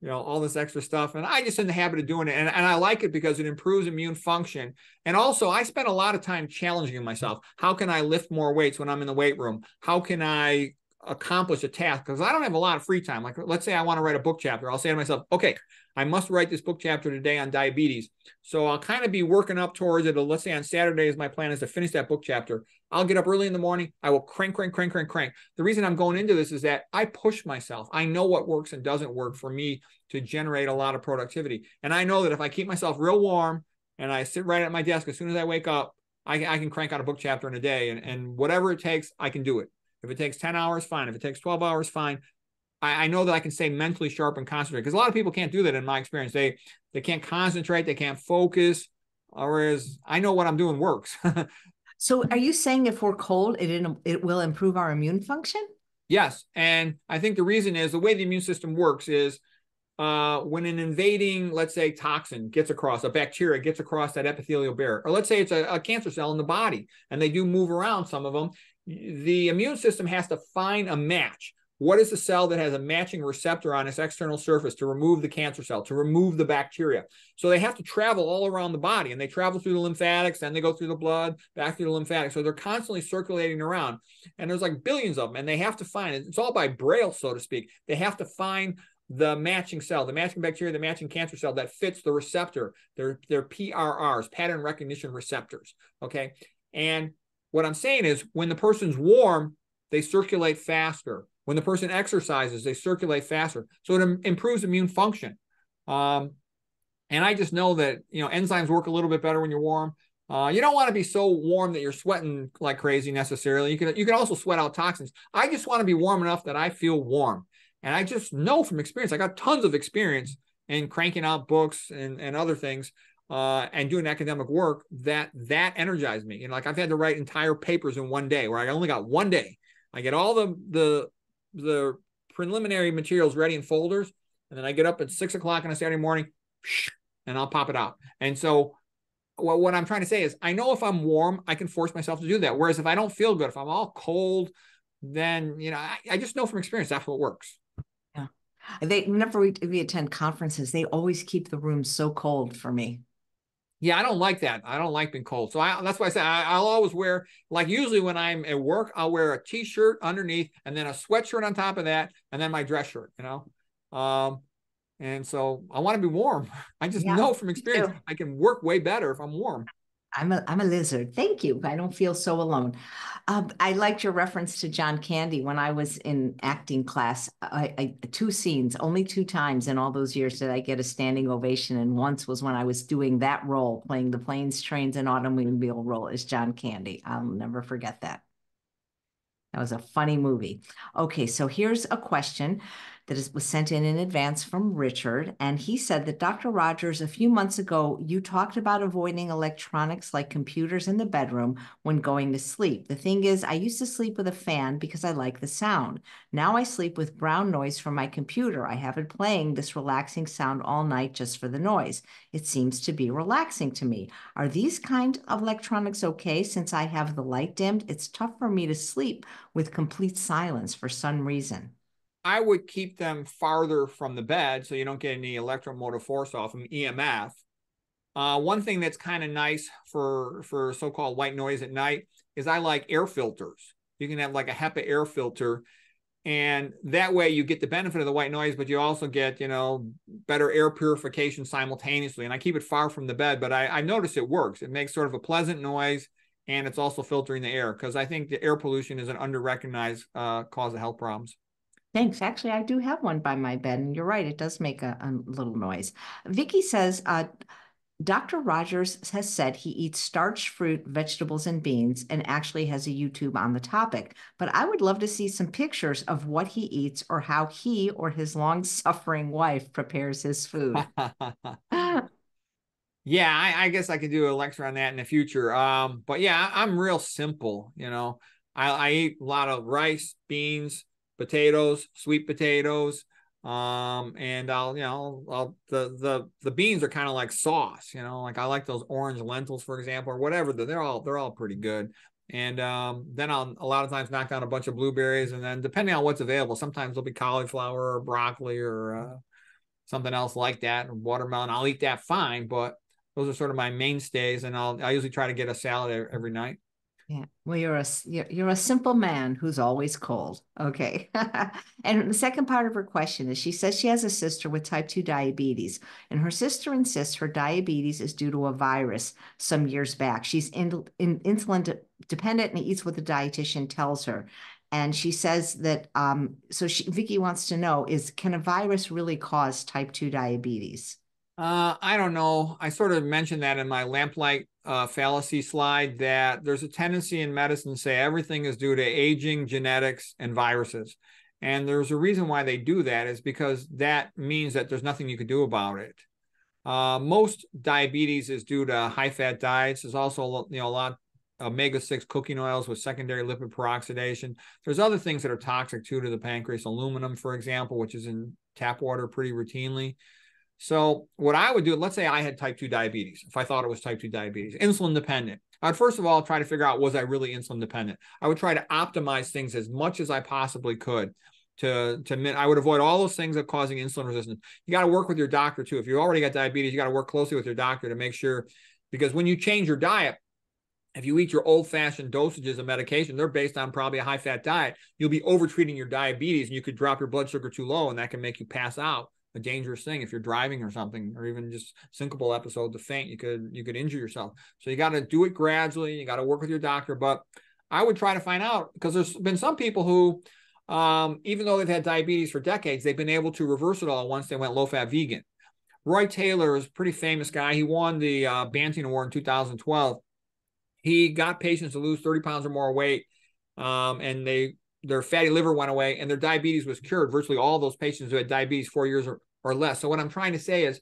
all this extra stuff. And I just in the habit of doing it. And I like it because it improves immune function. And also I spend a lot of time challenging myself. How can I lift more weights when I'm in the weight room? How can I accomplish a task? Because I don't have a lot of free time. Like, let's say I want to write a book chapter. I'll say to myself, okay, I must write this book chapter today on diabetes. So I'll kind of be working up towards it. Let's say on Saturdays, my plan is to finish that book chapter. I'll get up early in the morning. I will crank. The reason I'm going into this is that I push myself. I know what works and doesn't work for me to generate a lot of productivity. And I know that if I keep myself real warm and I sit right at my desk, as soon as I wake up, I can crank out a book chapter in a day. And whatever it takes, I can do it. If it takes 10 hours, fine. If it takes 12 hours, fine. I know that I can stay mentally sharp and concentrate, because a lot of people can't do that in my experience. They can't concentrate, they can't focus, whereas I know what I'm doing works. So are you saying if we're cold, it will improve our immune function? Yes. And I think the reason is the way the immune system works is when an invading, let's say, toxin gets across, a bacteria gets across that epithelial barrier, or let's say it's a cancer cell in the body, and they do move around, some of them, the immune system has to find a match. What is the cell that has a matching receptor on its external surface to remove the cancer cell, to remove the bacteria? So they have to travel all around the body, and they travel through the lymphatics, then they go through the blood, back through the lymphatics. So they're constantly circulating around, and there's like billions of them, and they have to find it. It's all by braille, so to speak. They have to find the matching cell, the matching bacteria, the matching cancer cell that fits the receptor. They're PRRs, pattern recognition receptors. Okay. And what I'm saying is when the person's warm, they circulate faster. When the person exercises, they circulate faster. So it improves immune function. And I just know that, enzymes work a little bit better when you're warm. You don't want to be so warm that you're sweating like crazy necessarily. You can also sweat out toxins. I just want to be warm enough that I feel warm. And I just know from experience, I got tons of experience in cranking out books and other things and doing academic work that energized me. Like I've had to write entire papers in one day where I only got one day. I get all the preliminary materials ready in folders, and then I get up at 6 o'clock on a Saturday morning and I'll pop it out. And so what I'm trying to say is I know if I'm warm, I can force myself to do that. Whereas if I don't feel good, if I'm all cold, then, I just know from experience that's what works. Yeah. Whenever we attend conferences, they always keep the room so cold for me. Yeah, I don't like that. I don't like being cold. So that's why I say I'll always wear, like usually when I'm at work, I'll wear a t-shirt underneath and then a sweatshirt on top of that, and then my dress shirt, and so I want to be warm. I just know from experience I can work way better if I'm warm. I'm a lizard. Thank you. I don't feel so alone. I liked your reference to John Candy. When I was in acting class, two scenes, only two times in all those years did I get a standing ovation. And once was when I was doing that role, playing the planes, trains, and automobile role as John Candy. I'll never forget that. That was a funny movie. Okay, so here's a question that was sent in advance from Richard. And he said that Dr. Rogers, a few months ago, you talked about avoiding electronics like computers in the bedroom when going to sleep. The thing is, I used to sleep with a fan because I like the sound. Now I sleep with brown noise from my computer. I have it playing this relaxing sound all night just for the noise. It seems to be relaxing to me. Are these kind of electronics okay since I have the light dimmed? It's tough for me to sleep with complete silence for some reason. I would keep them farther from the bed so you don't get any electromotive force off them, EMF. One thing that's kind of nice for so-called white noise at night is I like air filters. You can have like a HEPA air filter, and that way you get the benefit of the white noise, but you also get, better air purification simultaneously. And I keep it far from the bed, but I notice it works. It makes sort of a pleasant noise, and it's also filtering the air because I think the air pollution is an under-recognized cause of health problems. Thanks. Actually, I do have one by my bed, and you're right, it does make a little noise. Vicky says, Dr. Rogers has said he eats starched fruit, vegetables, and beans, and actually has a YouTube on the topic. But I would love to see some pictures of what he eats or how he or his long-suffering wife prepares his food. Yeah, I guess I could do a lecture on that in the future. But yeah, I'm real simple. I eat a lot of rice, beans, potatoes, sweet potatoes, and the beans are kind of like sauce, like I like those orange lentils, for example, or whatever. They're all pretty good. And then I'll a lot of times knock down a bunch of blueberries, and then depending on what's available, sometimes there'll be cauliflower or broccoli or something else like that, or watermelon. I'll eat that fine, but those are sort of my mainstays, and I usually try to get a salad every night. Yeah, well, you're a simple man who's always cold. Okay. And the second part of her question is she says she has a sister with type 2 diabetes, and her sister insists her diabetes is due to a virus some years back. She's insulin dependent and eats what the dietitian tells her. And she says that, Vicky wants to know can a virus really cause type 2 diabetes? I don't know. I sort of mentioned that in my lamplight fallacy slide that there's a tendency in medicine to say everything is due to aging, genetics, and viruses. And there's a reason why they do that is because that means that there's nothing you can do about it. Most diabetes is due to high-fat diets. There's also a lot of omega-6 cooking oils with secondary lipid peroxidation. There's other things that are toxic too to the pancreas, aluminum, for example, which is in tap water pretty routinely. So what I would do, let's say I had type 2 diabetes, if I thought it was type 2 diabetes, insulin dependent, I'd first of all try to figure out, was I really insulin dependent? I would try to optimize things as much as I possibly could I would avoid all those things that causing insulin resistance. You got to work with your doctor too. If you already got diabetes, you got to work closely with your doctor to make sure, because when you change your diet, if you eat your old-fashioned dosages of medication, they're based on probably a high-fat diet. You'll be over-treating your diabetes, and you could drop your blood sugar too low, and that can make you pass out. A dangerous thing if you're driving or something, or even just syncopal episodes of faint, you could injure yourself. So you got to do it gradually. You got to work with your doctor. But I would try to find out, because there's been some people who, even though they've had diabetes for decades, they've been able to reverse it all once they went low-fat vegan. Roy Taylor is a pretty famous guy. He won the Banting Award in 2012. He got patients to lose 30 pounds or more weight, and their fatty liver went away, and their diabetes was cured. Virtually all those patients who had diabetes 4 years or less. So what I'm trying to say is,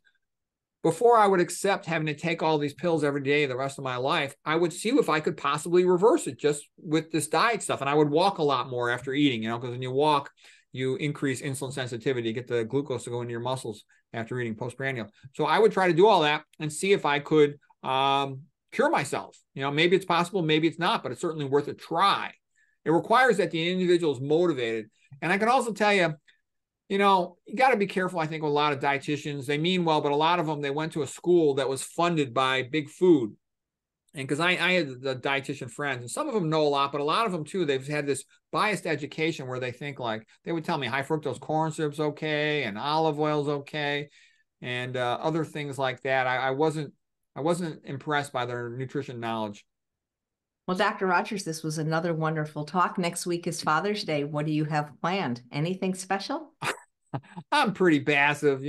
before I would accept having to take all these pills every day the rest of my life, I would see if I could possibly reverse it just with this diet stuff. And I would walk a lot more after eating, because when you walk, you increase insulin sensitivity, get the glucose to go into your muscles after eating postprandial. So I would try to do all that and see if I could cure myself. Maybe it's possible, maybe it's not, but it's certainly worth a try. It requires that the individual is motivated. And I can also tell you, you got to be careful, I think, with a lot of dietitians. They mean well, but a lot of them, they went to a school that was funded by big food. And because I had the dietitian friends, and some of them know a lot, but a lot of them too, they've had this biased education where they think, like, they would tell me high fructose corn syrup's okay, and olive oil's okay, and other things like that. I wasn't impressed by their nutrition knowledge. Well, Dr. Rogers, this was another wonderful talk. Next week is Father's Day. What do you have planned? Anything special? I'm pretty passive,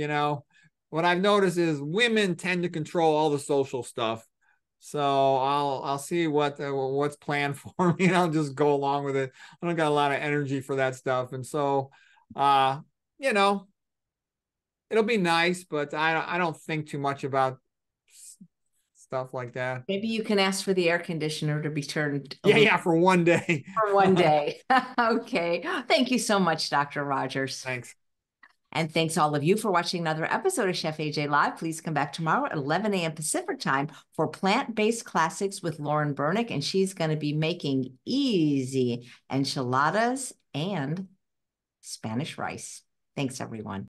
What I've noticed is women tend to control all the social stuff. So I'll see what's planned for me, and I'll just go along with it. I don't got a lot of energy for that stuff. And so it'll be nice, but I don't think too much about stuff like that. Maybe you can ask for the air conditioner to be turned. Yeah, for one day. For one day. Okay. Thank you so much, Dr. Rogers. Thanks. And thanks all of you for watching another episode of Chef AJ Live. Please come back tomorrow at 11 a.m. Pacific time for Plant-Based Classics with Lauren Bernick, and she's going to be making easy enchiladas and Spanish rice. Thanks, everyone.